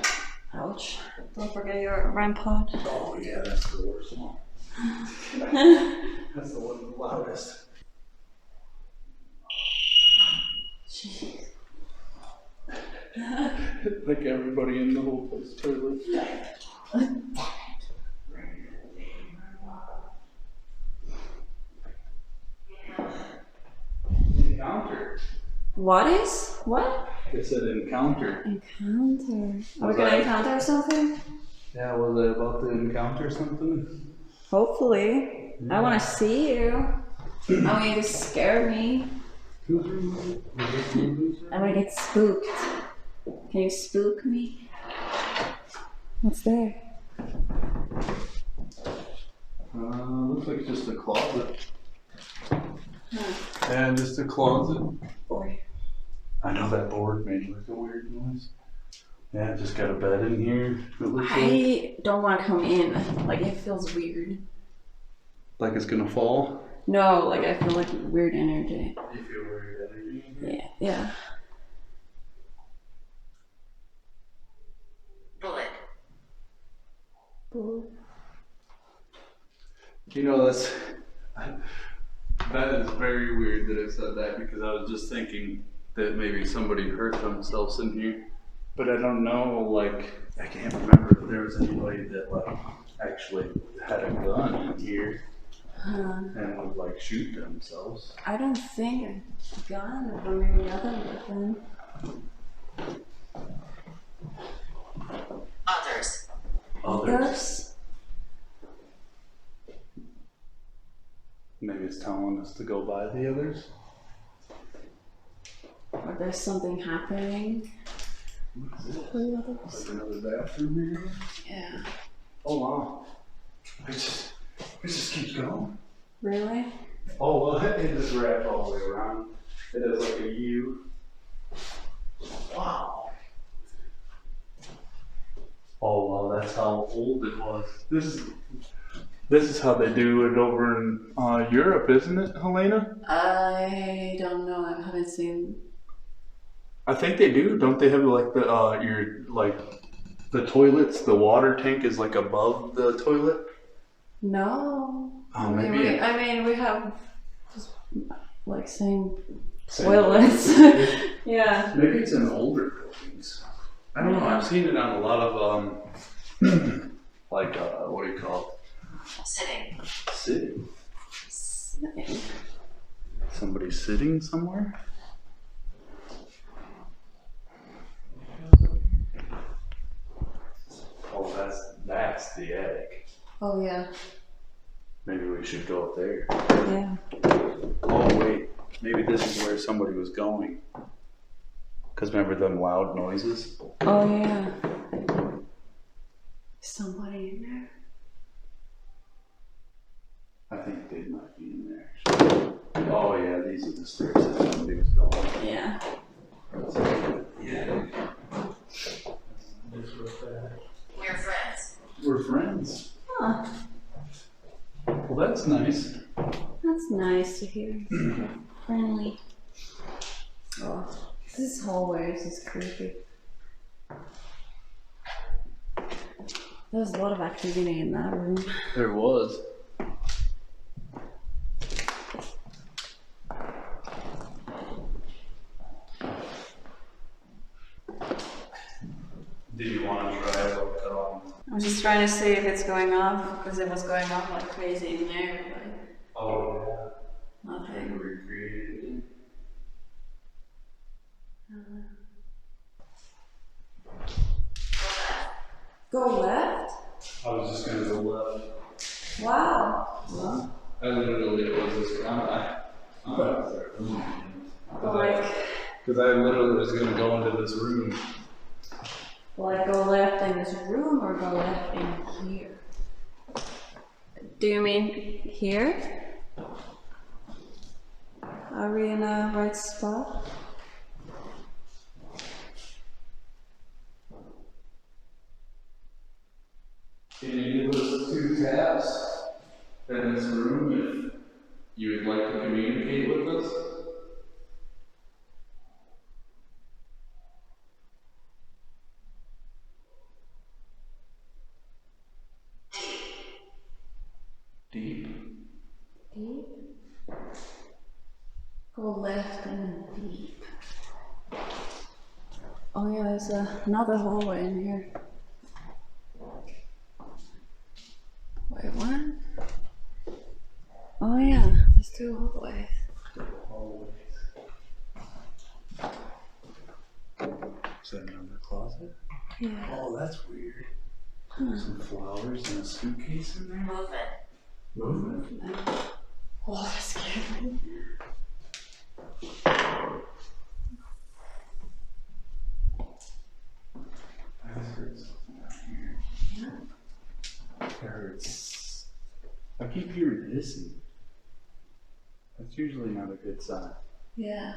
Ouch. Don't forget your REM pod. Oh yeah, that's the worst one. That's the one with the loudest. Jeez. Like everybody in the whole place toilet. Encounter. What? It said encounter. Encounter. Are we gonna encounter something? Yeah, was it about to encounter something? Hopefully. Yeah. I wanna see you. I want you to scare me. I wanna get spooked. Can you spook me? What's there? Looks like just a closet. Huh. Yeah, just a closet. Boy. I know that board made like a weird noise. Yeah, just got a bed in here. It looks I don't want to come in. Like, it feels weird. like it's gonna fall. No, like, I feel like weird energy. You feel weird energy? Yeah, yeah. Bullet. You know, that is very weird that it said that, because I was just thinking that maybe somebody hurt themselves in here. But I don't know, like, I can't remember if there was anybody that like actually had a gun in here and would like shoot themselves. I don't think a gun or maybe another weapon. Others? Maybe it's telling us to go by the others. Or there's something happening. What is it? For the others. Like another bathroom here? Yeah. Oh wow. It just keeps going. Really? Oh well, it just wrapped all the way around. It has like a U. Wow. Oh wow, that's how old it was. This is how they do it over in Europe, isn't it, Helena? I don't know. I haven't seen. I think they do. Don't they have like the toilets? The water tank is like above the toilet. No. Oh, maybe. I mean, we have just like same toilets. Yeah. Maybe it's in older buildings. I don't know. I've seen it on a lot of like what do you call it? Sitting. Somebody sitting somewhere? Oh, that's the attic. Oh yeah. Maybe we should go up there. Yeah. Oh wait, maybe this is where somebody was going. Cause remember them loud noises? Oh yeah. Somebody in there. I think they might be in there. Actually. Oh yeah, these are the stairs that somebody was going. Yeah. Yeah. We're friends. We're friends. Huh. Well, that's nice. That's nice to hear. Friendly. Oh, this hallway is creepy. There's a lot of activity in that room. There was. Do you want to try it? I'm just trying to see if it's going off, because it was going off like crazy in there. But Oh, nothing. recreated Go left? I was just gonna go left. Wow. I literally was just because I literally was gonna go into this room. Like go left in this room or go left in here? Do you mean here? Are we in a right spot? Can you give us 2 taps in this room if you would like to communicate with us? Deep. Deep? Go left and then deep. Oh yeah, there's another hallway in here. Wait, what? Oh yeah, there's 2 hallways. Is that another closet? Yeah. Oh, that's weird. Some flowers and a suitcase in there. Movement. Oh, that scared me. I just heard something out here. Yeah. I heard. I keep hearing hissing. That's usually not a good sign. Yeah.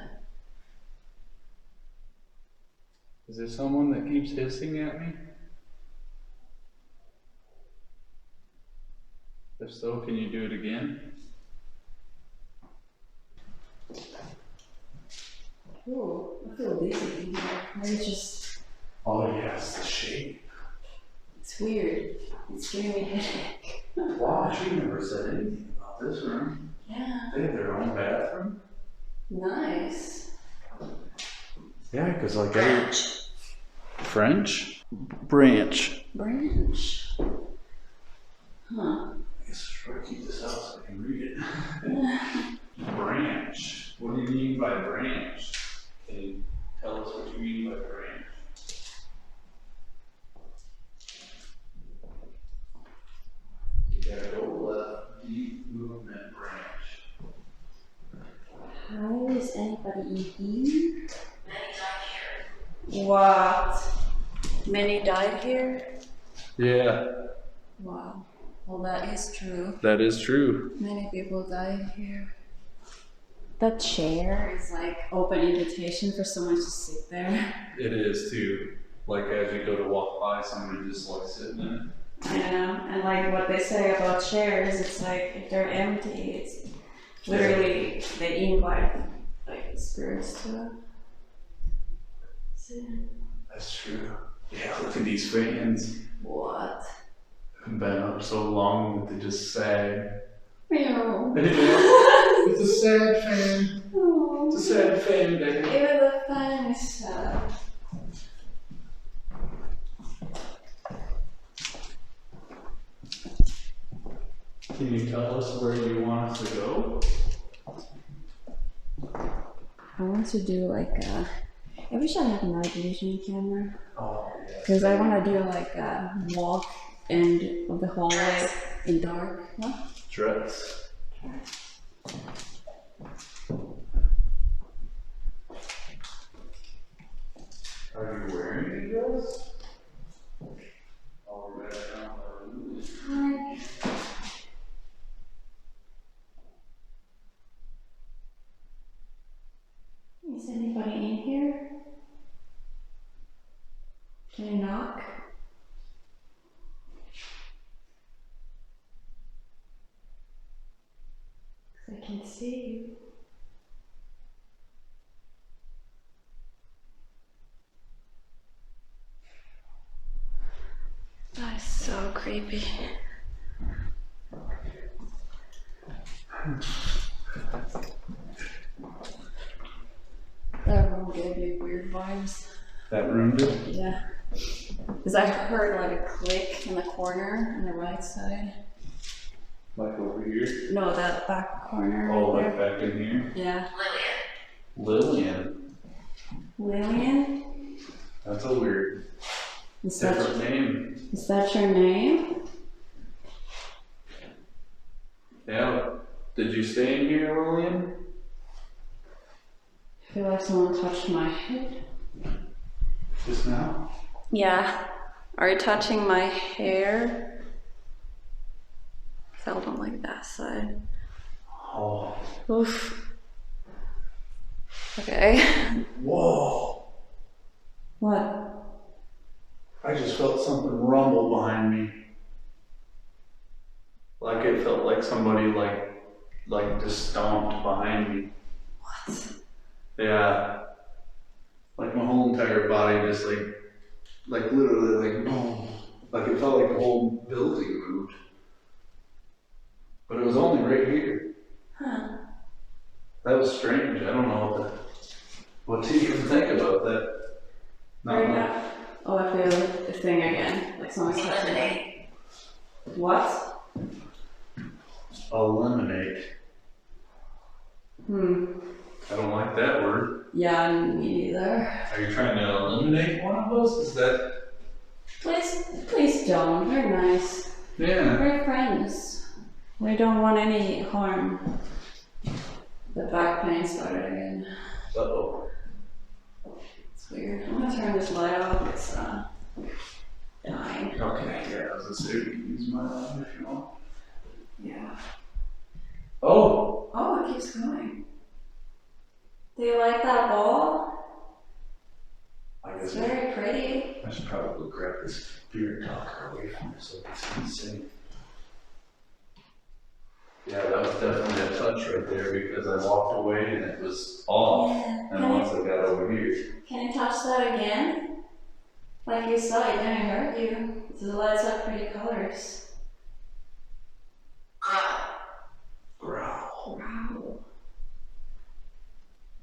Is there someone that keeps hissing at me? If so, can you do it again? Ooh, I feel dizzy in here. Maybe it's just, Oh yes, the shape. it's weird. It's giving me a headache. Wow, she never said anything about this room. Yeah. They have their own bathroom. Nice. Yeah, because like French? Branch. Branch. Huh. I guess I should keep this out so I can read it. Branch. What do you mean by branch? Can you tell us what you mean by branch? You gotta go left, deep movement branch. How is anybody in here? What? Many died here? Yeah, Wow. Well, that is true. that is true. Many people died here. That chair is like open invitation for someone to sit there. It is too. Like as you go to walk by, somebody just like sitting in it. I know, and like what they say about chairs, it's like if they're empty, it's literally they invite like spirits to sit. That's true. Yeah, look at these fans. What? Been up so long that they just sag. Meow. It's a sad fan. Oh. It's a sad fan day. Even the fan is sad. Can you tell us where you want us to go? I want to do like a. I wish I had a night vision camera. Oh, yeah. Because I want to do like a walk end of the hallway in dark. What? Dress. Are you wearing a dress? Oh, we're back down by the Hi. Is anybody in here? Can you knock? I can see you. That is so creepy. That room gave me weird vibes. That room did? Yeah. Because I heard like a click in the corner on the right side. Like over here? No, that back corner. Oh, right like there. back in here? Yeah. Lillian. Lillian? That's a weird, different name. Is that your name? Yeah. Did you stay in here, Lillian? I feel like someone touched my head. Just now? Yeah. Are you touching my hair? I don't like that side. Oh. Oof. Okay. Whoa. What? I just felt something rumble behind me. Like it felt like somebody just stomped behind me. What? Yeah. Like my whole entire body just like literally like boom. Like it felt like the whole building moved. But it was only right here. Huh. That was strange. I don't know what to even think about that. Not Right much. now. Oh, I feel the thing again. Like someone's touching me. What? Eliminate. I don't like that word. Yeah, me neither. Are you trying to eliminate one of us? Is that? Please don't. We're nice. Yeah. We're friends. We don't want any harm. The back pain started again. Uh-oh. It's weird. I'm gonna turn this light off. It's dying. Okay, yeah, I was gonna say we can use my line if you want. Yeah. Oh! Oh, it keeps going. Do you like that ball? I It's guess very pretty. I should probably grab this beer talker away from her so it's insane. Yeah, that was definitely a touch right there because I walked away and it was off. Yeah. And once I got over here. Can you touch that again? Like you saw, it didn't hurt you. The lights have pretty colors. Growl. Wow.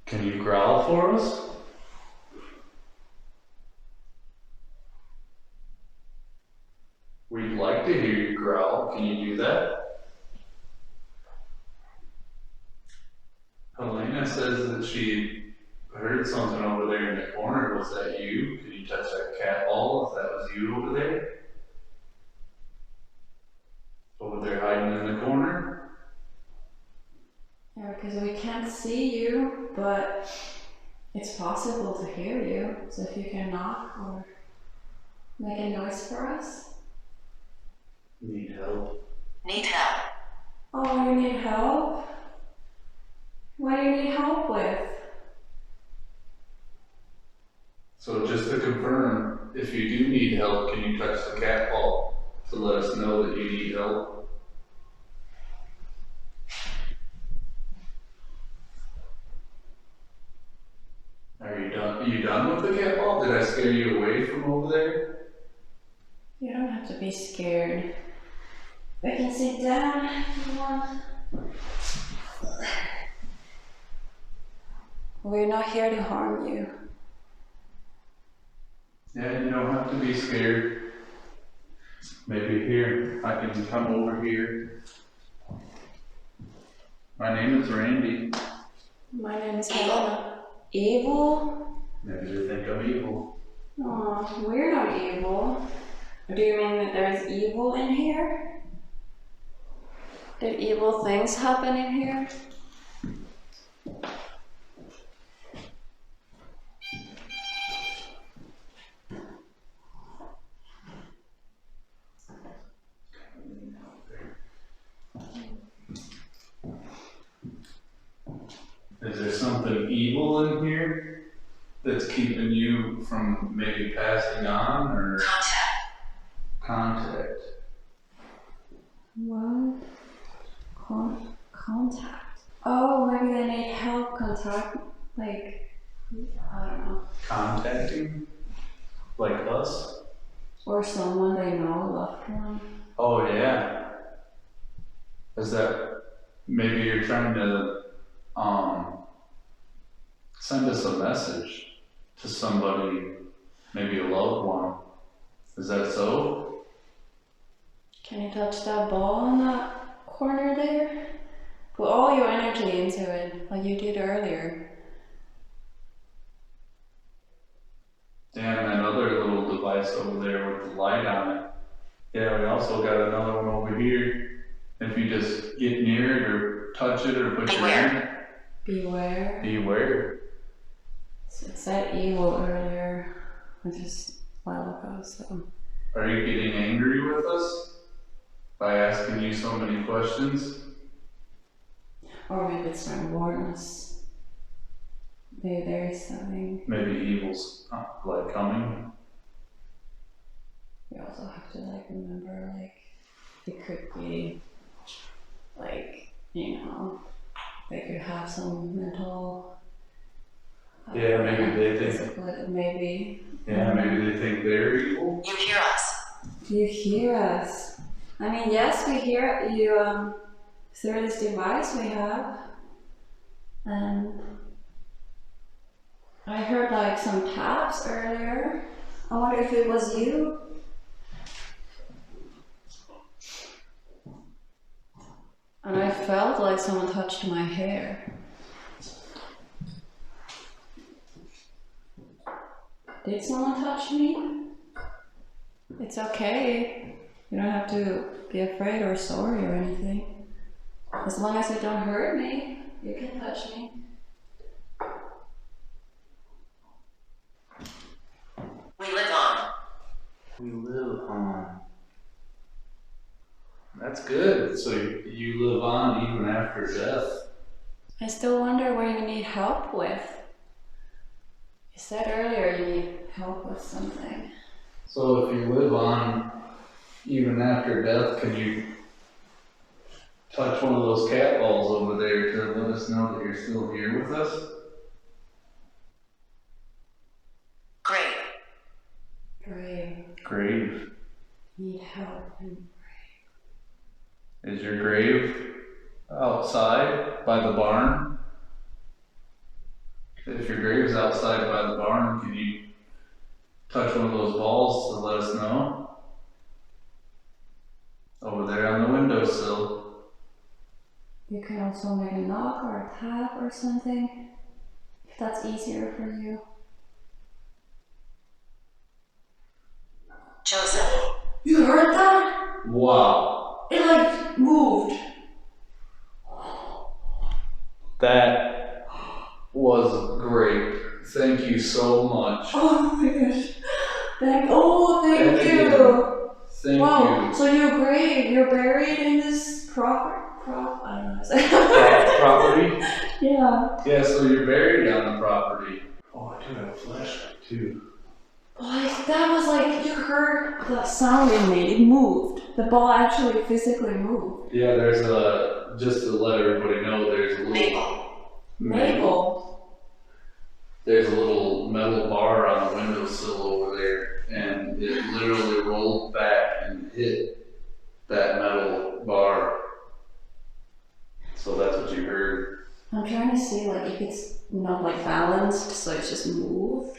Can you growl for us? We'd like to hear you growl. Can you do that? Helena says that she heard something over there in the corner. Was that you? Could you touch that cat ball if that was you over there? Over there hiding in the corner? Yeah, because we can't see you, but it's possible to hear you. So if you can knock or make a noise for us. Need help? Need help. Oh, you need help? What do you need help with? So just to confirm, if you do need help, can you touch the cat ball to let us know that you need help? Are you done with the cat ball? Did I scare you away from over there? You don't have to be scared. We can sit down if you want. We're not here to harm you. Yeah, you don't have to be scared. Maybe here, I can come over here. My name is Randy. My name is Helena. Evil? Maybe you think I'm evil. Oh, we're not evil. Do you mean that there's evil in here? Did evil things happen in here? Is there something evil in here that's keeping you from maybe passing on or contact? What? Contact. Oh, maybe they need help. Contact. Like, I don't know. Contacting? Like us? Or someone they know, a loved one. Oh yeah. Is that maybe you're trying to send us a message to somebody, maybe a loved one. Is that so? Can you touch that ball in that corner there? Put all your energy into it, like you did earlier. Damn, that other little device over there with the light on it. Yeah, we also got another one over here. If you just get near it or touch it or put your hand. Beware. Beware. So it said evil earlier, just a while ago, so. Are you getting angry with us by asking you so many questions? Or maybe it's trying to warn us. maybe there is something. Maybe evil's like coming. We also have to like remember like it could be like, you know, they could have some mental. Yeah, maybe they think. Maybe. Yeah, maybe they think they're evil. You hear us. You hear us. I mean, yes, we hear you through this device we have. And I heard like some taps earlier. I wonder if it was you. And I felt like someone touched my hair. Did someone touch me? It's okay. You don't have to be afraid or sorry or anything. As long as you don't hurt me, you can touch me. We live on. We live on. That's good. So you live on even after death. I still wonder what you need help with. You said earlier you need help with something. So if you live on even after death, can you touch one of those cat balls over there to let us know that you're still here with us? Great. Grave. Need help. Is your grave outside by the barn? If your grave's outside by the barn, can you touch one of those balls to let us know? Over there on the windowsill. You can also make a knock or a tap or something, if that's easier for you. Joseph. You heard that? Wow. It like moved. That was great. Thank you so much. Oh my gosh. Thank you. Thank Wow. you. So you're buried in this I don't know. Property? Yeah. Yeah, so you're buried on the property. Oh, I do have a flashlight too. Like that was like you heard the sound it made. It moved. The ball actually physically moved. Yeah, there's just to let everybody know, there's a little Mabel. There's a little metal bar on the windowsill over there, and it literally rolled back and hit that metal bar. So that's what you heard. I'm trying to see like if it's not like balanced, so it's just moved.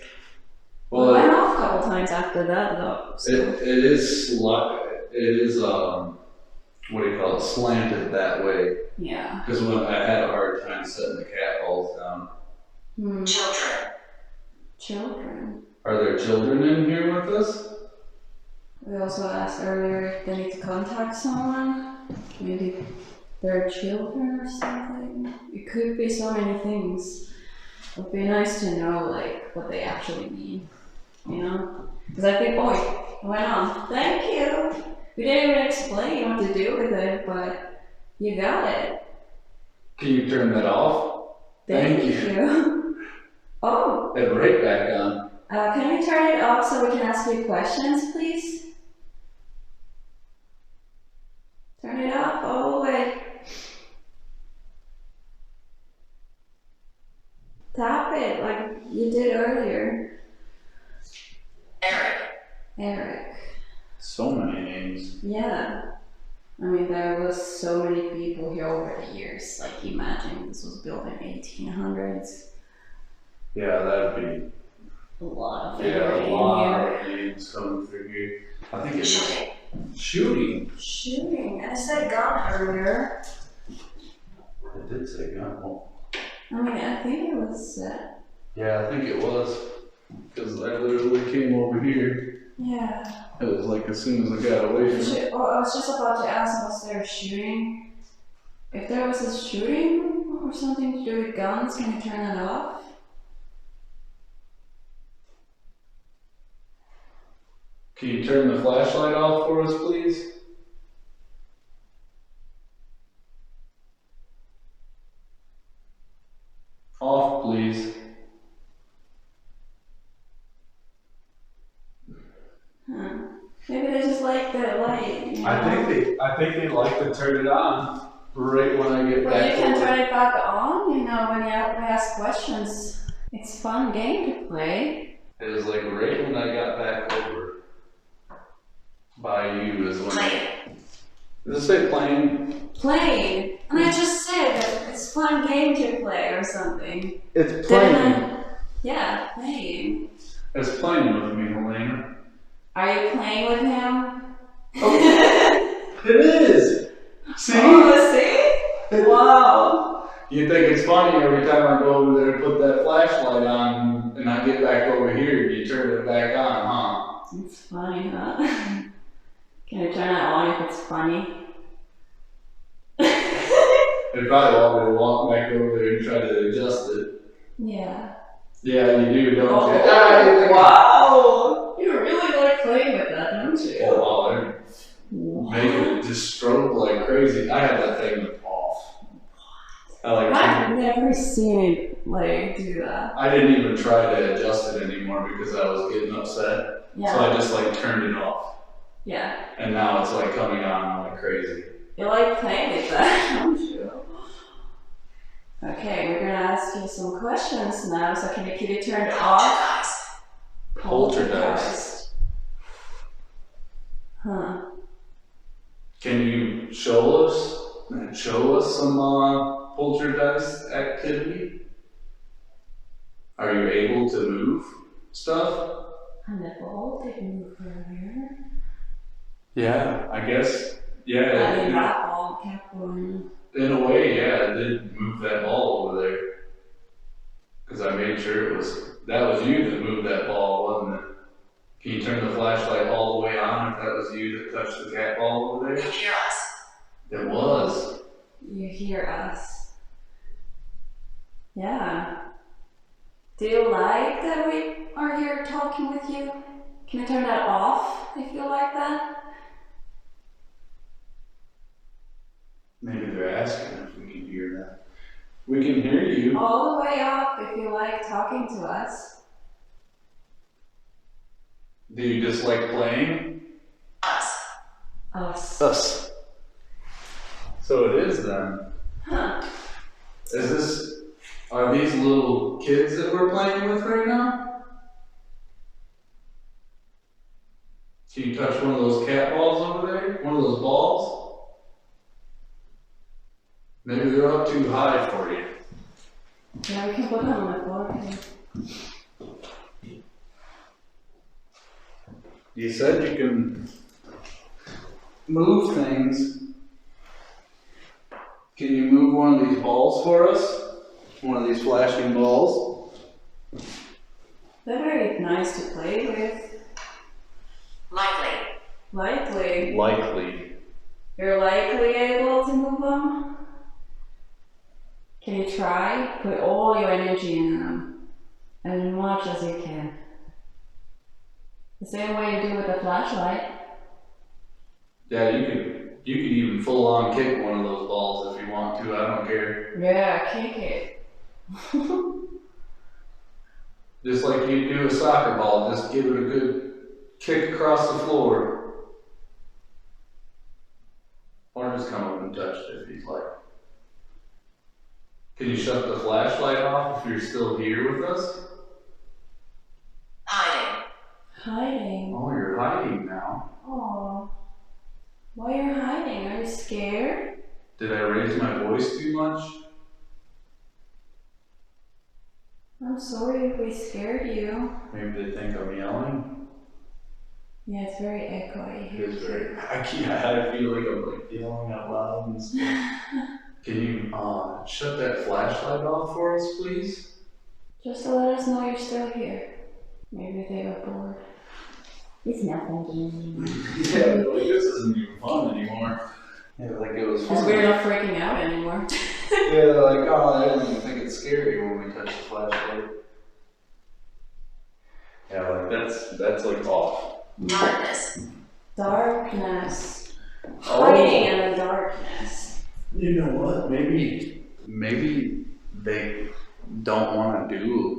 Well, it went off a couple times after that though. So. It is what do you call it, slanted that way. Yeah. Because when I had a hard time setting the cat balls down. Children. Are there children in here with us? We also asked earlier if they need to contact someone. Maybe their children or something. It could be so many things. It would be nice to know like what they actually mean. You know? Because I think, it went on. Thank you! We didn't even explain what to do with it, but you got it. Can you turn that off? Thank you. Oh. And right back on. Can you turn it off so we can ask you questions, please? Turn it off all the way. Tap it like you did earlier. Eric. So many names. Yeah. I mean, there was so many people here over the years. Like, imagine this was built in 1800s. Yeah, that'd be a lot of a lot of names coming through here. I think it's shooting. Shooting. I said gun earlier. It did say gun. Well, I mean, I think it was. Yeah, I think it was. Because I literally came over here. Yeah. It was like as soon as I got away from it. I was just about to ask, was there shooting? If there was a shooting or something to do with guns, can you turn it off? Can you turn the flashlight off for us, please? Off, please. You I know? think they like to turn it on right when I get But back. you can over. turn it back on, you know, when you ask questions. It's a fun game to play. It was like right when I got back over by you is when. Does it say playing? Playing. And I just said that it's a fun game to play or something. It's Didn't I? Yeah, playing. It's playing with me, Helena. Are you playing with him? It is! See? Oh, see? Wow. You think it's funny every time I go over there and put that flashlight on and I get back over here and you turn it back on, huh? It's funny, huh? Can you turn that on if it's funny? They probably want me to walk back over there and try to adjust it. Yeah. Yeah, you do, don't Oh, you? wow! You really like playing with that, don't you? Oh, wow, they're making it just strobe like crazy. I have that thing off. I've never seen it like do that. I didn't even try to adjust it anymore because I was getting upset. Yeah. So I just like turned it off. Yeah. And now it's like coming on like crazy. You like playing with that, don't you? Okay, we're gonna ask you some questions now, so can you keep it turned off? Poltergeist. Huh. Can you show us some poltergeist activity? Are you able to move stuff? And the ball didn't move earlier. Yeah, I guess. Yeah. I mean, that ball kept going. In a way, yeah, it did move that ball over there. Because I made sure that was you that moved that ball, wasn't it? Can you turn the flashlight all the way on if that was you that touched the cat ball over there? You hear us. It was. You hear us. Yeah. Do you like that we are here talking with you? Can I turn that off if you like that? Maybe they're asking if we can hear that. We can hear you. All the way up if you like talking to us. Do you just like playing? Us. Us. So it is then. Huh. Are these little kids that we're playing with right now? Can you touch one of those cat balls over there? One of those balls? Maybe they're up too high for you. Yeah, we can put them on the floor. You said you can move things. Can you move one of these balls for us? One of these flashing balls? They're very nice to play with. Likely. Likely. You're likely able to move them? Can you try? Put all your energy in them. As much as you can. The same way you do with the flashlight. Yeah, you could even full on kick one of those balls if you want to, I don't care. Yeah, kick it. Just like you do a soccer ball, just give it a good kick across the floor. Or just come up and touch it if you'd like. Can you shut the flashlight off if you're still here with us? Hiding? Oh, you're hiding now. Oh. Why you're hiding? Are you scared? Did I raise my voice too much? I'm sorry if we scared you. Maybe they think I'm yelling. Yeah, it's very echoey. It is very. I feel like I'm like yelling out loud and stuff. Can you shut that flashlight off for us, please? Just to let us know you're still here. Maybe they were bored. It's nothing. Yeah, like this isn't even fun anymore. Yeah, like it was fun. Because we're not freaking out anymore. Yeah, they're like, oh, I didn't even think it's scary when we touch the flashlight. Yeah, like that's like off. Darkness. Oh. Hiding in the darkness. You know what? Maybe they don't want to do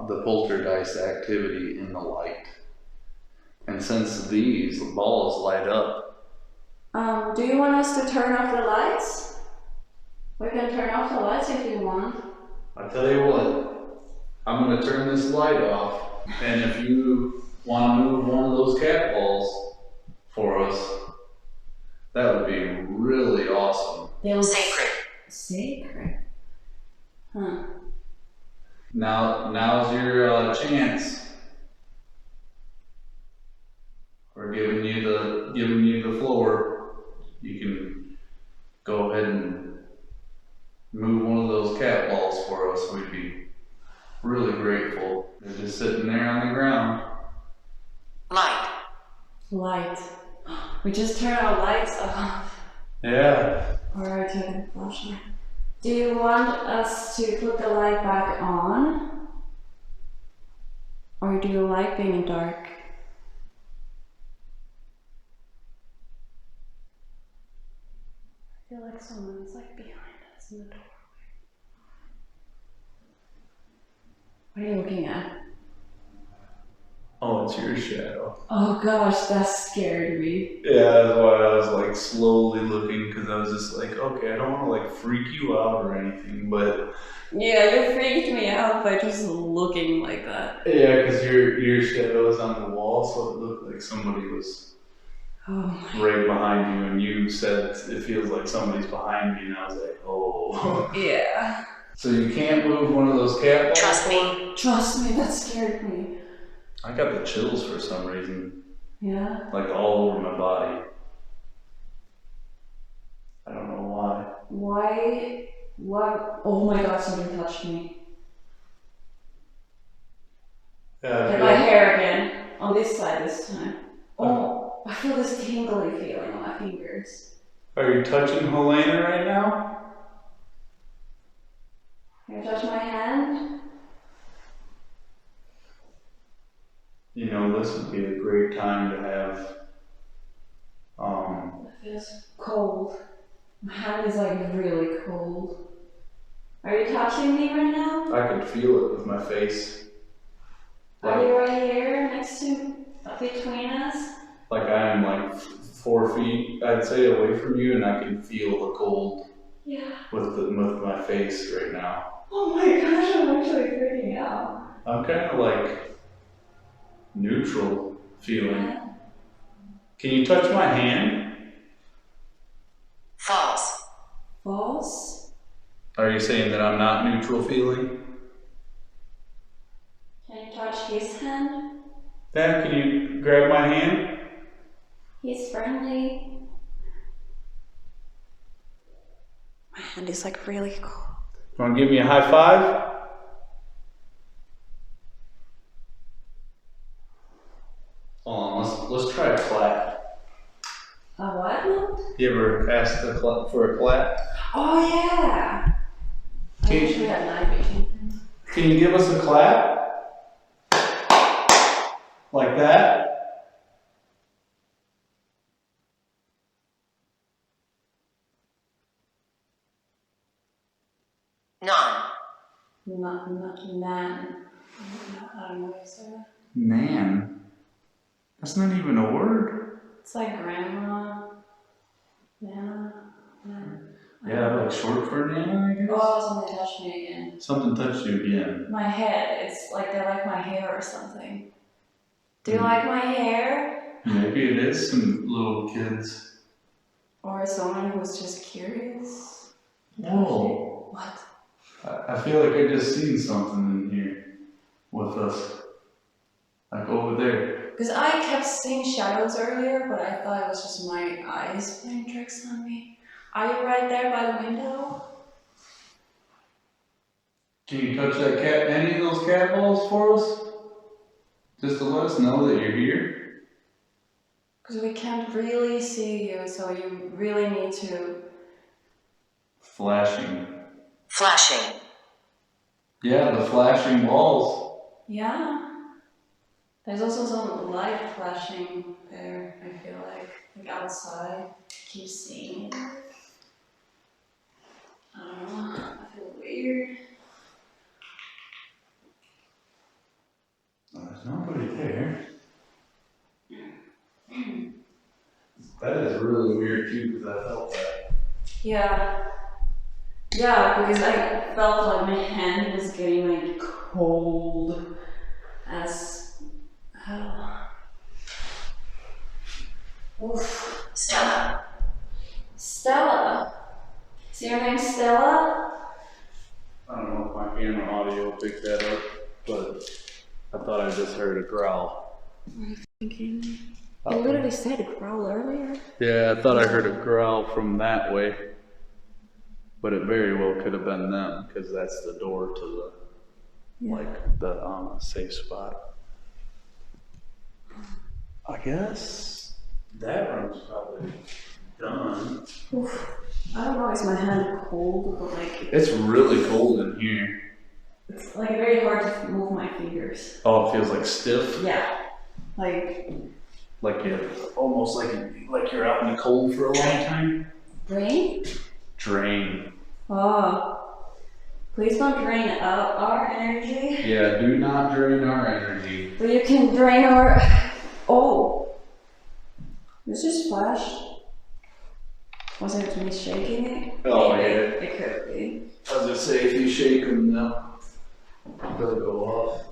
the poltergeist activity in the light. And since the balls light up. Do you want us to turn off the lights? We can turn off the lights if you want. I tell you what, I'm gonna turn this light off, and if you want to move one of those cat balls for us, that would be really awesome. They look sacred. Sacred? Huh. Now's your chance. We're giving you the floor. You can go ahead and move one of those cat balls for us. We'd be really grateful. They're just sitting there on the ground. Light. We just turn our lights off. Yeah. Alright, turn the flashlight. Do you want us to put the light back on? Or do you like being in dark? I feel like someone's like behind us in the doorway. What are you looking at? Oh, it's your shadow. Oh gosh, that scared me. Yeah, that's why I was like slowly looking, because I was just like, okay, I don't want to like freak you out or anything, but yeah, you freaked me out by just looking like that. yeah, because your shadow is on the wall, so it looked like somebody was right behind you, and you said it feels like somebody's behind me, and I was like, oh. Yeah. So you can't move one of those cat balls? Trust me, that scared me. I got the chills for some reason. Yeah? Like all over my body. I don't know why. Why? Oh my god, somebody touched me. Yeah, Get my hair again. On this side this time. Oh, I feel this tingly feeling on my fingers. Are you touching Helena right now? Can you touch my hand? You know, this would be a great time to have, It feels cold. My hand is like really cold. Are you touching me right now? I could feel it with my face. Are you right here next to, between us? Like I am like 4 feet, I'd say, away from you, and I can feel the cold. Yeah. With my face right now. Oh my gosh, I'm actually freaking out. I'm kind of like neutral feeling. Yeah. Can you touch my hand? False? Are you saying that I'm not neutral feeling? Can you touch his hand? Dad, can you grab my hand? He's friendly. My hand is like really cold. You want to give me a high five? Hold on, let's try a clap. A what? You ever asked for a clap? Oh yeah! I wish we had night vision. Can you give us a clap? Like that? Not nan. I don't know what you said. Nan? That's not even a word. It's like grandma. Nana. Yeah, like short for Nana, I guess? Oh, something touched me again. Something touched you again. My head. It's like they like my hair or something. Do you like my hair? Maybe it is some little kids. Or someone who's just curious? Whoa. What? I feel like I just seen something in here with us. Like over there. Because I kept seeing shadows earlier, but I thought it was just my eyes playing tricks on me. Are you right there by the window? Can you touch any of those cat balls for us? Just to let us know that you're here? Because we can't really see you, so you really need to... Flashing. Yeah, the flashing balls. Yeah. There's also some light flashing there, I feel like outside. Keep seeing it. I don't know, I feel weird. There's nobody there. That is really weird too, because I felt that. Yeah. Yeah, because I felt like my hand was getting like cold as hell. Oof. Stella. Stella. Is your name Stella? I don't know if my camera audio picked that up, but I thought I just heard a growl. What are you thinking? You literally said a growl earlier. Yeah, I thought I heard a growl from that way. But it very well could have been them, because that's the door to the, like, the safe spot. I guess that room's probably done. Oof. I don't know, is my hand cold, but like... It's really cold in here. It's like very hard to move my fingers. Oh, it feels like stiff? Yeah. Like you almost like you're out in the cold for a long time? drain? Drain. Oh. Please don't drain out our energy. Yeah, do not drain our energy. But you can drain our... Oh. This just flashed. Was it me shaking it? Oh, Maybe. yeah. It could be. I was just saying, if you shake them, they'll go off.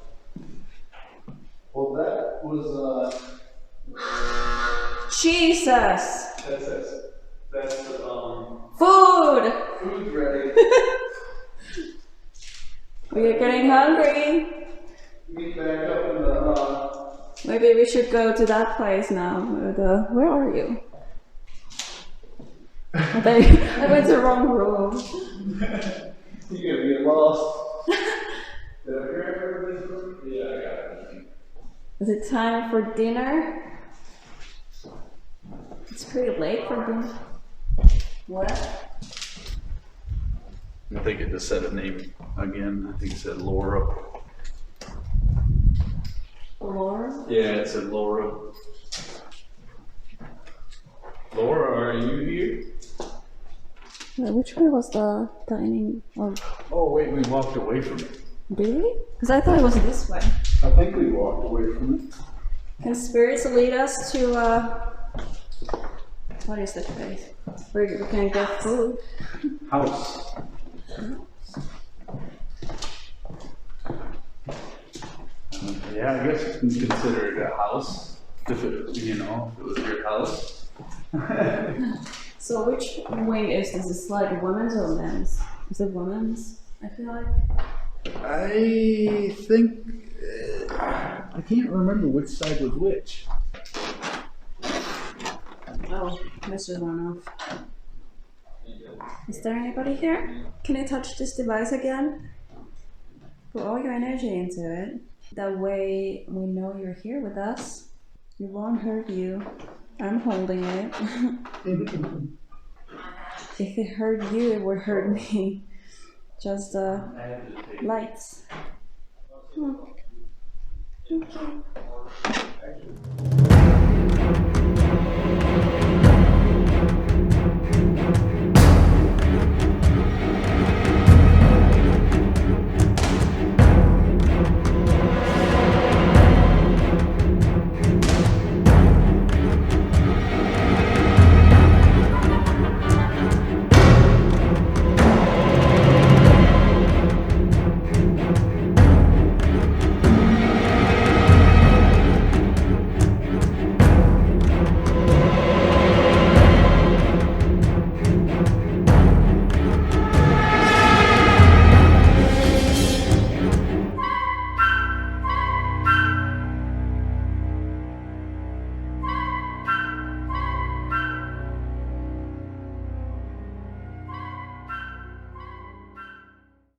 Well, that was, Jesus! That's Food! food ready. We are getting hungry. Meet back up in the, Maybe we should go to that place now. Where are you? I went to the wrong room. You're gonna get lost. Did I remember this room? Yeah, I got it. Is it time for dinner? It's pretty late for dinner. What? I think it just said a name again. I think it said Laura. Laura? Yeah, it said Laura. Laura, are you here? Which way was the dining? Oh wait, we walked away from it. Really? Because I thought it was this way. I think we walked away from it. Can spirits lead us to, what is the place? Where we can get food? House. Yeah, I guess you can consider it a house. If it, if it was your house. So which wing is this? Is it like women's or men's? Is it women's? I feel like. I think I can't remember which side was which. Oh, this just went off. Is there anybody here? Can you touch this device again? Put all your energy into it. That way we know you're here with us. It won't hurt you. I'm holding it. If it hurt you, it would hurt me. Just lights. Okay.